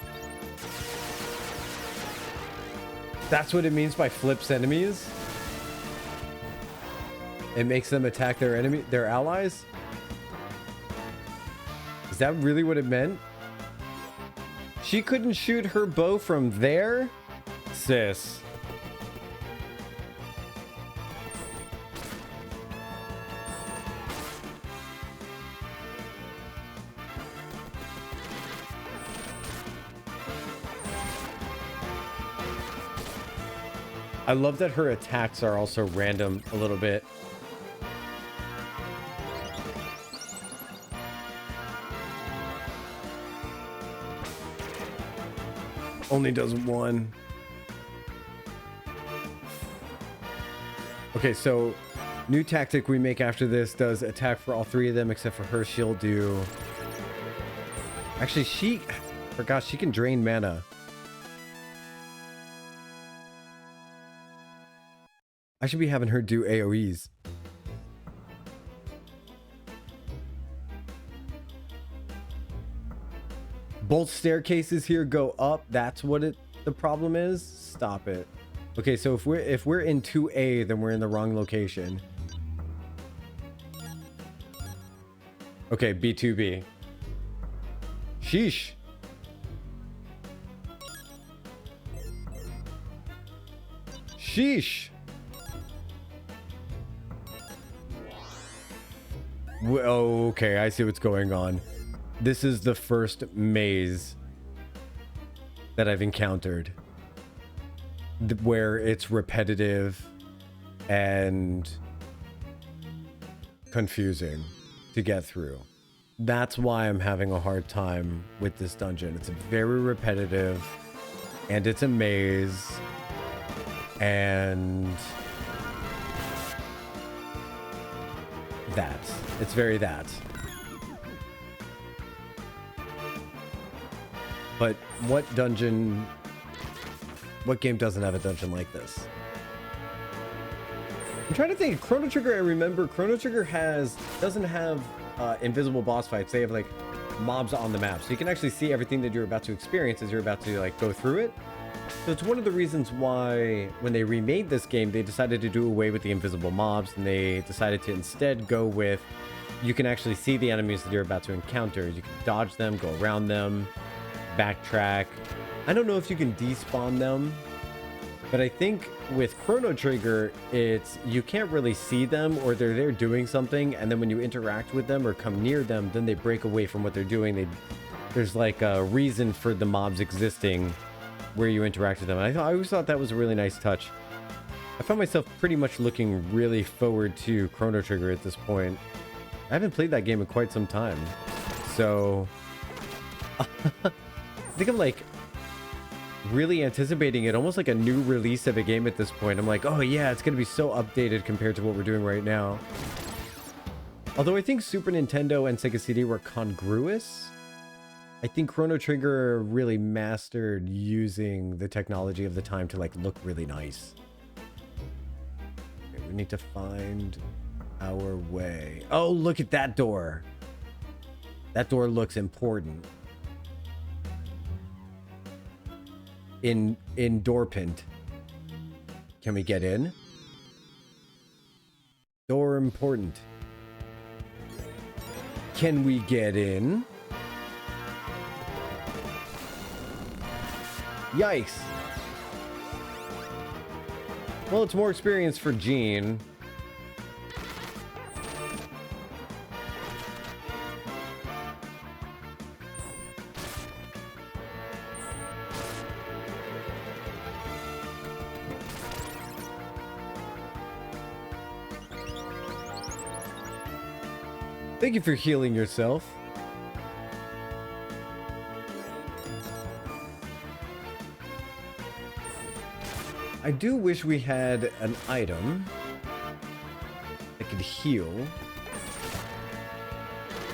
That's what it means by flips enemies? It makes them attack their allies? Is that really what it meant? She couldn't shoot her bow from there? Sis. I love that her attacks are also random a little bit. Only does one. Okay, so new tactic we make after this does attack for all three of them except for her. She'll do... Actually, she... Forgot she can drain mana. I should be having her do AoEs. Both staircases here go up. That's what the problem is. Stop it. Okay, so if we're in 2A, then we're in the wrong location. Okay, B2B. Sheesh. Sheesh. Oh, okay, I see what's going on. This is the first maze that I've encountered where it's repetitive and confusing to get through. That's why I'm having a hard time with this dungeon. It's very repetitive and it's a maze and that. It's very that. But what game doesn't have a dungeon like this? I'm trying to think. Chrono Trigger, I remember Chrono Trigger doesn't have invisible boss fights. They have like mobs on the map. So you can actually see everything that you're about to experience as you're about to like go through it. So it's one of the reasons why when they remade this game, they decided to do away with the invisible mobs and they decided to instead go with, you can actually see the enemies that you're about to encounter. You can dodge them, go around them, backtrack. I don't know if you can despawn them, but I think with Chrono Trigger, it's you can't really see them or they're there doing something, and then when you interact with them or come near them, then they break away from what they're doing. There's like a reason for the mobs existing where you interact with them. I always thought that was a really nice touch. I found myself pretty much looking really forward to Chrono Trigger at this point. I haven't played that game in quite some time, so I think I'm like really anticipating it, almost like a new release of a game at this point. I'm like, oh yeah, it's gonna be so updated compared to what we're doing right now. Although I think Super Nintendo and Sega CD were congruous, I think Chrono Trigger really mastered using the technology of the time to like look really nice. we need to find our way. Oh, look at that door. That door looks important. In Dorpint. Can we get in? Door important. Can we get in? Yikes. Well, it's more experience for Jean. Thank you for healing yourself. I do wish we had an item that could heal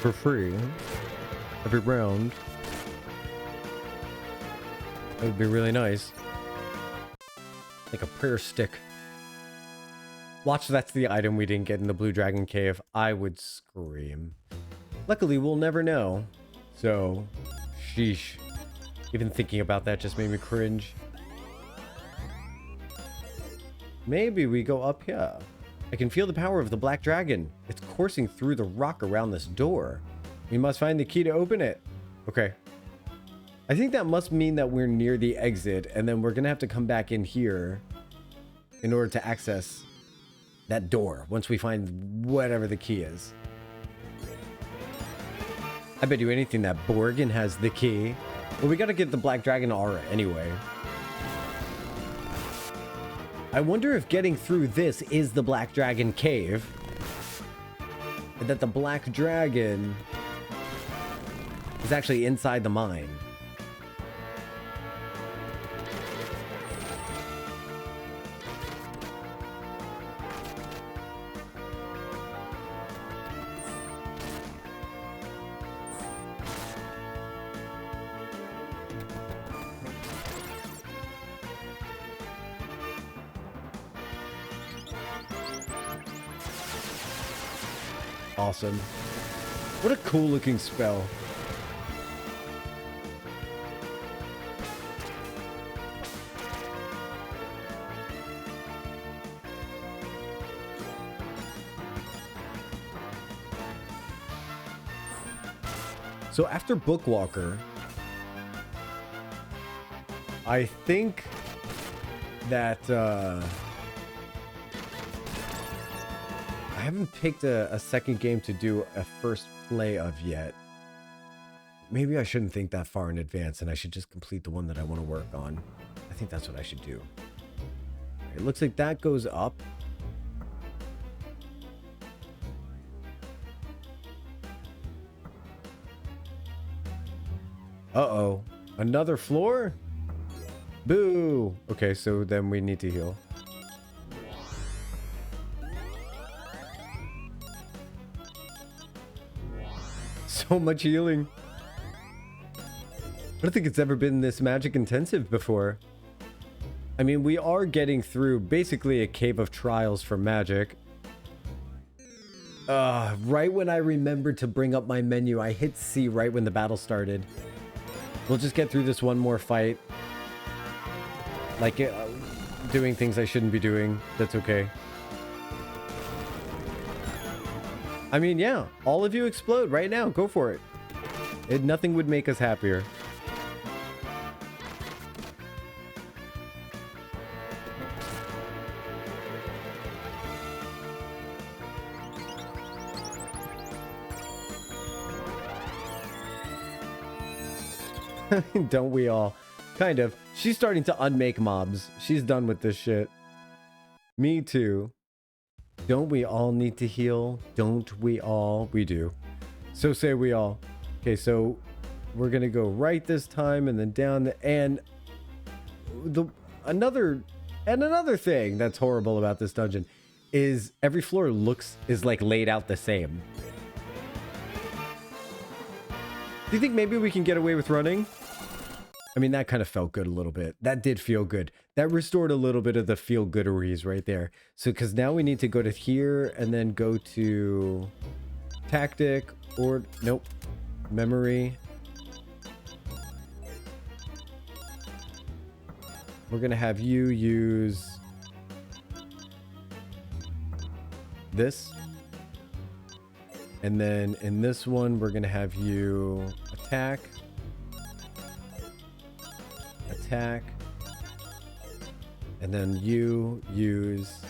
for free every round. That would be really nice. Like a prayer stick. Watch, that's the item we didn't get in the Blue Dragon Cave. I would scream. Luckily, we'll never know. So, sheesh. Even thinking about that just made me cringe. Maybe we go up here. I can feel the power of the Black Dragon. It's coursing through the rock around this door. We must find the key to open it. Okay. I think that must mean that we're near the exit, and then we're gonna have to come back in here in order to access that door once we find whatever the key is. I bet you anything that Borgin has the key. Well, we gotta get the Black Dragon aura anyway. I wonder if getting through this is the Black Dragon Cave. And that the Black Dragon is actually inside the mine. Awesome. What a cool looking spell. So after Bookwalker, I think that I haven't picked a second game to do a first play of yet. Maybe I shouldn't think that far in advance and I should just complete the one that I want to work on. I think that's what I should do. It looks like that goes up. Uh-oh. Another floor? Boo! Okay, so then we need to heal. So much healing. I don't think it's ever been this magic intensive before. I mean, we are getting through basically a cave of trials for magic. Right when I remembered to bring up my menu, I hit C right when the battle started. We'll just get through this one more fight. Like, doing things I shouldn't be doing. That's okay. I mean, yeah, all of you explode right now. Go for it. Nothing would make us happier. Don't we all? Kind of. She's starting to unmake mobs. She's done with this shit. Me too. Don't we all need to heal? Don't we all? We do. So say we all. Okay, so we're gonna go right this time and then down and another thing that's horrible about this dungeon is every floor is like laid out the same. Do you think maybe we can get away with running? I mean, that kind of felt good a little bit. That did feel good. That restored a little bit of the feel-gooderies right there. So, because now we need to go to here and then go to tactic or nope, memory. We're gonna have you use this, and then in this one we're gonna have you attack, and then you use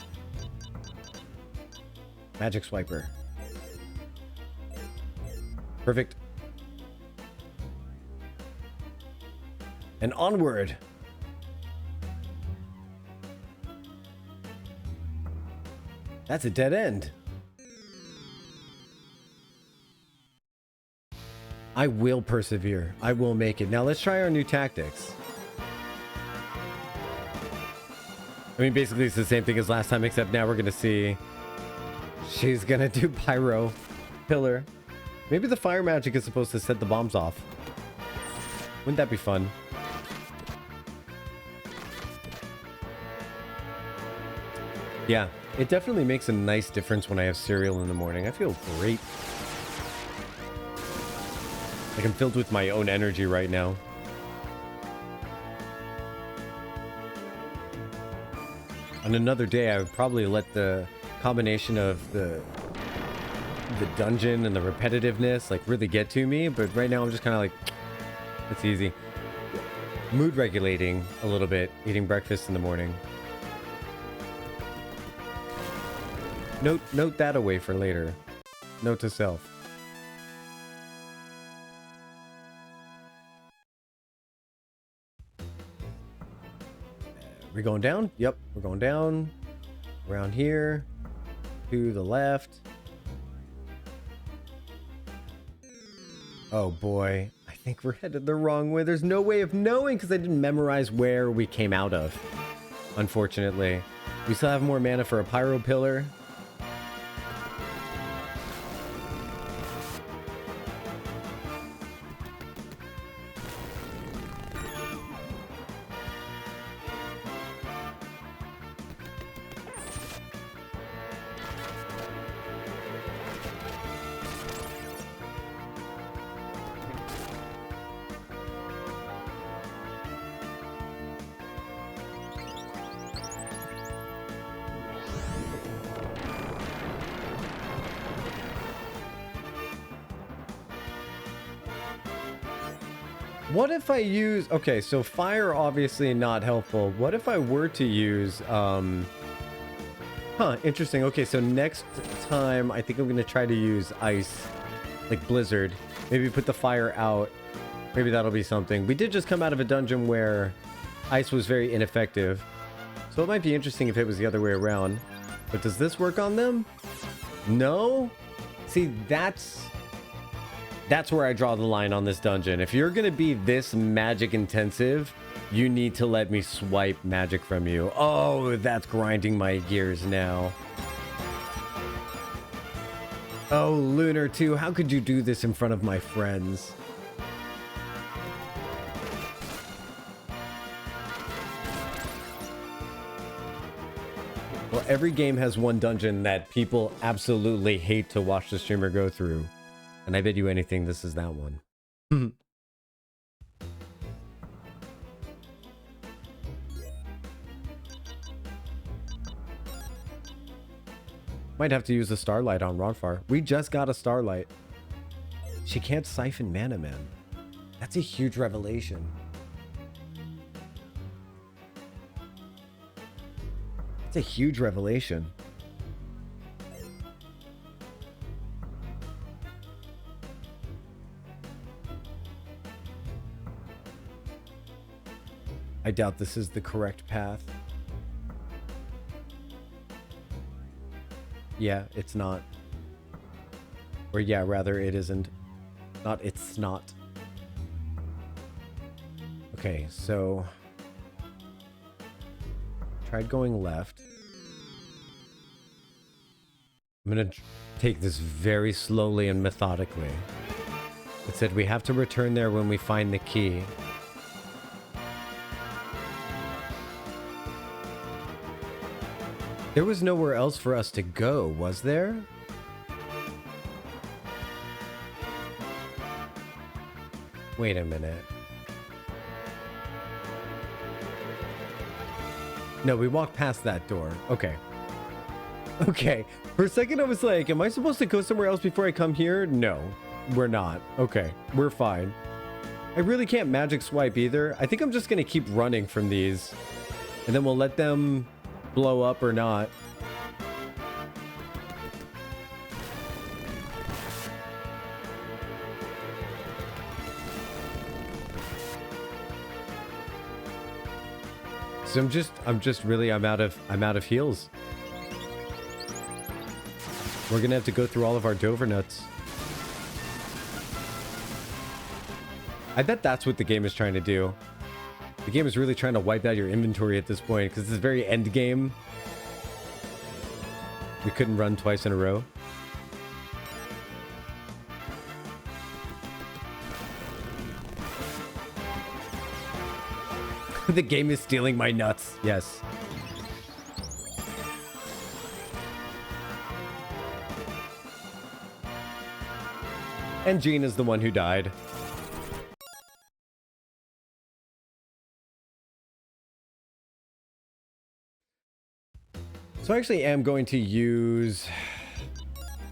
magic swiper. Perfect. And onward. That's a dead end. I will persevere. I will make it. Now let's try our new tactics. I mean, basically it's the same thing as last time, except now we're gonna see she's gonna do pyro pillar. Maybe the fire magic is supposed to set the bombs off. Wouldn't that be fun? Yeah, it definitely makes a nice difference when I have cereal in the morning. I feel great. Like I'm filled with my own energy right now. On another day, I would probably let the combination of the dungeon and the repetitiveness like really get to me, but right now I'm just kind of like, it's easy. Mood regulating a little bit, eating breakfast in the morning. Note that away for later. Note to self. We're going down? Yep, we're going down. Around here. To the left. Oh boy. I think we're headed the wrong way. There's no way of knowing because I didn't memorize where we came out of. Unfortunately. We still have more mana for a pyro pillar. What if I use... Okay, so fire obviously not helpful. What if I were to use... interesting. Okay, so next time I think I'm going to try to use ice. Like blizzard. Maybe put the fire out. Maybe that'll be something. We did just come out of a dungeon where ice was very ineffective. So it might be interesting if it was the other way around. But does this work on them? No? See, that's where I draw the line on this dungeon. If you're going to be this magic intensive, you need to let me swipe magic from you. Oh, that's grinding my gears now. Oh, Lunar too. How could you do this in front of my friends? Well, every game has one dungeon that people absolutely hate to watch the streamer go through. And I bet you anything this is that one. Might have to use a starlight on Rodfar. We just got a starlight. She can't siphon mana, man. That's a huge revelation. That's a huge revelation. I doubt this is the correct path. Yeah, it's not. Or yeah, rather it isn't. Not it's not. Okay, so... tried going left. I'm gonna take this very slowly and methodically. It said we have to return there when we find the key. There was nowhere else for us to go, was there? Wait a minute. No, we walked past that door. Okay. Okay. For a second, I was like, am I supposed to go somewhere else before I come here? No, we're not. Okay, we're fine. I really can't magic swipe either. I think I'm just going to keep running from these. And then we'll let them blow up or not. So I'm out of heals. We're gonna have to go through all of our Dover nuts. I bet that's what the game is trying to do. The game is really trying to wipe out your inventory at this point because it's very end game. We couldn't run twice in a row. The game is stealing my nuts. Yes. And Jean is the one who died. So I actually am going to use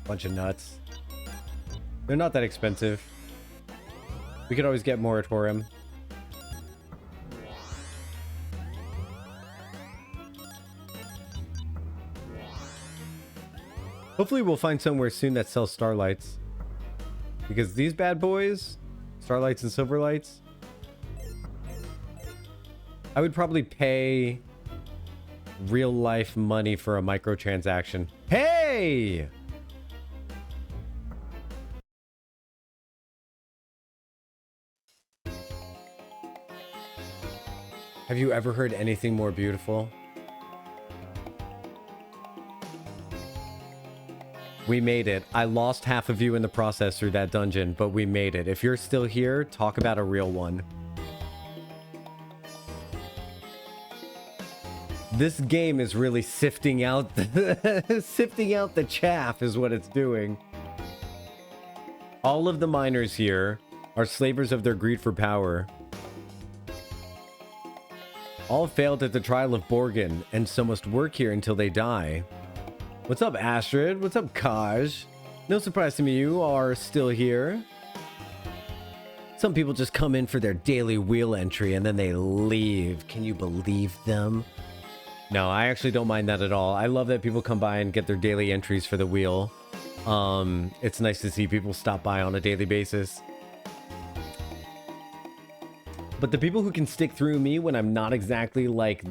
a bunch of nuts. They're not that expensive. We could always get Moratorium. Hopefully we'll find somewhere soon that sells Starlights. Because these bad boys, Starlights and Silverlights, I would probably pay real life money for a microtransaction. Hey! Have you ever heard anything more beautiful? We made it. I lost half of you in the process through that dungeon, but we made it. If you're still here, talk about a real one. This game is really sifting out the sifting out the chaff is what it's doing. All of the miners here are slavers of their greed for power. All failed at the trial of Borgin, and so must work here until they die. What's up, Astrid? What's up, Kaj? No surprise to me, you are still here. Some people just come in for their daily wheel entry and then they leave. Can you believe them? No, I actually don't mind that at all. I love that people come by and get their daily entries for the wheel. It's nice to see people stop by on a daily basis. But the people who can stick through me when I'm not exactly like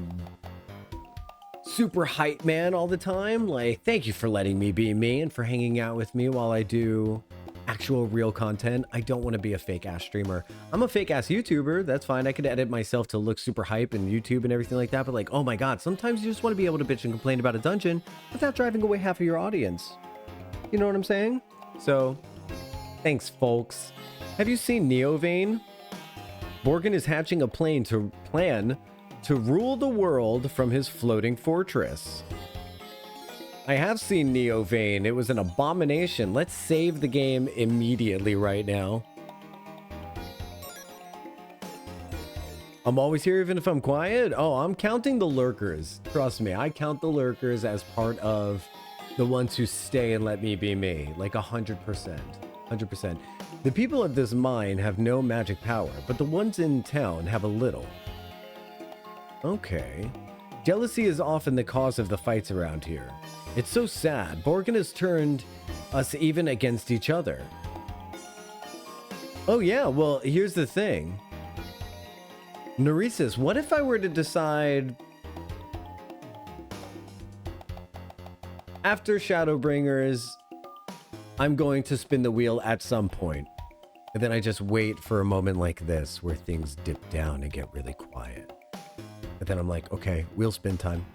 super hype man all the time, like, thank you for letting me be me and for hanging out with me while I do actual real content. I don't want to be a fake ass streamer. I'm a fake ass YouTuber. That's fine. I could edit myself to look super hype in YouTube and everything like that. But like, oh my God, sometimes you just want to be able to bitch and complain about a dungeon without driving away half of your audience. You know what I'm saying? So thanks, folks. Have you seen Neo Vane? Borgin is hatching a plan to rule the world from his floating fortress. I have seen Neo Vane. It was an abomination. Let's save the game immediately right now. I'm always here even if I'm quiet. Oh, I'm counting the lurkers. Trust me, I count the lurkers as part of the ones who stay and let me be me. Like 100%. 100%. The people of this mine have no magic power, but the ones in town have a little. Okay. Jealousy is often the cause of the fights around here. It's so sad. Borgin has turned us even against each other. Oh yeah, well, here's the thing. Neresis, what if I were to decide after Shadowbringers, I'm going to spin the wheel at some point. And then I just wait for a moment like this where things dip down and get really quiet. And then I'm like, okay, wheel spin time.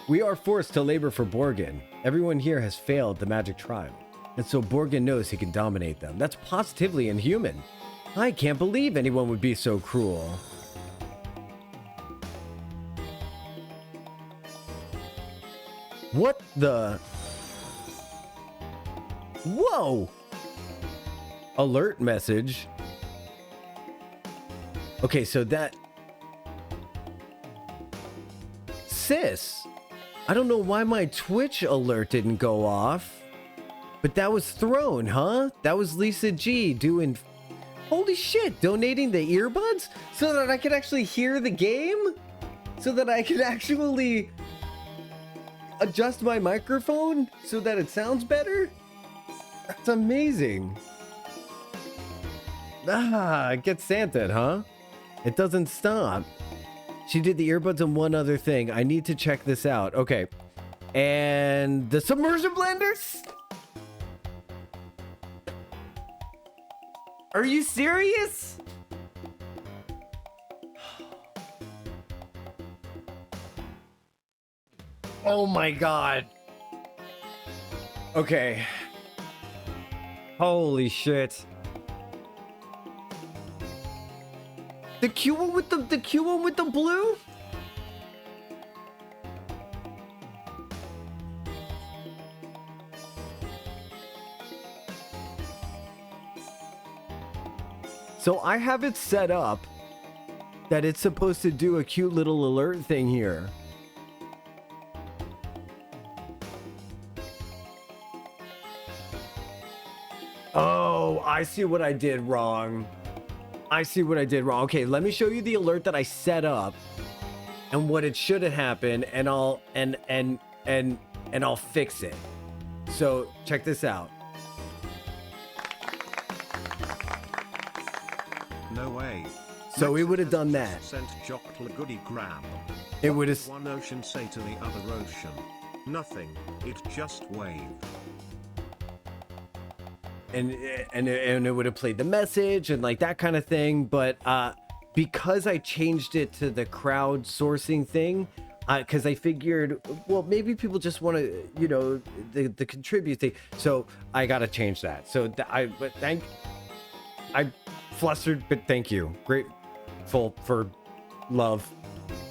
We are forced to labor for Borgin. Everyone here has failed the magic trial. And so Borgin knows he can dominate them. That's positively inhuman. I can't believe anyone would be so cruel. What the? Whoa! Alert message. Okay, so that... Sis, I don't know why my Twitch alert didn't go off, but that was thrown, huh? That was Lisa G doing... Holy shit, donating the earbuds so that I could actually hear the game? So that I could actually adjust my microphone so that it sounds better? That's amazing. Ah, get Santa, huh? It doesn't stop. She did the earbuds and one other thing. I need to check this out. Okay. And the submersion blenders? Are you serious? Oh my god. Okay. Holy shit. The Q one with the Q one with the blue? So I have it set up that it's supposed to do a cute little alert thing here. Oh, I see what I did wrong. I see what I did wrong. Okay, let me show you the alert that I set up and what it should have happened, and I'll fix it. So check this out. No way. So we would have done that. Sent Jocktal goody grab. It would have. One ocean say to the other ocean. Nothing. It just wave. And it would have played the message and like that kind of thing, but because I changed it to the crowdsourcing thing, because I figured, well, maybe people just want to, you know, the contribute thing, so I gotta change that. So I flustered, but thank you, grateful for love,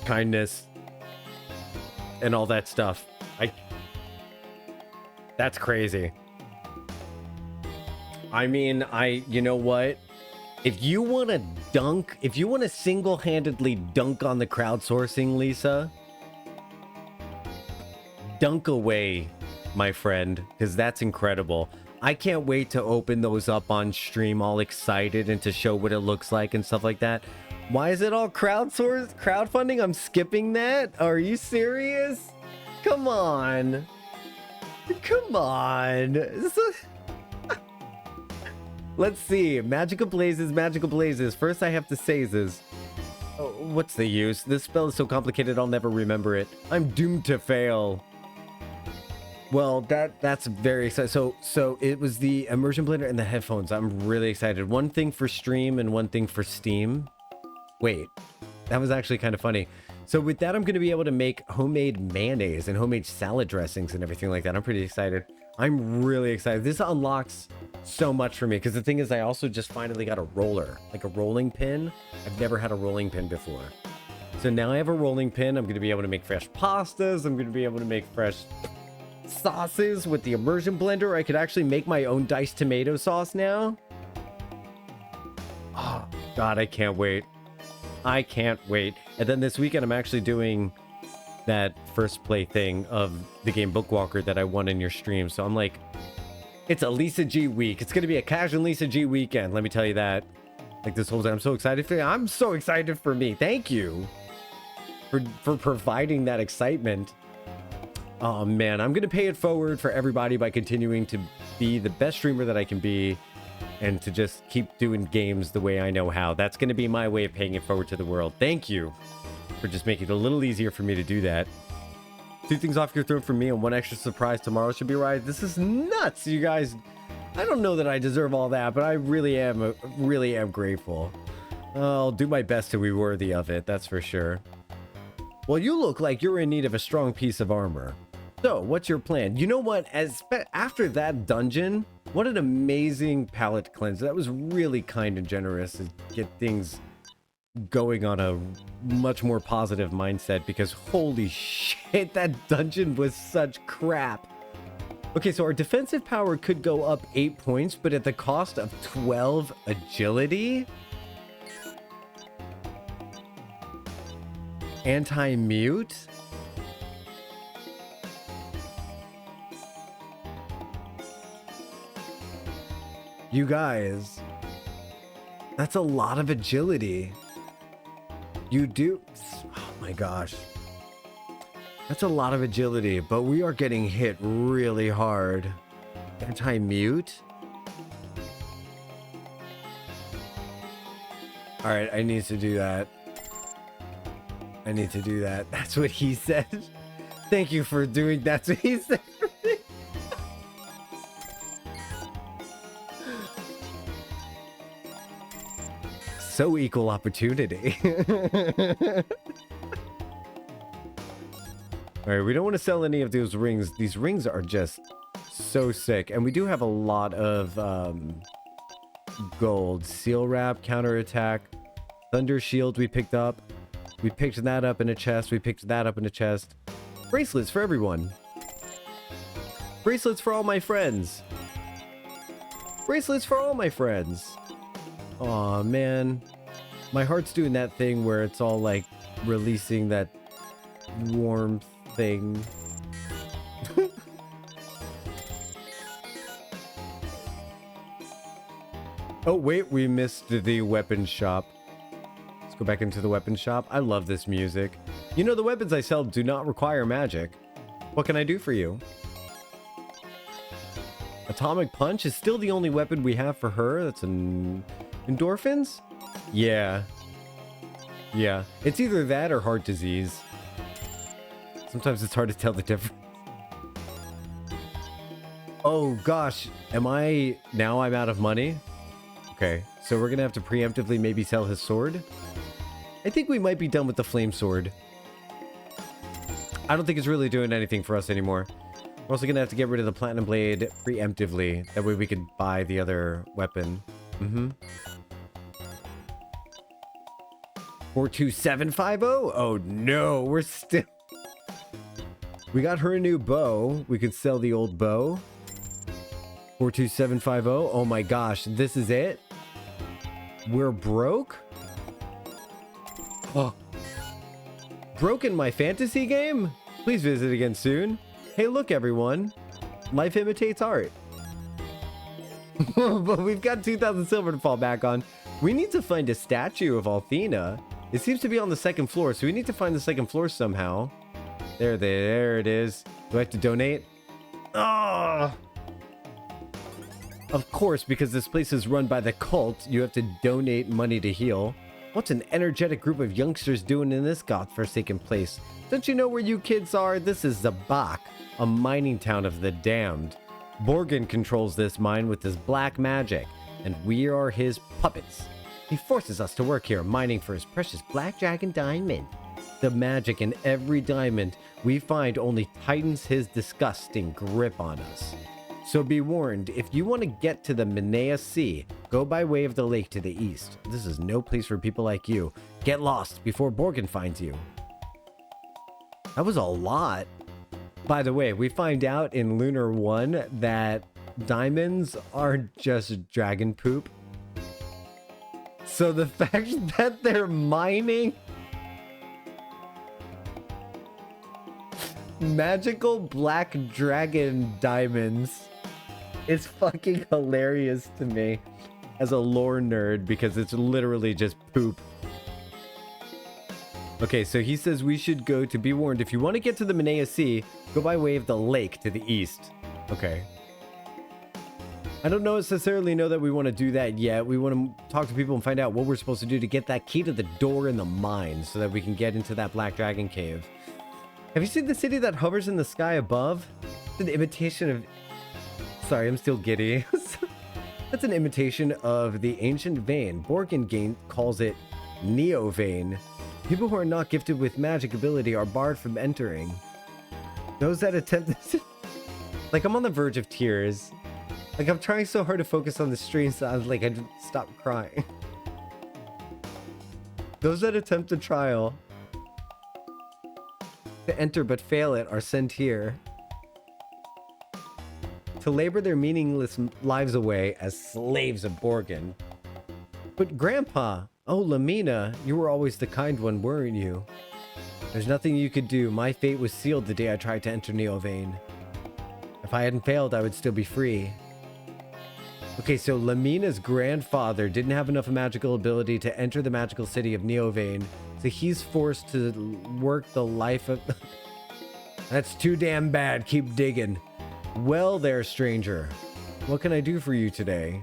kindness, and all that stuff. That's crazy. I mean, you know what? If you want to dunk, if you want to single-handedly dunk on the crowdsourcing, Lisa, dunk away, my friend, because that's incredible. I can't wait to open those up on stream all excited and to show what it looks like and stuff like that. Why is it all crowdfunding? I'm skipping that? Are you serious? Come on. Come on. Let's see. Magical Blazes. First I have to say this. Oh, what's the use? This spell is so complicated I'll never remember it. I'm doomed to fail. Well, that's very exciting. So it was the immersion blender and the headphones. I'm really excited. One thing for stream and one thing for Steam. Wait, that was actually kind of funny. So with that, I'm going to be able to make homemade mayonnaise and homemade salad dressings and everything like that. I'm pretty excited. I'm really excited. This unlocks so much for me because the thing is I also just finally got a roller, like a rolling pin. I've never had a rolling pin before. So now I have a rolling pin. I'm going to be able to make fresh pastas. I'm going to be able to make fresh sauces with the immersion blender. I could actually make my own diced tomato sauce now. Oh, God, I can't wait. I can't wait. And then this weekend, I'm actually doing that first play thing of the game Bookwalker that I won in your stream. So I'm like, it's a Lisa G week. It's going to be a casual Lisa G weekend. Let me tell you that. Like this whole time, I'm so excited for you. I'm so excited for me. Thank you for providing that excitement. Oh man, I'm going to pay it forward for everybody by continuing to be the best streamer that I can be and to just keep doing games the way I know how. That's going to be my way of paying it forward to the world. Thank you for just making it a little easier for me to do that. 2 things off your throat from me and 1 extra surprise tomorrow should be right. This is nuts, you guys. I don't know that I deserve all that, but I really am grateful. I'll do my best to be worthy of it, that's for sure. Well, you look like you're in need of a strong piece of armor. So, what's your plan? You know what? After that dungeon, what an amazing palate cleanse. That was really kind and generous to get things going on a much more positive mindset because holy shit, that dungeon was such crap. Okay, so our defensive power could go up 8 points, but at the cost of 12 agility? Anti-mute? You guys, that's a lot of agility. You do... Oh my gosh. That's a lot of agility, but we are getting hit really hard. Anti-mute? Alright, I need to do that. I need to do that. That's what he said. Thank you for doing that. That's what he said. So equal opportunity. Alright, we don't want to sell any of those rings. These rings are just so sick. And we do have a lot of gold. Seal wrap, counterattack, thunder shield we picked up. We picked that up in a chest. We picked that up in a chest. Bracelets for everyone. Bracelets for all my friends. Bracelets for all my friends. Aw, man. My heart's doing that thing where it's all like releasing that warmth thing. Oh, wait, we missed the weapon shop. Let's go back into the weapon shop. I love this music. You know, the weapons I sell do not require magic. What can I do for you? Atomic Punch is still the only weapon we have for her. That's an... Endorphins? Yeah. Yeah. It's either that or heart disease. Sometimes it's hard to tell the difference. Oh gosh. Now I'm out of money? Okay. So we're gonna have to preemptively maybe sell his sword? I think we might be done with the flame sword. I don't think it's really doing anything for us anymore. We're also gonna have to get rid of the platinum blade preemptively. That way we could buy the other weapon. 42750? Oh no, we're still... We got her a new bow. We could sell the old bow. 42750. Oh my gosh, this is it? We're broke? Oh. Broken my fantasy game? Please visit again soon. Hey, look everyone. Life imitates art. But we've got 2,000 silver to fall back on. We need to find a statue of Althena. It seems to be on the second floor, so we need to find the second floor somehow. There it is. Do I have to donate? Oh! Of course, because this place is run by the cult, you have to donate money to heal. What's an energetic group of youngsters doing in this godforsaken place? Don't you know where you kids are? This is Zabak, a mining town of the damned. Borgin controls this mine with his black magic, and we are his puppets. He forces us to work here, mining for his precious black dragon diamond. The magic in every diamond we find only tightens his disgusting grip on us. So be warned, if you want to get to the Minea Sea, go by way of the lake to the east. This is no place for people like you. Get lost before Borgin finds you. That was a lot. By the way, we find out in Lunar 1 that diamonds are just dragon poop. So the fact that they're mining magical black dragon diamonds is fucking hilarious to me as a lore nerd because it's literally just poop. Okay, so he says we should go to be warned. If you want to get to the Minea Sea, go by way of the lake to the east. Okay. I don't necessarily know that we want to do that yet. We want to talk to people and find out what we're supposed to do to get that key to the door in the mine so that we can get into that black dragon cave. Have you seen the city that hovers in the sky above? It's an imitation of... Sorry, I'm still giddy. That's an imitation of the ancient Vane. Borgin calls it Neo Vane. People who are not gifted with magic ability are barred from entering. Those that attempt to... Like, I'm on the verge of tears. Like, I'm trying so hard to focus on the stream so I was like, I just stopped crying. Those that attempt the trial to enter but fail it are sent here to labor their meaningless lives away as slaves of Borgin. But Grandpa, oh Lamina, you were always the kind one, weren't you? There's nothing you could do. My fate was sealed the day I tried to enter Neo Vane. If I hadn't failed, I would still be free. Okay, so Lamina's grandfather didn't have enough magical ability to enter the magical city of Neo Vane, so he's forced to work the life of... That's too damn bad. Keep digging. Well there, stranger. What can I do for you today?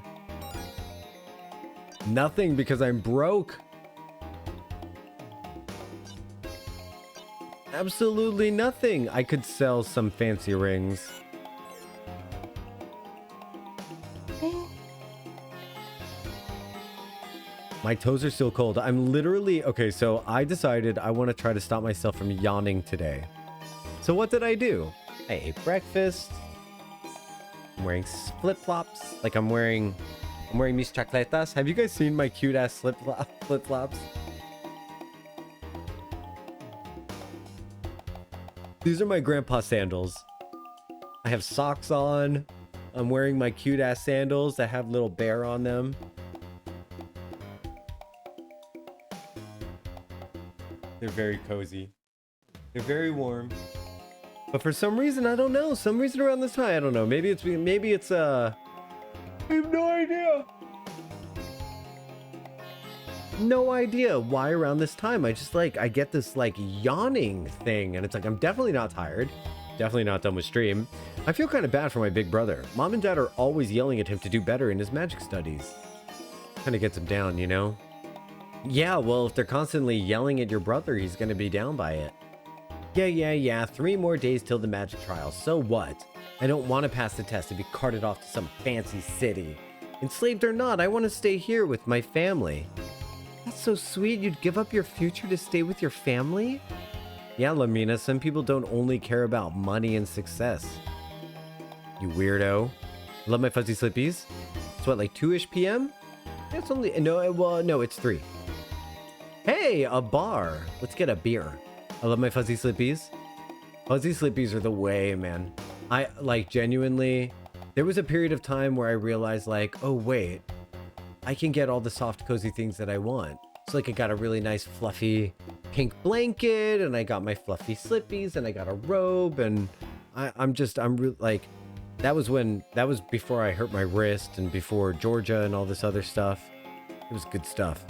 Nothing, because I'm broke. Absolutely nothing. I could sell some fancy rings. My toes are still cold. I'm literally... Okay, so I decided I want to try to stop myself from yawning today. So what did I do? I ate breakfast. I'm wearing flip-flops. Like I'm wearing mis chacletas. Have you guys seen my cute-ass flip-flops? These are my grandpa sandals. I have socks on. I'm wearing my cute-ass sandals that have little bear on them. They're very cozy. They're very warm. But for some reason, I don't know. Some reason around this time, I don't know. Maybe it's I have no idea. No idea why around this time. I just I get this yawning thing, and it's I'm definitely not tired. Definitely not done with stream. I feel kind of bad for my big brother. Mom and dad are always yelling at him to do better in his magic studies. Kind of gets him down, you know? Yeah, well, if they're constantly yelling at your brother, he's gonna be down by it. Yeah. 3 more days till the magic trial. So what? I don't want to pass the test and be carted off to some fancy city. Enslaved or not, I want to stay here with my family. That's so sweet. You'd give up your future to stay with your family? Yeah, Lamina, some people don't only care about money and success. You weirdo. Love my fuzzy slippies. It's what, 2-ish p.m.? It's only... No, well, no, it's 3. Hey, a bar. Let's get a beer. I love my fuzzy slippies. Fuzzy slippies are the way, man. I, genuinely... There was a period of time where I realized, oh, wait. I can get all the soft, cozy things that I want. So, I got a really nice, fluffy pink blanket, and I got my fluffy slippies, and I got a robe, and I'm really, that was before I hurt my wrist, and before Georgia and all this other stuff. It was good stuff.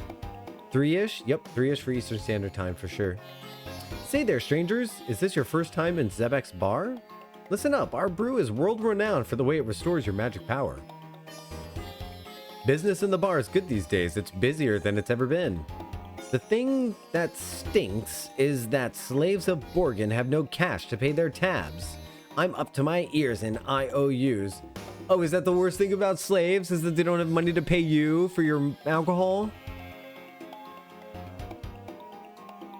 3-ish? Yep, 3-ish for Eastern Standard Time, for sure. Say there, strangers. Is this your first time in Zebek's bar? Listen up, our brew is world-renowned for the way it restores your magic power. Business in the bar is good these days. It's busier than it's ever been. The thing that stinks is that slaves of Borgin have no cash to pay their tabs. I'm up to my ears in IOUs. Oh, is that the worst thing about slaves? Is that they don't have money to pay you for your alcohol?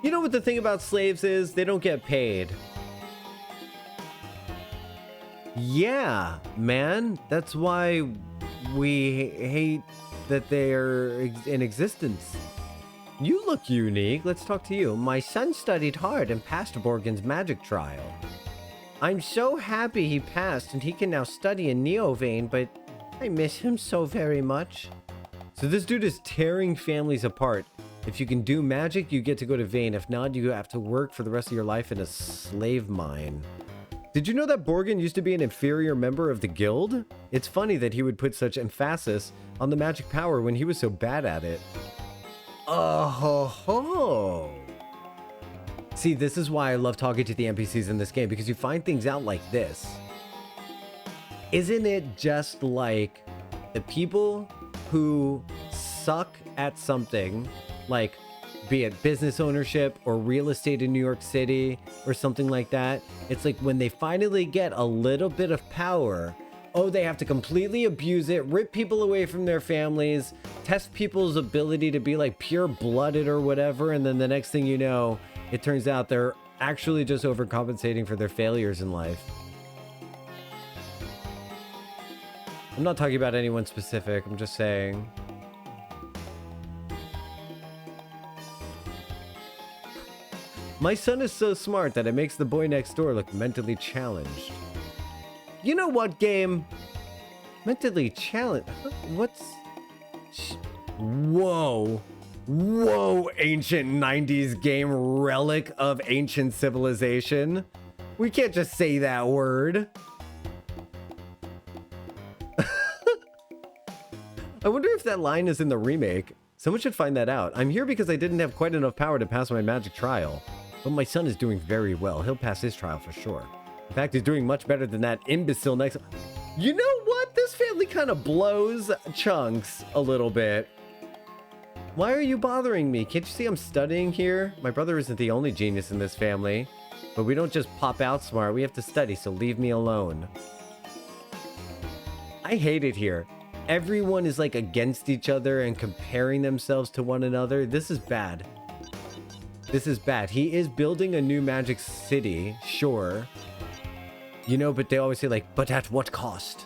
You know what the thing about slaves is? They don't get paid. Yeah, man. That's why we hate that they're in existence. You look unique. Let's talk to you. My son studied hard and passed Borgin's magic trial. I'm so happy he passed and he can now study in Neo Vane, but I miss him so very much. So this dude is tearing families apart. If you can do magic, you get to go to Vane. If not, you have to work for the rest of your life in a slave mine. Did you know that Borgin used to be an inferior member of the guild? It's funny that he would put such emphasis on the magic power when he was so bad at it. Oh ho ho! See, this is why I love talking to the NPCs in this game, because you find things out like this. Isn't it just like the people who suck at something, like be it business ownership or real estate in New York City or something like that? It's like when they finally get a little bit of power, oh, they have to completely abuse it, rip people away from their families, test people's ability to be pure-blooded or whatever, and then the next thing you know, it turns out they're actually just overcompensating for their failures in life. I'm not talking about anyone specific, I'm just saying. My son is so smart that it makes the boy next door look mentally challenged. You know what, game? Mentally challenged? What's... Whoa. Whoa, ancient 90s game relic of ancient civilization. We can't just say that word. I wonder if that line is in the remake. Someone should find that out. I'm here because I didn't have quite enough power to pass my magic trial. But my son is doing very well. He'll pass his trial for sure. In fact, he's doing much better than that imbecile next... You know what? This family kind of blows chunks a little bit. Why are you bothering me? Can't you see I'm studying here? My brother isn't the only genius in this family. But we don't just pop out smart. We have to study, so leave me alone. I hate it here. Everyone is like against each other and comparing themselves to one another. This is bad. This is bad. He is building a new magic city, sure. You know, but they always say like, but at what cost?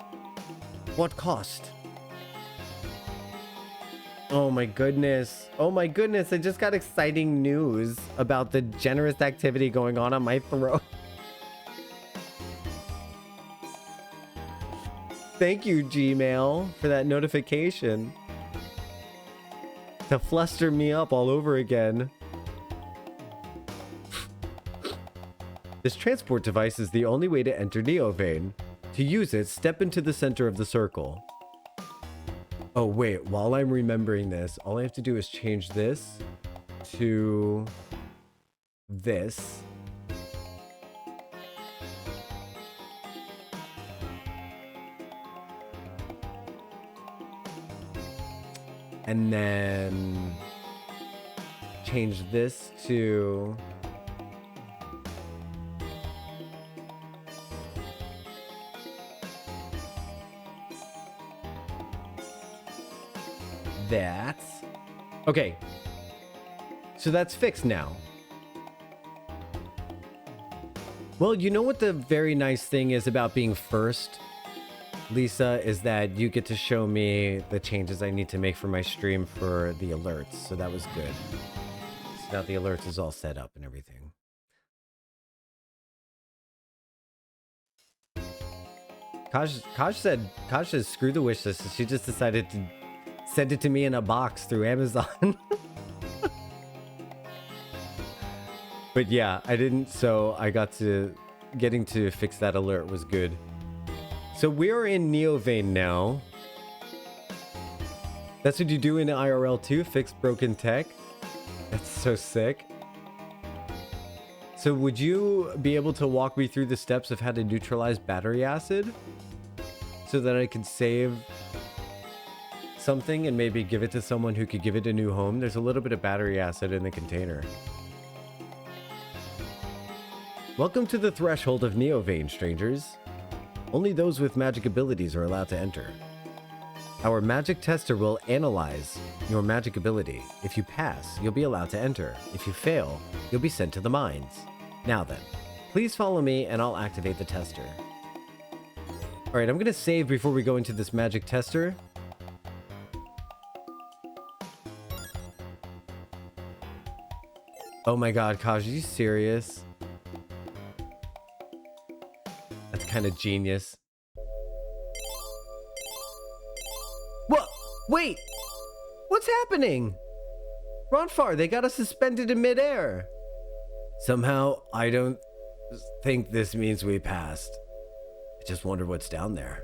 What cost? Oh my goodness. Oh my goodness. I just got exciting news about the generous activity going on my throat. Thank you, Gmail, for that notification. To fluster me up all over again. This transport device is the only way to enter Neo Vane. To use it, step into the center of the circle. Oh wait, while I'm remembering this, all I have to do is change this to this. And then change this to that. Okay. So that's fixed now. Well, you know what the very nice thing is about being first, Lisa, is that you get to show me the changes I need to make for my stream for the alerts. So that was good. So now the alerts is all set up and everything. Kaj said screw the wish list. She just decided to send it to me in a box through Amazon. But yeah, I didn't, so I got to... Getting to fix that alert was good. So we're in Neo Vane now. That's what you do in IRL too? Fix broken tech? That's so sick. So would you be able to walk me through the steps of how to neutralize battery acid? So that I could save something and maybe give it to someone who could give it a new home? There's a little bit of battery acid in the container. Welcome to the threshold of Neo Vane, strangers. Only those with magic abilities are allowed to enter. Our magic tester will analyze your magic ability. If you pass, you'll be allowed to enter. If you fail, you'll be sent to the mines. Now then, please follow me and I'll activate the tester. Alright, I'm gonna save before we go into this magic tester. Oh my god, Kaj, are you serious? That's kind of genius. What? Wait! What's happening? Ronfar, they got us suspended in midair. Somehow, I don't think this means we passed. I just wonder what's down there.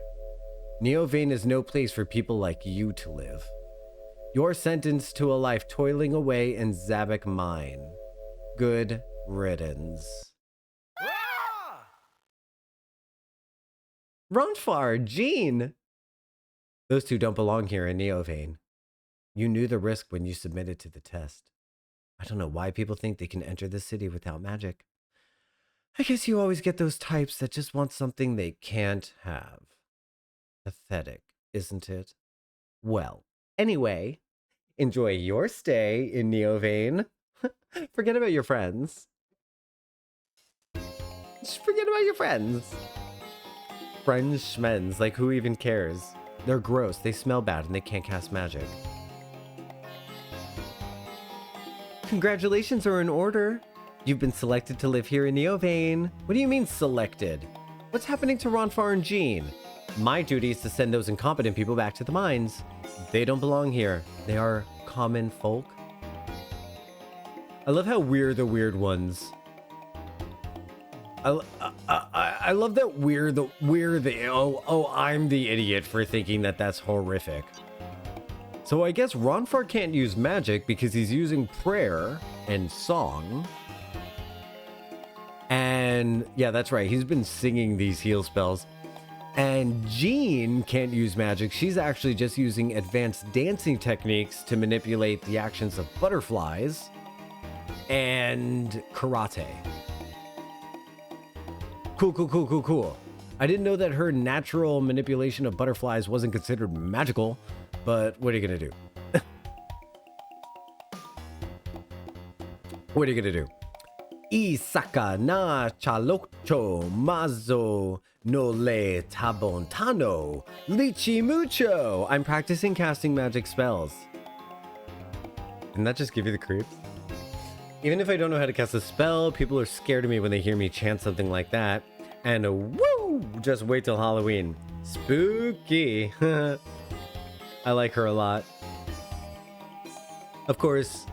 Neo Vane is no place for people like you to live. You're sentenced to a life toiling away in Zabak Mine. Good riddance. Ronfar, Jean! Those two don't belong here in Neo Vane. You knew the risk when you submitted to the test. I don't know why people think they can enter the city without magic. I guess you always get those types that just want something they can't have. Pathetic, isn't it? Well, anyway, enjoy your stay in Neo Vane. Forget about your friends. Just forget about your friends. Friends schmens, like who even cares? They're gross, they smell bad, and they can't cast magic. Congratulations are in order. You've been selected to live here in Neo Vane. What do you mean selected? What's happening to Ronfar and Jean? My duty is to send those incompetent people back to the mines. They don't belong here. They are common folk. I love how we're the weird ones. I love that we're the I'm the idiot for thinking that that's horrific. So I guess Ronfar can't use magic because he's using prayer and song. And yeah, that's right. He's been singing these heal spells. And Jean can't use magic. She's actually just using advanced dancing techniques to manipulate the actions of butterflies and karate. Cool. I didn't know that her natural manipulation of butterflies wasn't considered magical, but what are you gonna do? What are you gonna do? Isaka na chalocho mazo no le tabontano lichi mucho. I'm practicing casting magic spells. Didn't that just give you the creeps? Even if I don't know how to cast a spell, people are scared of me when they hear me chant something like that. And woo! Just wait till Halloween. Spooky. I like her a lot. Of course,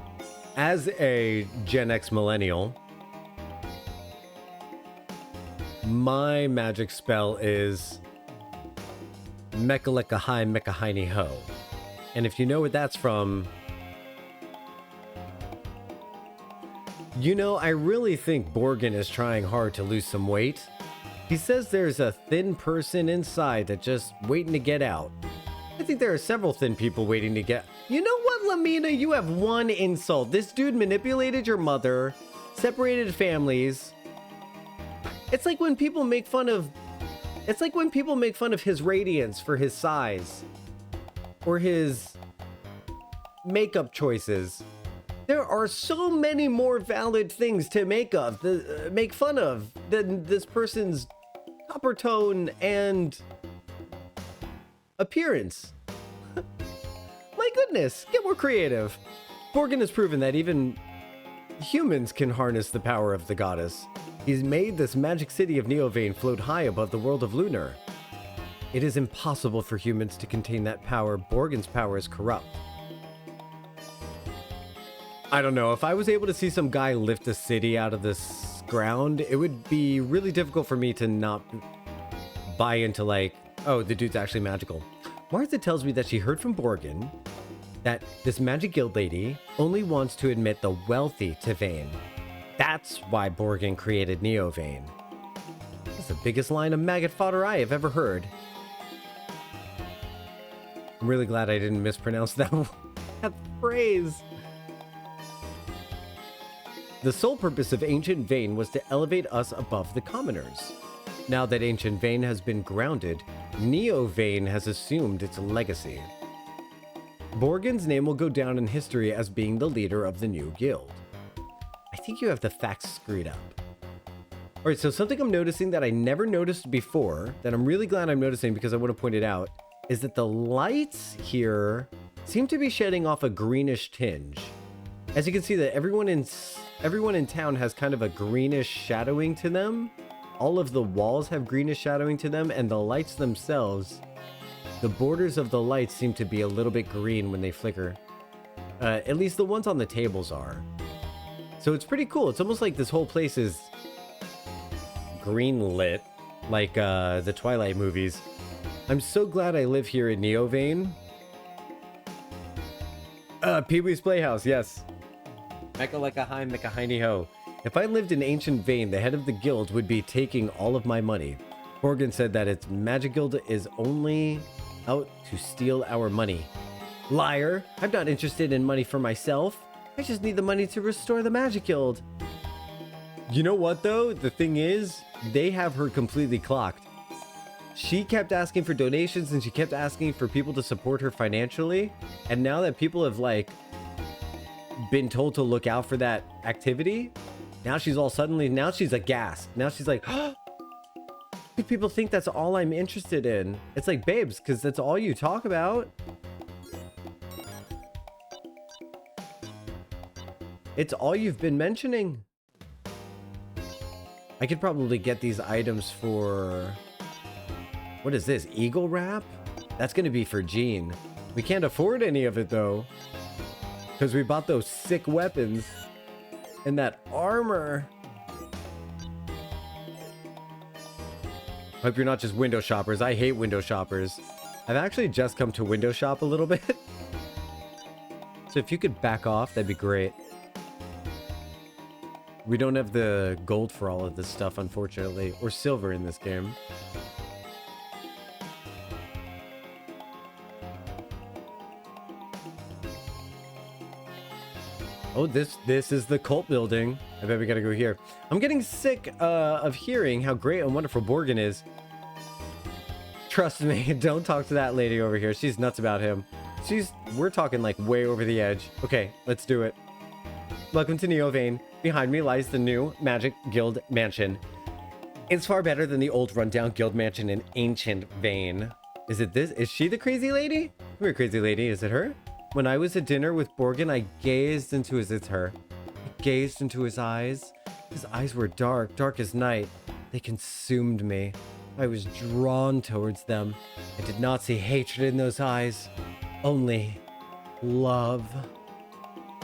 as a Gen X millennial, my magic spell is Mecha Hi Mecha Heiny Ho. And if you know what that's from, you know, I really think Borgin is trying hard to lose some weight. He says there's a thin person inside that's just waiting to get out. I think there are several thin people waiting to get... You know what, Lamina? You have one insult. This dude manipulated your mother, separated families. It's like when people make fun of... It's like when people make fun of his radiance for his size. Or his makeup choices. There are so many more valid things to make fun of than this person's copper tone and appearance. My goodness, get more creative. Borgin has proven that even humans can harness the power of the goddess. He's made this magic city of Neo Vane float high above the world of Lunar. It is impossible for humans to contain that power. Borgin's power is corrupt. I don't know, if I was able to see some guy lift a city out of this ground, it would be really difficult for me to not buy into like, oh, the dude's actually magical. Martha tells me that she heard from Borgin that this magic guild lady only wants to admit the wealthy to Vane. That's why Borgin created Neo Vane. That's the biggest line of maggot fodder I have ever heard. I'm really glad I didn't mispronounce that phrase. The sole purpose of Ancient Vane was to elevate us above the commoners. Now that Ancient Vane has been grounded, Neo Vane has assumed its legacy. Borgin's name will go down in history as being the leader of the new guild. I think you have the facts screwed up. Alright, so something I'm noticing that I never noticed before, that I'm really glad I'm noticing because I want to point it out, is that the lights here seem to be shedding off a greenish tinge. As you can see that everyone in town has kind of a greenish shadowing to them. All of the walls have greenish shadowing to them, and the lights themselves, the borders of the lights seem to be a little bit green when they flicker. At least the ones on the tables are. So it's pretty cool. It's almost like this whole place is green lit, like the Twilight movies. I'm so glad I live here in Neo Vane. Pee-wee's Playhouse, yes. Mecha like a high, mecha heiny ho. If I lived in Ancient Vane, the head of the guild would be taking all of my money. Borgin said that its magic guild is only out to steal our money. Liar! I'm not interested in money for myself. I just need the money to restore the magic guild. You know what though? The thing is, they have her completely clocked. She kept asking for donations and she kept asking for people to support her financially. And now that people have like been told to look out for that activity, now she's aghast. Now she's like, oh, people think that's all I'm interested in. It's like, babes, because that's all you talk about. It's all you've been mentioning. I could probably get these items for... What is this? Eagle wrap? That's going to be for Jean. We can't afford any of it, though. Because we bought those sick weapons. And that armor. Hope you're not just window shoppers. I hate window shoppers. I've actually just come to window shop a little bit. So if you could back off, that'd be great. We don't have the gold for all of this stuff, unfortunately. Or silver in this game. Oh, this is the cult building. I bet we gotta go here. I'm getting sick of hearing how great and wonderful Borgin is. Trust me, don't talk to that lady over here. She's nuts about him. We're talking like way over the edge. Okay, let's do it. Welcome to Neo Vane. Behind me lies the new Magic Guild Mansion. It's far better than the old rundown guild mansion in ancient Vane. Is it this? Is she the crazy lady? Come here, crazy lady. Is it her? When I was at dinner with Borgin, I gazed into his... It's her. I gazed into his eyes. His eyes were dark, dark as night. They consumed me. I was drawn towards them. I did not see hatred in those eyes. Only love.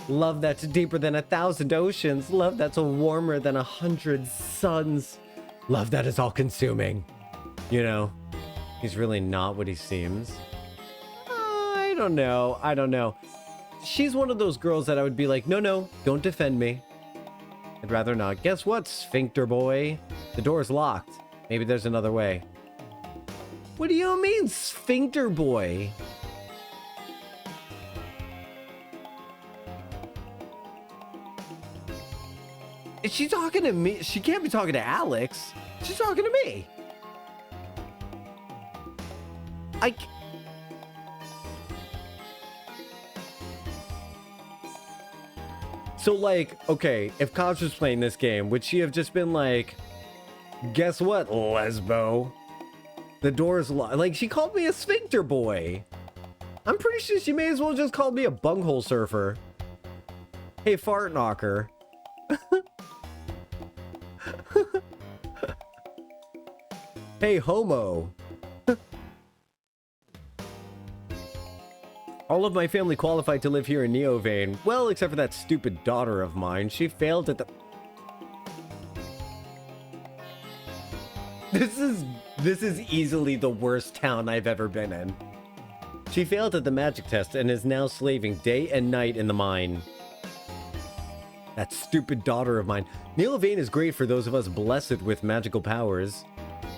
Love that's deeper than 1,000 oceans. Love that's warmer than 100 suns. Love that is all-consuming. You know, he's really not what he seems. I don't know. I don't know. She's one of those girls that I would be like, no, don't defend me. I'd rather not. Guess what, sphincter boy? The door's locked. Maybe there's another way. What do you mean, sphincter boy? Is she talking to me? She can't be talking to Alex. She's talking to me. So, like, okay, if Cobbs was playing this game, would she have just been like, guess what, lesbo? The door's locked. Like, she called me a sphincter boy. I'm pretty sure she may as well just call me a bunghole surfer. Hey, fart knocker. Hey, homo. All of my family qualified to live here in Neo Vane. Well, except for that stupid daughter of mine. She failed at the... This is easily the worst town I've ever been in. She failed at the magic test and is now slaving day and night in the mine. That stupid daughter of mine. Neo Vane is great for those of us blessed with magical powers.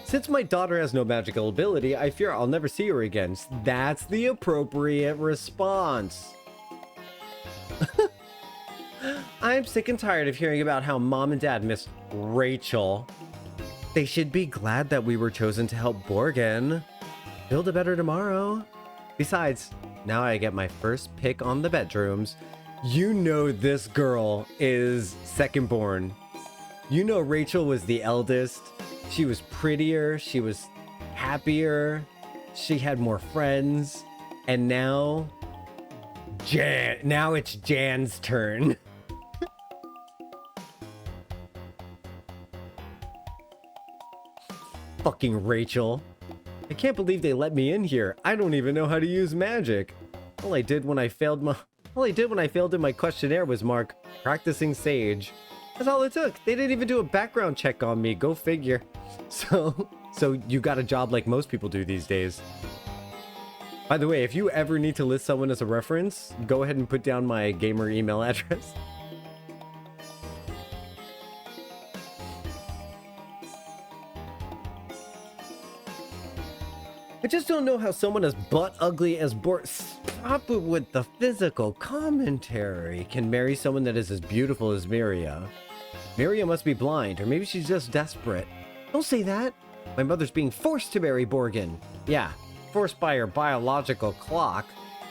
Since my daughter has no magical ability, I fear I'll never see her again. That's the appropriate response. I'm sick and tired of hearing about how mom and dad miss Rachel. They should be glad that we were chosen to help Borgin build a better tomorrow. Besides, now I get my first pick on the bedrooms. You know this girl is second born. You know Rachel was the eldest. She was prettier, she was happier, she had more friends, and now it's Jan's turn. Fucking Rachel. I can't believe they let me in here. I don't even know how to use magic. All I did when I failed in my questionnaire was mark practicing sage. That's all it took. They didn't even do a background check on me. Go figure. So you got a job like most people do these days. By the way, if you ever need to list someone as a reference, go ahead and put down my gamer email address. I just don't know how someone as butt ugly as Stop it with the physical commentary. Can marry someone that is as beautiful as Miria. Miria must be blind, or maybe she's just desperate. Don't say that. My mother's being forced to marry Borgin. Yeah, forced by her biological clock.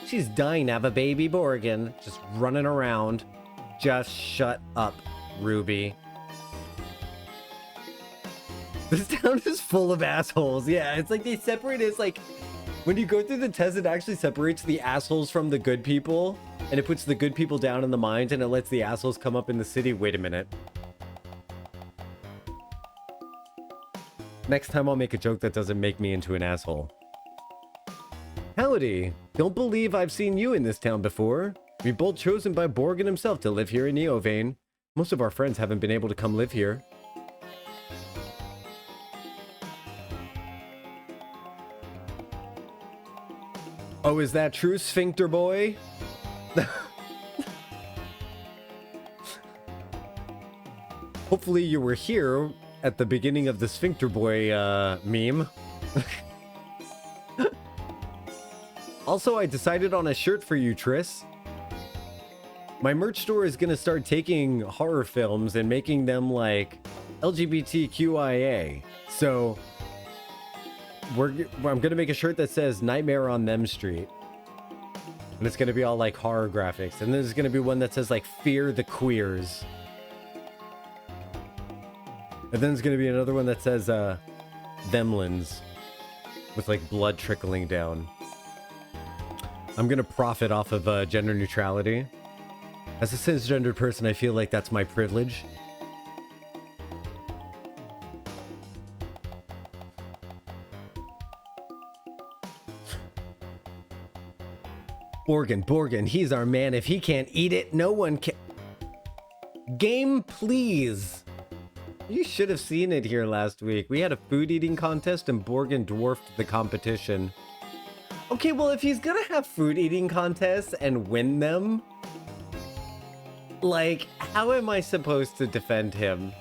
She's dying to have a baby Borgin, just running around. Just shut up, Ruby. This town is full of assholes. Yeah, it's like they separate it. It's like when you go through the test, it actually separates the assholes from the good people. And it puts the good people down in the mines and it lets the assholes come up in the city. Wait a minute. Next time I'll make a joke that doesn't make me into an asshole. Howdy. Don't believe I've seen you in this town before. We're both chosen by Borgin himself to live here in Neo Vane. Most of our friends haven't been able to come live here. Oh, is that true, Sphincter Boy? Hopefully you were here at the beginning of the Sphincter Boy meme. Also, I decided on a shirt for you, Triss. My merch store is gonna start taking horror films and making them like LGBTQIA. So I'm gonna make a shirt that says Nightmare on Them Street. And it's gonna be all like horror graphics. And there's gonna be one that says like Fear the Queers. And then there's gonna be another one that says Themlins with like blood trickling down. I'm gonna profit off of gender neutrality. As a cisgendered person, I feel like that's my privilege. Borgin, he's our man. If he can't eat it, no one can. Game, please. You should have seen it here last week. We had a food eating contest and Borgin dwarfed the competition. Okay, well, if he's gonna have food eating contests and win them, like, how am I supposed to defend him?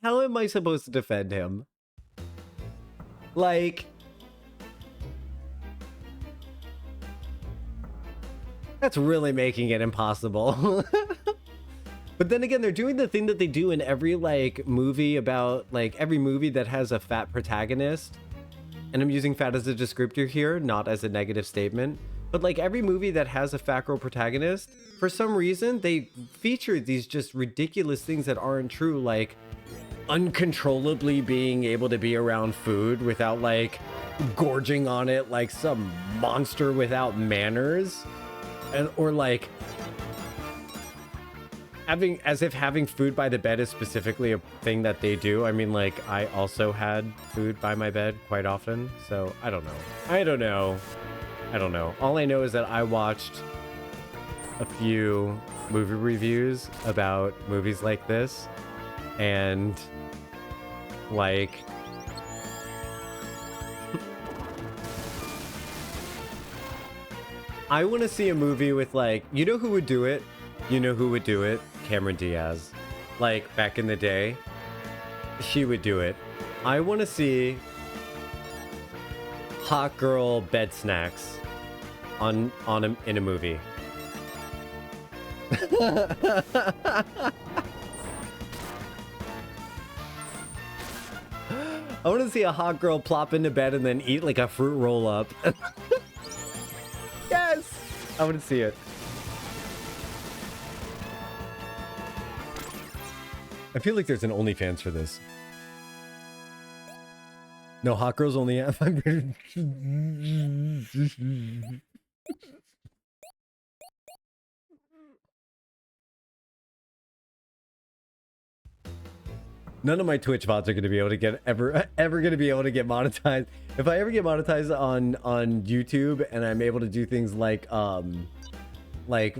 How am I supposed to defend him? Like, that's really making it impossible. But then again, they're doing the thing that they do in every, like, movie about, like, every movie that has a fat protagonist. And I'm using fat as a descriptor here, not as a negative statement. But, like, every movie that has a fat girl protagonist, for some reason, they feature these just ridiculous things that aren't true, like uncontrollably being able to be around food without, like, gorging on it like some monster without manners. And, or, like, as if having food by the bed is specifically a thing that they do. I mean, like, I also had food by my bed quite often, so I don't know. All I know is that I watched a few movie reviews about movies like this, and, like, I want to see a movie with, like, you know who would do it? You know who would do it? Cameron Diaz. Like, back in the day, she would do it. I want to see hot girl bed snacks in a movie. I want to see a hot girl plop into bed and then eat like a fruit roll up. Yes! I want to see it. I feel like there's an OnlyFans for this. No, hot girls only have 500. None of my Twitch VODs are going to be able to get ever going to be able to get monetized. If I ever get monetized on YouTube and I'm able to do things like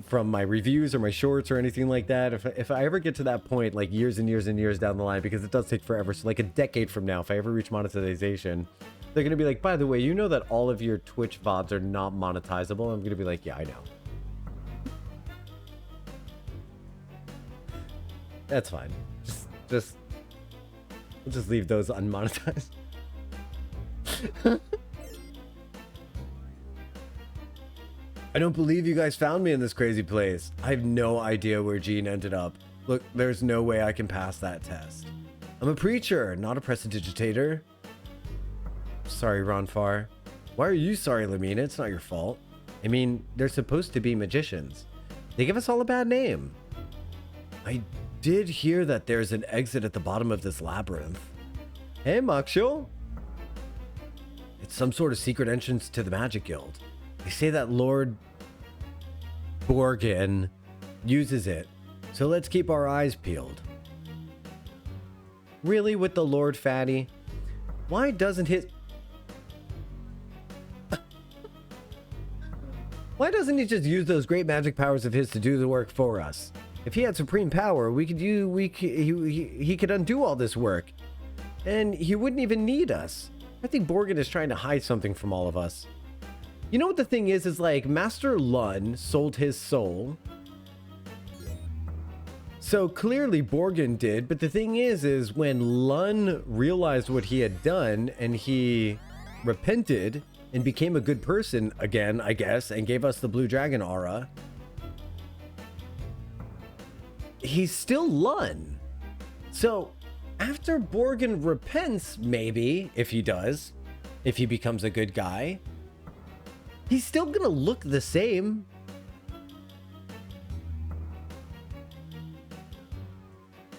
from my reviews or my shorts or anything like that, if I ever get to that point, like years and years and years down the line, because it does take forever, so like a decade from now, if I ever reach monetization, they're gonna be like, by the way, you know that all of your Twitch VODs are not monetizable? I'm gonna be like, yeah, I know. That's fine. We'll just leave those unmonetized. I don't believe you guys found me in this crazy place. I have no idea where Gene ended up. Look, there's no way I can pass that test. I'm a preacher, not a prestidigitator. Sorry, Ron Farr. Why are you sorry, Lamina? It's not your fault. I mean, they're supposed to be magicians. They give us all a bad name. I did hear that there's an exit at the bottom of this labyrinth. Hey, Makshul. It's some sort of secret entrance to the Magic Guild. They say that Lord Borgin uses it, so let's keep our eyes peeled. Really, with the Lord Fatty? Why doesn't his... Why doesn't he just use those great magic powers of his to do the work for us? If he had supreme power, he could undo all this work. And he wouldn't even need us. I think Borgin is trying to hide something from all of us. You know what the thing is like, Master Lun sold his soul. So clearly Borgin did, but the thing is when Lun realized what he had done and he repented and became a good person again, I guess, and gave us the Blue Dragon aura, he's still Lun. So after Borgin repents, maybe, if he does, if he becomes a good guy, he's still gonna look the same.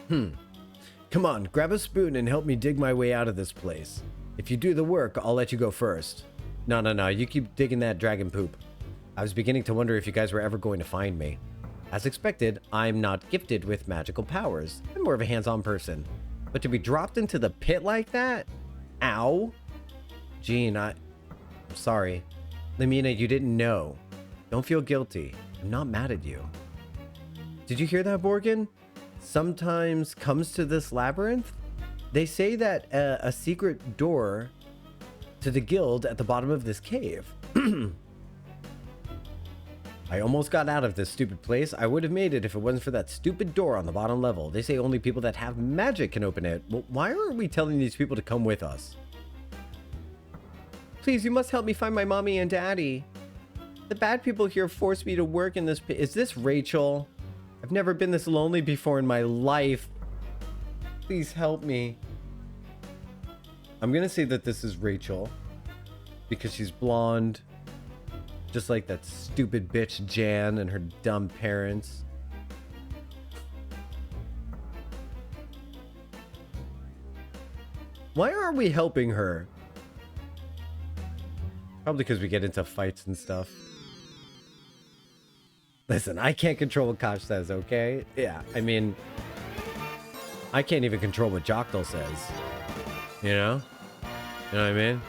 Come on, grab a spoon and help me dig my way out of this place. If you do the work, I'll let you go first. No, you keep digging that dragon poop. I was beginning to wonder if you guys were ever going to find me. As expected, I'm not gifted with magical powers. I'm more of a hands-on person. But to be dropped into the pit like that? Ow. Gene, I'm sorry. Lamina, you didn't know. Don't feel guilty. I'm not mad at you. Did you hear that, Borgin? Sometimes comes to this labyrinth? They say that a secret door to the guild at the bottom of this cave. I almost got out of this stupid place. I would have made it if it wasn't for that stupid door on the bottom level. They say only people that have magic can open it. Well, why aren't we telling these people to come with us? Please, you must help me find my mommy and daddy. The bad people here forced me to work in this pit. Is this Rachel? I've never been this lonely before in my life. Please help me. I'm gonna say that this is Rachel because she's blonde, just like that stupid bitch Jan and her dumb parents. Why aren't we helping her? Probably because we get into fights and stuff. Listen, I can't control what Kosh says, okay? Yeah, I mean, I can't even control what Jocktal says. You know? You know what I mean?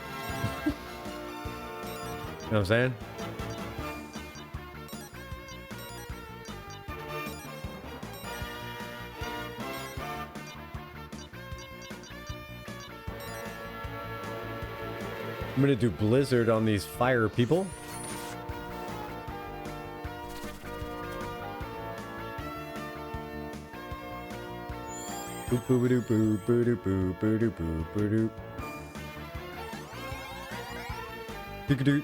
You know what I'm saying? I'm gonna do Blizzard on these fire people. Boop boo doo boo boo doo boo boo doo boo boo doo. Doo-doo.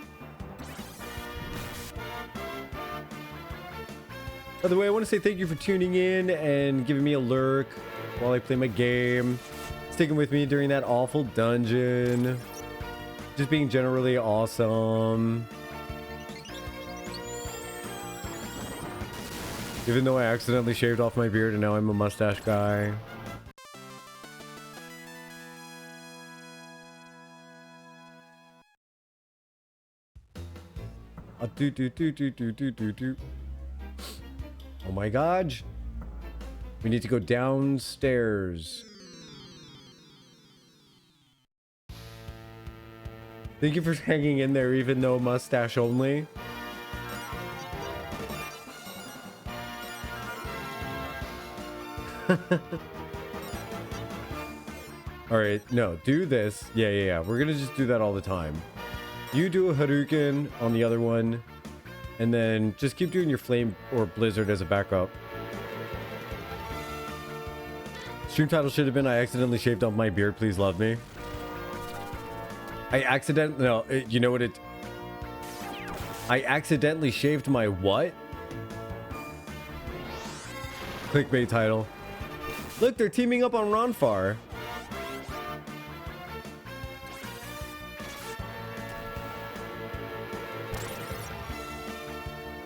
By the way, I want to say thank you for tuning in and giving me a lurk while I play my game. Sticking with me during that awful dungeon. Just being generally awesome. Even though I accidentally shaved off my beard and now I'm a mustache guy. Oh my god. We need to go downstairs. Thank you for hanging in there even though mustache only. Alright, no, do this. Yeah. We're gonna just do that all the time. You do a Hadouken on the other one, and then just keep doing your Flame or Blizzard as a backup. Stream title should have been I accidentally shaved off my beard, please love me. I accidentally shaved my what? Clickbait title. Look, they're teaming up on Ronfar.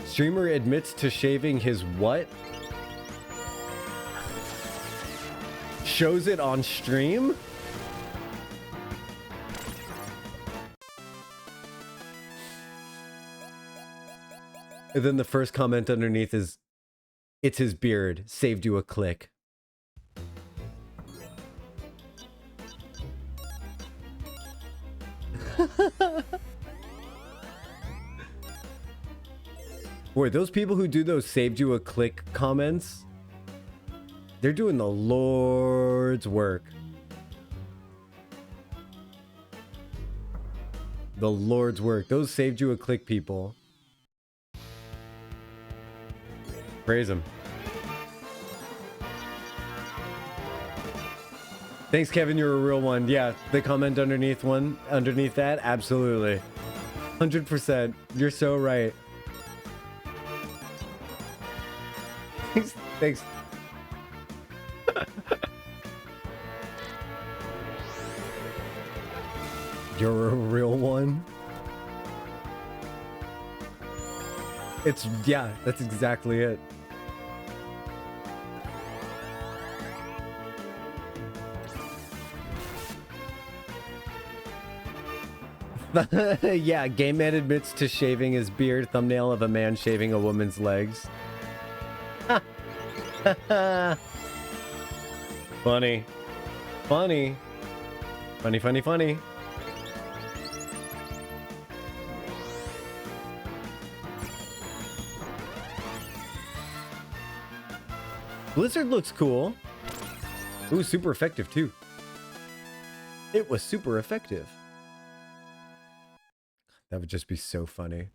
Streamer admits to shaving his what? Shows it on stream? And then the first comment underneath is, it's his beard, saved you a click. Boy, those people who do those saved you a click comments, they're doing the Lord's work. The Lord's work. Those saved you a click people. Praise him. Thanks, Kevin. You're a real one. Yeah, the comment underneath that, absolutely. 100%. You're so right. Thanks. You're a real one. Yeah, that's exactly it. Yeah, Game Man admits to shaving his beard. Thumbnail of a man shaving a woman's legs. Funny. Funny. Funny, funny, funny. Blizzard looks cool. Ooh, super effective too. It was super effective. That would just be so funny.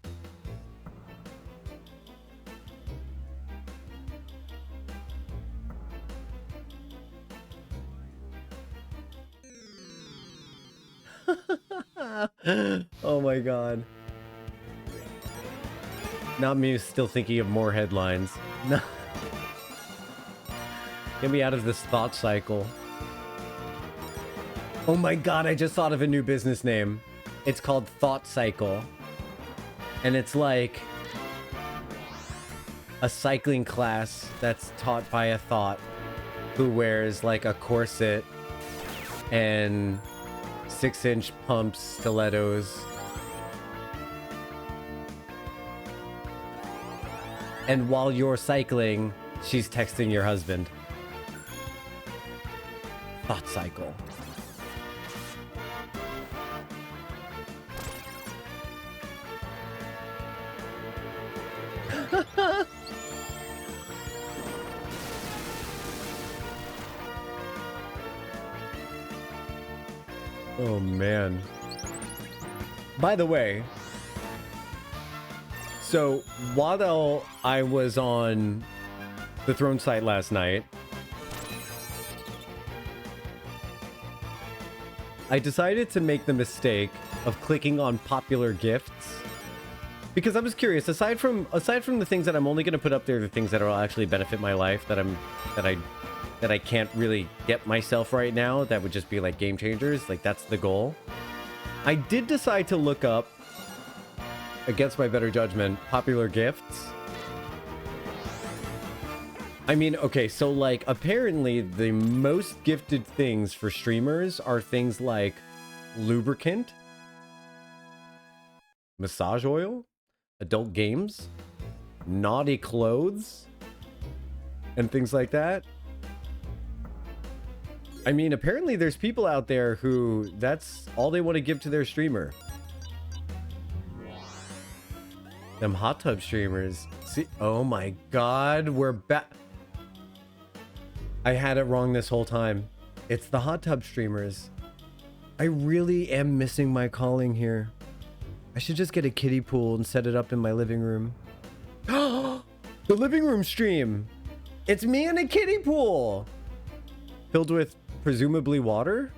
Oh my god. Not me still thinking of more headlines. No. Get me out of this thought cycle. Oh my god, I just thought of a new business name. It's called Thought Cycle. And it's like a cycling class that's taught by a thought who wears like a corset and 6-inch pumps, stilettos. And while you're cycling, she's texting your husband. Thought Cycle. Oh man. By the way, so while I was on the Throne site last night, I decided to make the mistake of clicking on popular gifts because I was curious. Aside from the things that I'm only going to put up there, the things that will actually benefit my life that I can't really get myself right now, that would just be like game changers. Like that's the goal. I did decide to look up, against my better judgment, popular gifts. I mean, okay, so like apparently the most gifted things for streamers are things like lubricant, massage oil, adult games, naughty clothes, and things like that. I mean, apparently there's people out there who that's all they want to give to their streamer. Them hot tub streamers. See, oh my god, we're back. I had it wrong this whole time. It's the hot tub streamers. I really am missing my calling here. I should just get a kiddie pool and set it up in my living room. The living room stream. It's me in a kiddie pool. Filled with presumably water.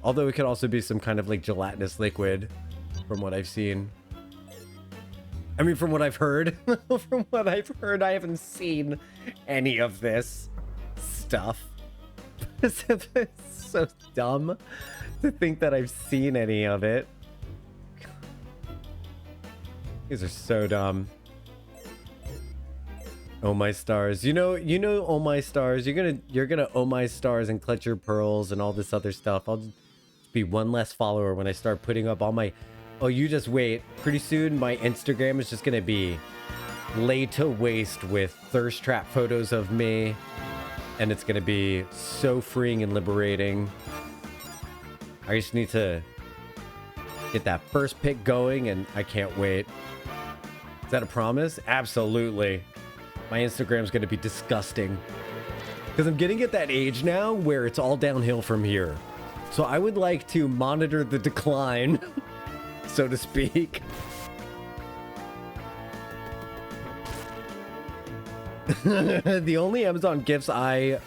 Although it could also be some kind of like gelatinous liquid from what I've seen. I mean, from what I've heard. From what I've heard, I haven't seen any of this stuff. It's so dumb to think that I've seen any of it. These are so dumb. Oh my stars. You know, oh my stars. You're gonna oh my stars and clutch your pearls and all this other stuff. I'll just be one less follower when I start putting up all my... Oh, you just wait. Pretty soon my Instagram is just gonna be laid to waste with thirst trap photos of me. And it's gonna be so freeing and liberating. I just need to Get that first pick going, and I can't wait. Is that a promise? Absolutely. My Instagram's going to be disgusting. Because I'm getting at that age now where it's all downhill from here. So I would like to monitor the decline, so to speak. The only Amazon gifts I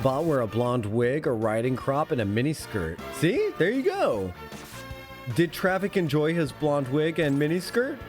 bought were a blonde wig, a riding crop, and a mini skirt. See? There you go. Did Traffic enjoy his blonde wig and mini skirt?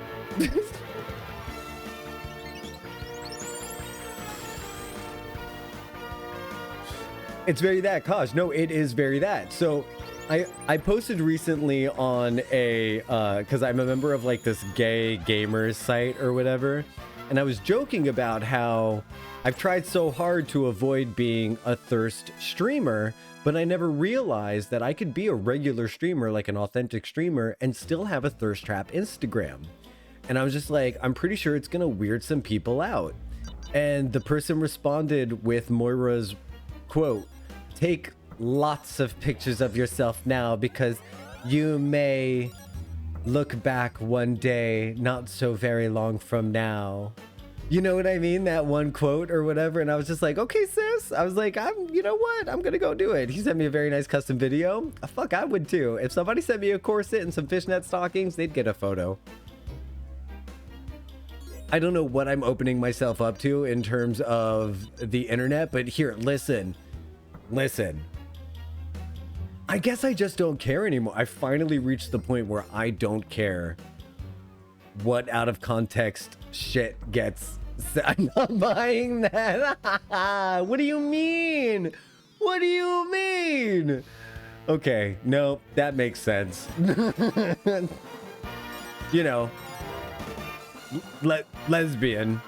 It's very that, Kosh. No, it is very that. So I posted recently on a, because I'm a member of like this gay gamers site or whatever. And I was joking about how I've tried so hard to avoid being a thirst streamer, but I never realized that I could be a regular streamer, like an authentic streamer, and still have a thirst trap Instagram. And I was just like, I'm pretty sure it's gonna weird some people out. And the person responded with Moira's quote, "Take lots of pictures of yourself now because you may look back one day not so very long from now." You know what I mean? That one quote or whatever. And I was just like, okay, sis. I was like, you know what? I'm going to go do it. He sent me a very nice custom video. Fuck, I would too. If somebody sent me a corset and some fishnet stockings, they'd get a photo. I don't know what I'm opening myself up to in terms of the internet, but here, listen. I guess I just don't care anymore. I finally reached the point where I don't care what out of context shit gets. I'm not buying that. What do you mean? What do you mean? Okay, no, that makes sense. You know, lesbian.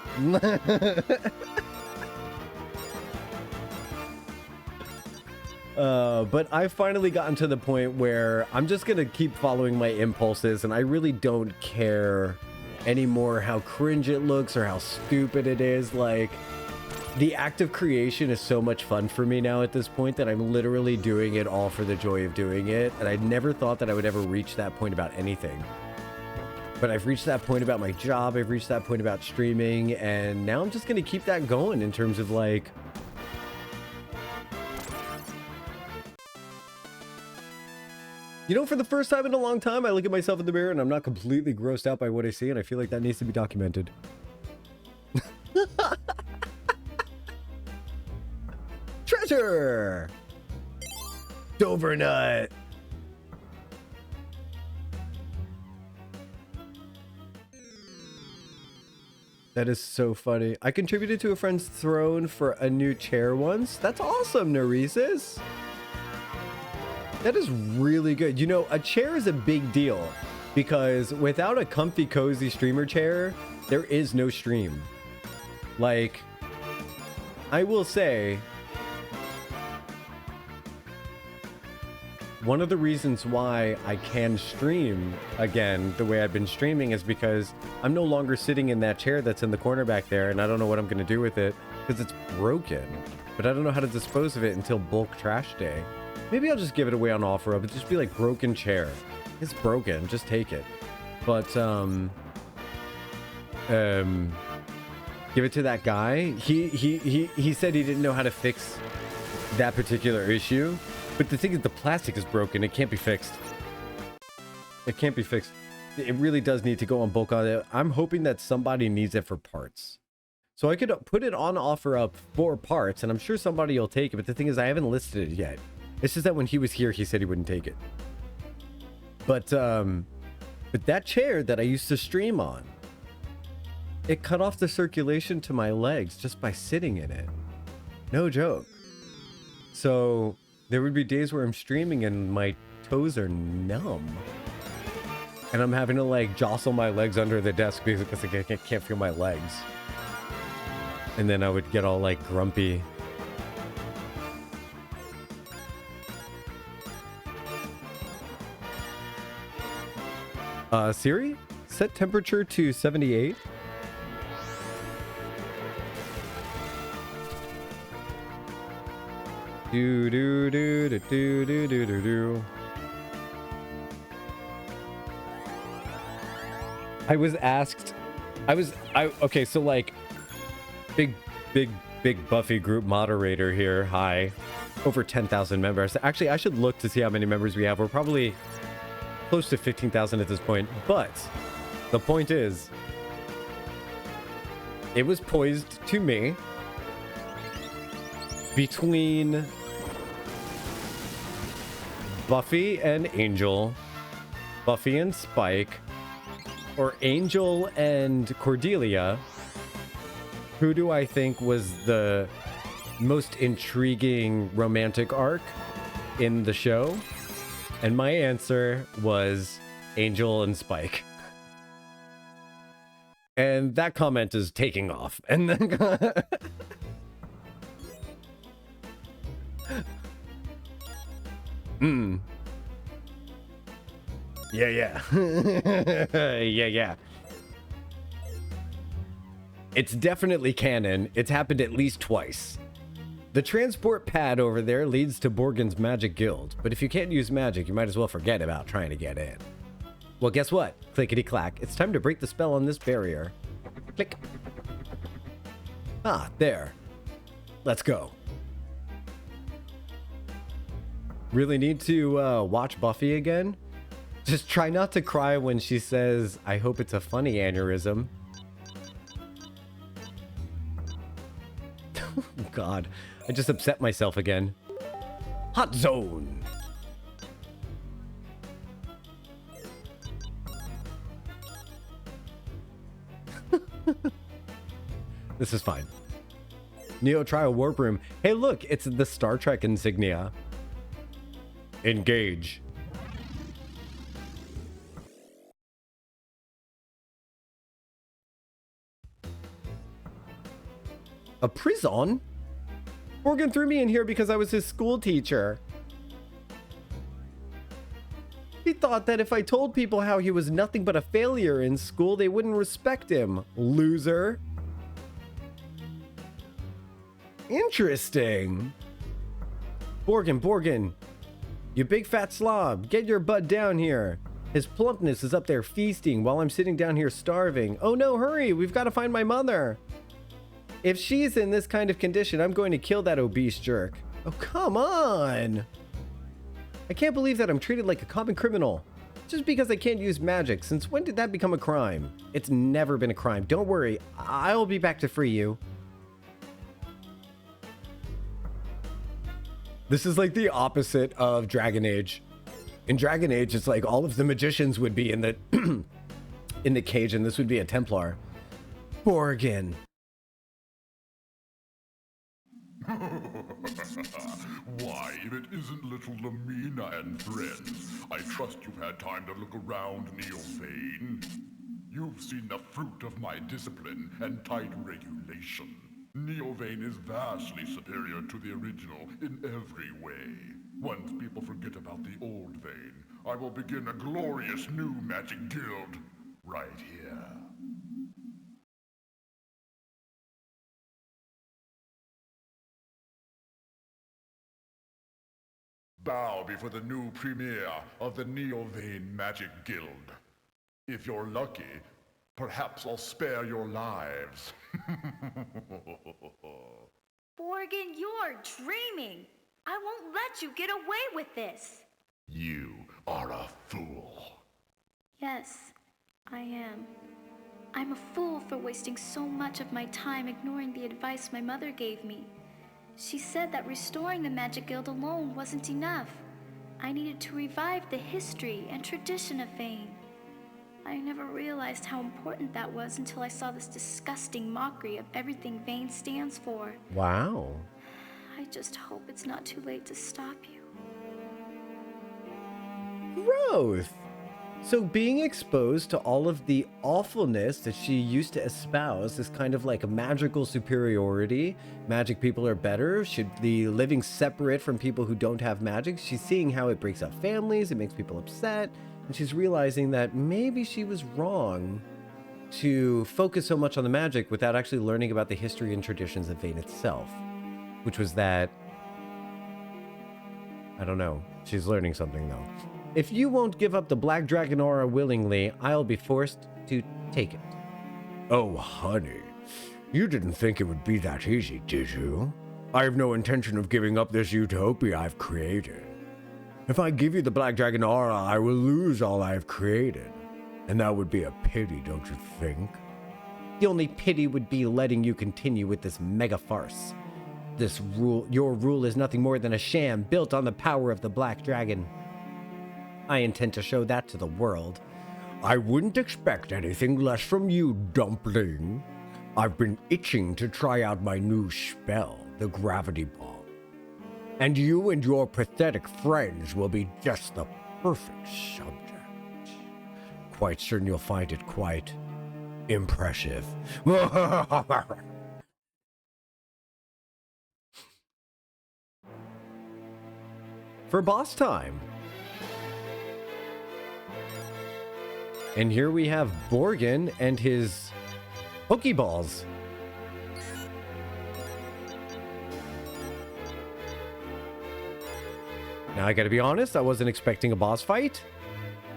But I've finally gotten to the point where I'm just gonna keep following my impulses, and I really don't care anymore how cringe it looks or how stupid it is. Like, the act of creation is so much fun for me now at this point that I'm literally doing it all for the joy of doing it. And I never thought that I would ever reach that point about anything. But I've reached that point about my job, I've reached that point about streaming, and now I'm just gonna keep that going in terms of like, you know, for the first time in a long time, I look at myself in the mirror and I'm not completely grossed out by what I see, and I feel like that needs to be documented. Treasure! Dover nut! That is so funny. I contributed to a friend's throne for a new chair once. That's awesome, Narisis. That is really good. You know, a chair is a big deal because without a comfy, cozy streamer chair, there is no stream. Like, I will say, one of the reasons why I can stream again the way I've been streaming is because I'm no longer sitting in that chair that's in the corner back there, and I don't know what I'm going to do with it because it's broken. But I don't know how to dispose of it until bulk trash day. Maybe I'll just give it away on OfferUp. It'd just be like broken chair. It's broken. Just take it. But give it to that guy. He said he didn't know how to fix that particular issue. But the thing is, the plastic is broken. It can't be fixed. It can't be fixed. It really does need to go on bulk on it. I'm hoping that somebody needs it for parts. So I could put it on OfferUp for parts, and I'm sure somebody will take it. But the thing is, I haven't listed it yet. It's just that when he was here, he said he wouldn't take it. But that chair that I used to stream on, it cut off the circulation to my legs just by sitting in it. No joke. So there would be days where I'm streaming and my toes are numb. And I'm having to like jostle my legs under the desk because I can't feel my legs. And then I would get all like grumpy. Siri, set temperature to 78. Do do do do do do do do. I was asked, okay, so like, big Buffy group moderator here. Hi. Over 10,000 members. Actually, I should look to see how many members we have. We're probably close to 15,000 at this point. But the point is, it was poised to me between Buffy and Angel, Buffy and Spike, or Angel and Cordelia. Who do I think was the most intriguing romantic arc in the show? And my answer was Angel and Spike. And that comment is taking off. And then Yeah. Yeah. It's definitely canon. It's happened at least twice. The transport pad over there leads to Borgen's magic guild, but if you can't use magic, you might as well forget about trying to get in. Well, guess what? Clickety-clack. It's time to break the spell on this barrier. Click. Ah, there. Let's go. Really need to watch Buffy again? Just try not to cry when she says, I hope it's a funny aneurysm. God, I just upset myself again. Hot zone. This is fine. Neo, try a warp room. Hey, look, it's the Star Trek insignia. Engage. A prison? Morgan threw me in here because I was his school teacher. He thought that if I told people how he was nothing but a failure in school, they wouldn't respect him. Loser. Interesting. Borgen, you big fat slob, get your butt down here. His plumpness is up there feasting while I'm sitting down here starving. Oh no, hurry, we've got to find my mother. If she's in this kind of condition, I'm going to kill that obese jerk. Oh, come on. I can't believe that I'm treated like a common criminal. Just because I can't use magic. Since when did that become a crime? It's never been a crime. Don't worry. I'll be back to free you. This is like the opposite of Dragon Age. In Dragon Age, it's like all of the magicians would be in the in the cage, and this would be a Templar. Borgen. Why, if it isn't little Lamina and friends, I trust you've had time to look around Neo Vane. You've seen the fruit of my discipline and tight regulation. Neo Vane is vastly superior to the original in every way. Once people forget about the old Vane, I will begin a glorious new magic guild right here. Bow before the new premier of the Neo Vane Magic Guild. If you're lucky, perhaps I'll spare your lives. Borgen, you're dreaming. I won't let you get away with this. You are a fool. Yes, I am. I'm a fool for wasting so much of my time ignoring the advice my mother gave me. She said that restoring the Magic Guild alone wasn't enough. I needed to revive the history and tradition of Vane. I never realized how important that was until I saw this disgusting mockery of everything Vane stands for. Wow. I just hope it's not too late to stop you. Growth. So being exposed to all of the awfulness that she used to espouse, this kind of like a magical superiority, magic people are better, should be living separate from people who don't have magic. She's seeing how it breaks up families, it makes people upset, and she's realizing that maybe she was wrong to focus so much on the magic without actually learning about the history and traditions of Vane itself, which was that, I don't know, she's learning something though. If you won't give up the Black Dragon Aura willingly, I'll be forced to take it. Oh, honey. You didn't think it would be that easy, did you? I have no intention of giving up this utopia I've created. If I give you the Black Dragon Aura, I will lose all I have created. And that would be a pity, don't you think? The only pity would be letting you continue with this mega farce. Your rule is nothing more than a sham built on the power of the Black Dragon. I intend to show that to the world. I wouldn't expect anything less from you, Dumpling. I've been itching to try out my new spell, the Gravity Bomb. And you and your pathetic friends will be just the perfect subject. Quite certain you'll find it quite impressive. For boss time. And here we have Borgin and his Pokeballs. Now I gotta be honest, I wasn't expecting a boss fight.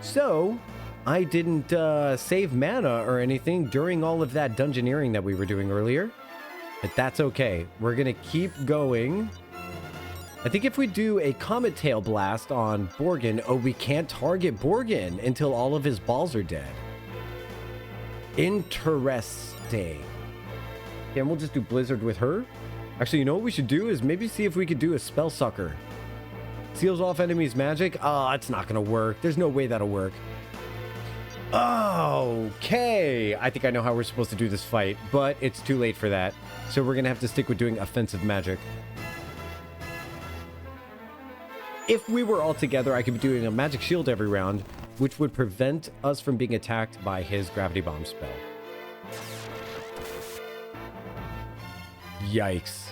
So, I didn't save mana or anything during all of that dungeoneering that we were doing earlier. But that's okay. We're gonna keep going. I think if we do a Comet Tail Blast on Borgin, oh, we can't target Borgin until all of his balls are dead. Interesting. Yeah, and we'll just do Blizzard with her. Actually, you know what we should do is maybe see if we could do a Spell Sucker. Seals off enemies' magic. Oh, it's not gonna work. There's no way that'll work. Okay. I think I know how we're supposed to do this fight, but it's too late for that. So we're gonna have to stick with doing offensive magic. If we were all together, I could be doing a magic shield every round, which would prevent us from being attacked by his gravity bomb spell. Yikes.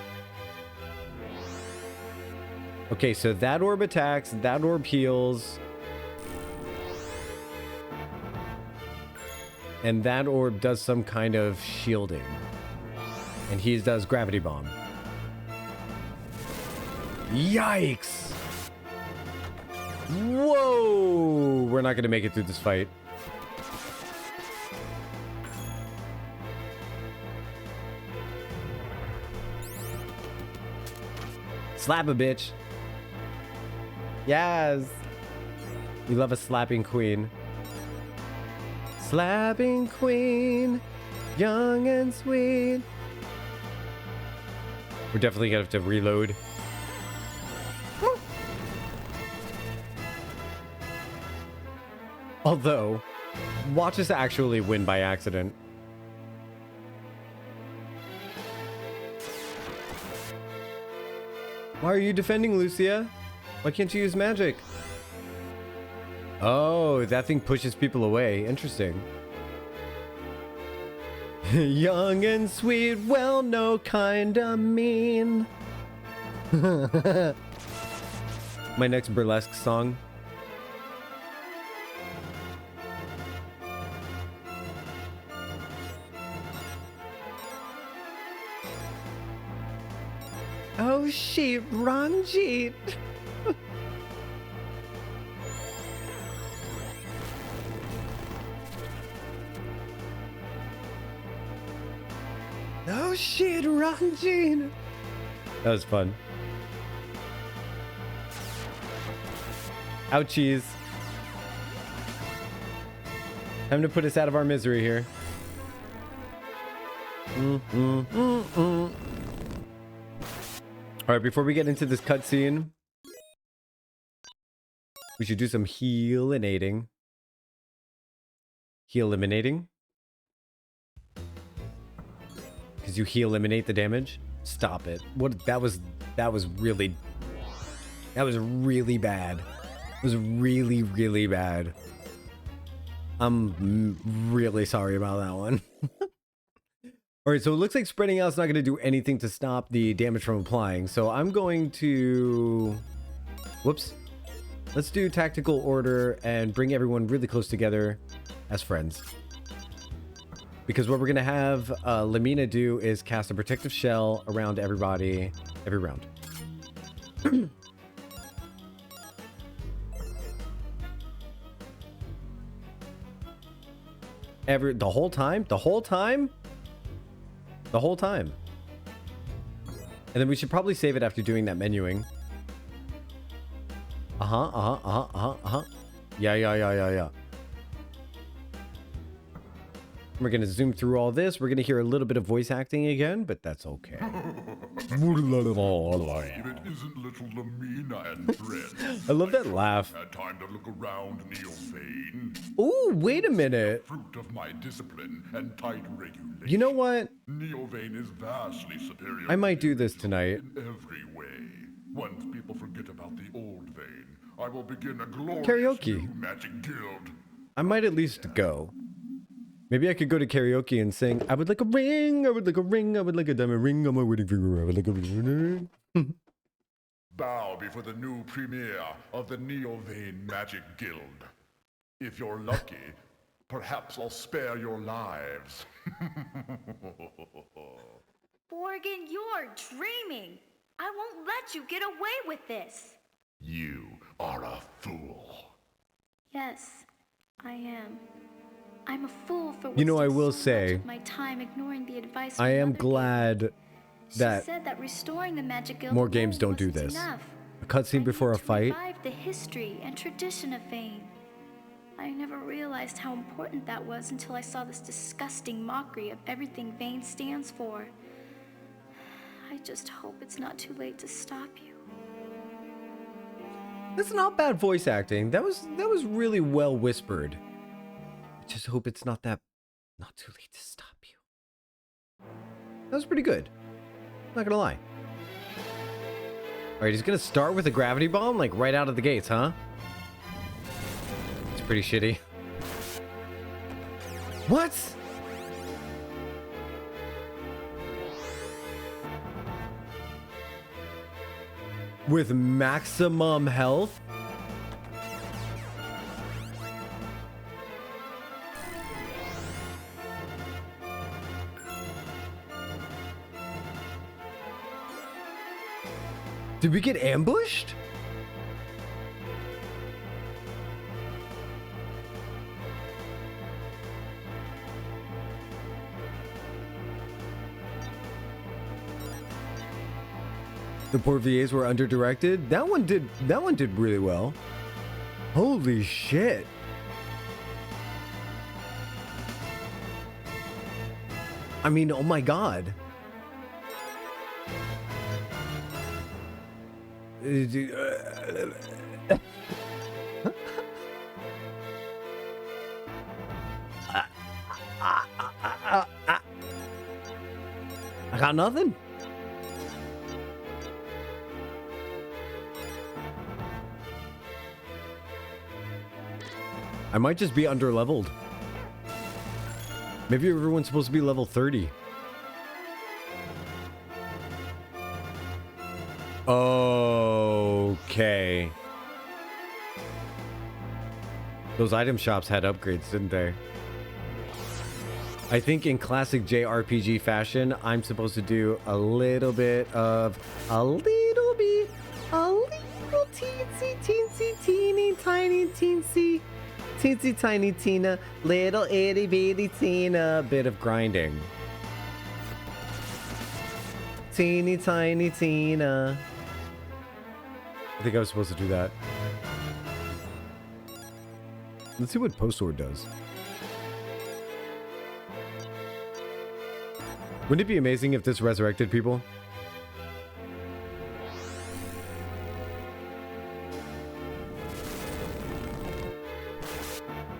Okay, so that orb attacks, that orb heals. And that orb does some kind of shielding. And he does gravity bomb. Yikes! Whoa! We're not gonna make it through this fight. Slap a bitch. Yes! We love a slapping queen. Slapping queen, young and sweet. We're definitely gonna have to reload. Although, watch us actually win by accident. Why are you defending, Lucia? Why can't you use magic? Oh, that thing pushes people away. Interesting. Young and sweet, well, no, kinda mean. My next burlesque song. Oh shit, Ranjit. Oh shit, Ranjit. That was fun. Ouchies. Time to put us out of our misery here. All right, before we get into this cutscene, we should do some healinating. Heal-eliminating? Because you heal-eliminate the damage? Stop it. What? That was really bad. It was really, really bad. I'm really sorry about that one. All right, so it looks like spreading out is not going to do anything to stop the damage from applying. So I'm going to... Whoops. Let's do tactical order and bring everyone really close together as friends. Because what we're going to have Lamina do is cast a protective shell around everybody every round. The whole time? The whole time? The whole time. And then we should probably save it after doing that menuing. Yeah. We're going to zoom through all this. We're going to hear a little bit of voice acting again, but that's okay. It isn't little Lamina and friends. I love that laugh. Had time to look around Neo Vane. Ooh, wait a minute. Fruit of my discipline and tight regulation. You know what? Neo Vane is vastly superior. I might do this tonight. In every way. Once people forget about the old Vane, I will begin a glorious Karaoke. new magic guild. I might at least go. Maybe I could go to karaoke and sing, I would like a ring, I would like a ring, I would like a diamond ring on my wedding finger, I would like a ring. Bow before the new premiere of the Neo Vane Magic Guild. If you're lucky, perhaps I'll spare your lives. Borgin, you're dreaming. I won't let you get away with this. You are a fool. Yes, I am. I'm a fool for You know, I wasting will so say, much of my time ignoring the advice I my am mother gave me. glad She that said that restoring the Magic Guild more games alone don't do wasn't this. enough. A cutscene I before a need to fight. revive the history and tradition of Vane. I never realized how important that was until I saw this disgusting mockery of everything Vane stands for. I just hope it's not too late to stop you. That's not bad voice acting. That was really well whispered. I just hope it's not too late to stop you. That was pretty good. Not gonna lie. Alright, he's gonna start with a gravity bomb, like right out of the gates, huh? It's pretty shitty. What? With maximum health? Did we get ambushed? The poor VAs were under-directed. That one did really well. Holy shit. I mean, oh my god. I got nothing. I might just be under-leveled. Maybe everyone's supposed to be level 30. Okay. Those item shops had upgrades, didn't they? I think in classic JRPG fashion, I'm supposed to do a little teensy, teeny, tiny, teensy tiny Tina, little itty bitty Tina, bit of grinding. Teeny tiny Tina. I think I was supposed to do that. Let's see what Post Sword does. Wouldn't it be amazing if this resurrected people?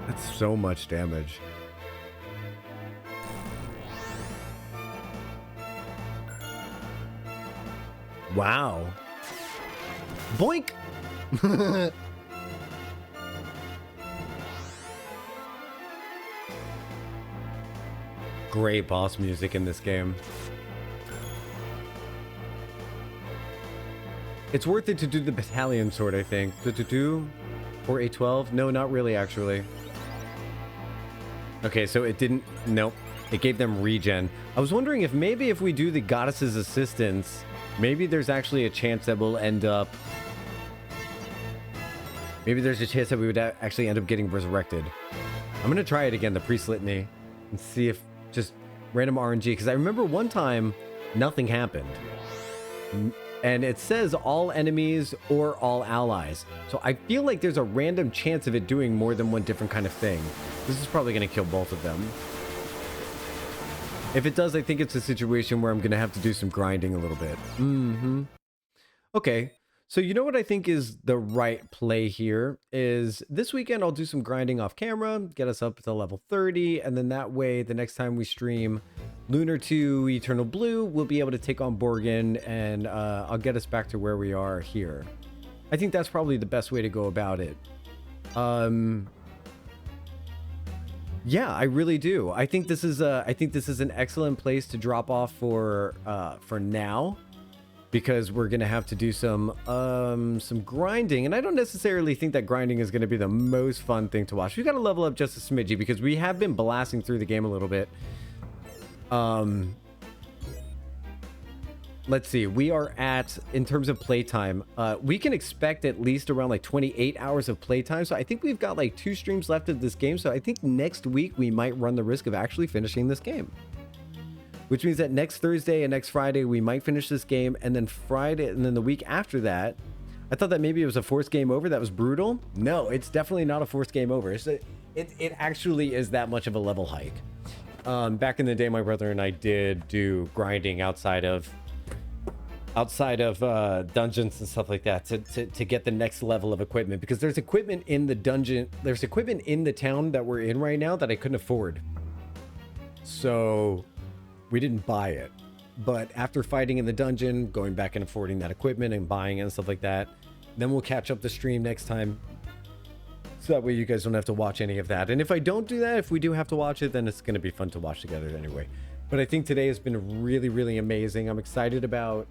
That's so much damage. Wow. Boink! Great boss music in this game. It's worth it to do the battalion sword, I think. Or A12? No, not really, actually. Okay, so it didn't... Nope. It gave them regen. I was wondering if maybe if we do the goddess's assistance, maybe there's actually a chance that we'll end up... Maybe there's a chance that we would actually end up getting resurrected. I'm gonna try it again, the priest litany, and see if just random RNG, because I remember one time nothing happened. And it says all enemies or all allies. So I feel like there's a random chance of it doing more than one different kind of thing. This is probably gonna kill both of them. If it does, I think it's a situation where I'm gonna have to do some grinding a little bit. Okay. So you know what I think is the right play here is this weekend I'll do some grinding off camera, get us up to level 30, and then that way the next time we stream Lunar 2 Eternal Blue, we'll be able to take on Borgin, and I'll get us back to where we are here. I think that's probably the best way to go about it. Yeah, I really do. I think this is an excellent place to drop off for now, because we're gonna have to do some grinding, and I don't necessarily think that grinding is gonna be the most fun thing to watch. We gotta level up just a smidgy because we have been blasting through the game a little bit. Let's see, we are at, in terms of playtime, we can expect at least around like 28 hours of playtime. So I think we've got like 2 streams left of this game. So I think next week we might run the risk of actually finishing this game. Which means that next Thursday and next Friday, we might finish this game. And then Friday, and then the week after that, I thought that maybe it was a forced game over. That was brutal. No, it's definitely not a forced game over. It actually is that much of a level hike. Back in the day, my brother and I did do grinding outside of dungeons and stuff like that to get the next level of equipment, because there's equipment in the dungeon. There's equipment in the town that we're in right now that I couldn't afford. So we didn't buy it, but after fighting in the dungeon, going back and affording that equipment and buying it and stuff like that, then we'll catch up the stream next time. So that way you guys don't have to watch any of that. And if I don't do that, if we do have to watch it, then it's going to be fun to watch together anyway. But I think today has been really, really amazing. I'm excited about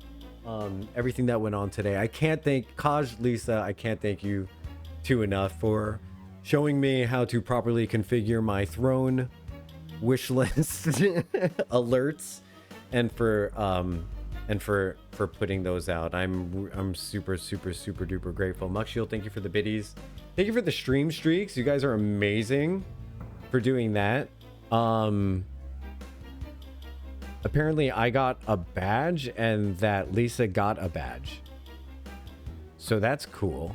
everything that went on today. I can't thank Kaj, Lisa, I can't thank you two enough for showing me how to properly configure my throne wish list alerts, and for putting those out. I'm super duper grateful. Muckshield, thank you for the biddies. Thank you for the stream streaks. You guys are amazing for doing that. Apparently I got a badge and that Lisa got a badge, so that's cool.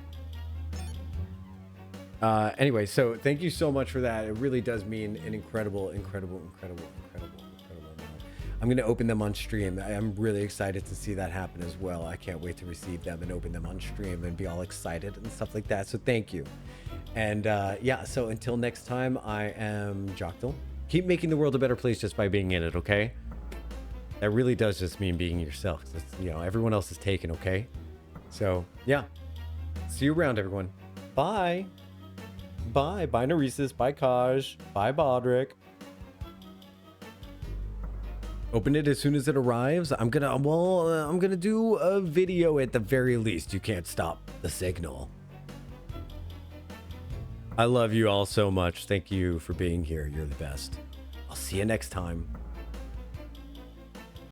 Anyway, so thank you so much for that. It really does mean an incredible amount. I'm going to open them on stream. I'm really excited to see that happen as well. I can't wait to receive them and open them on stream and be all excited and stuff like that. So thank you. And yeah, so until next time, I am Jocktal. Keep making the world a better place just by being in it, okay? That really does just mean being yourself. It's, you know, everyone else is taken, okay? So yeah, see you around, everyone. Bye. Bye. Bye, Noresis. Bye, Kaj. Bye, Bodrick. Open it as soon as it arrives. I'm gonna do a video at the very least. You can't stop the signal. I love you all so much. Thank you for being here. You're the best. I'll see you next time.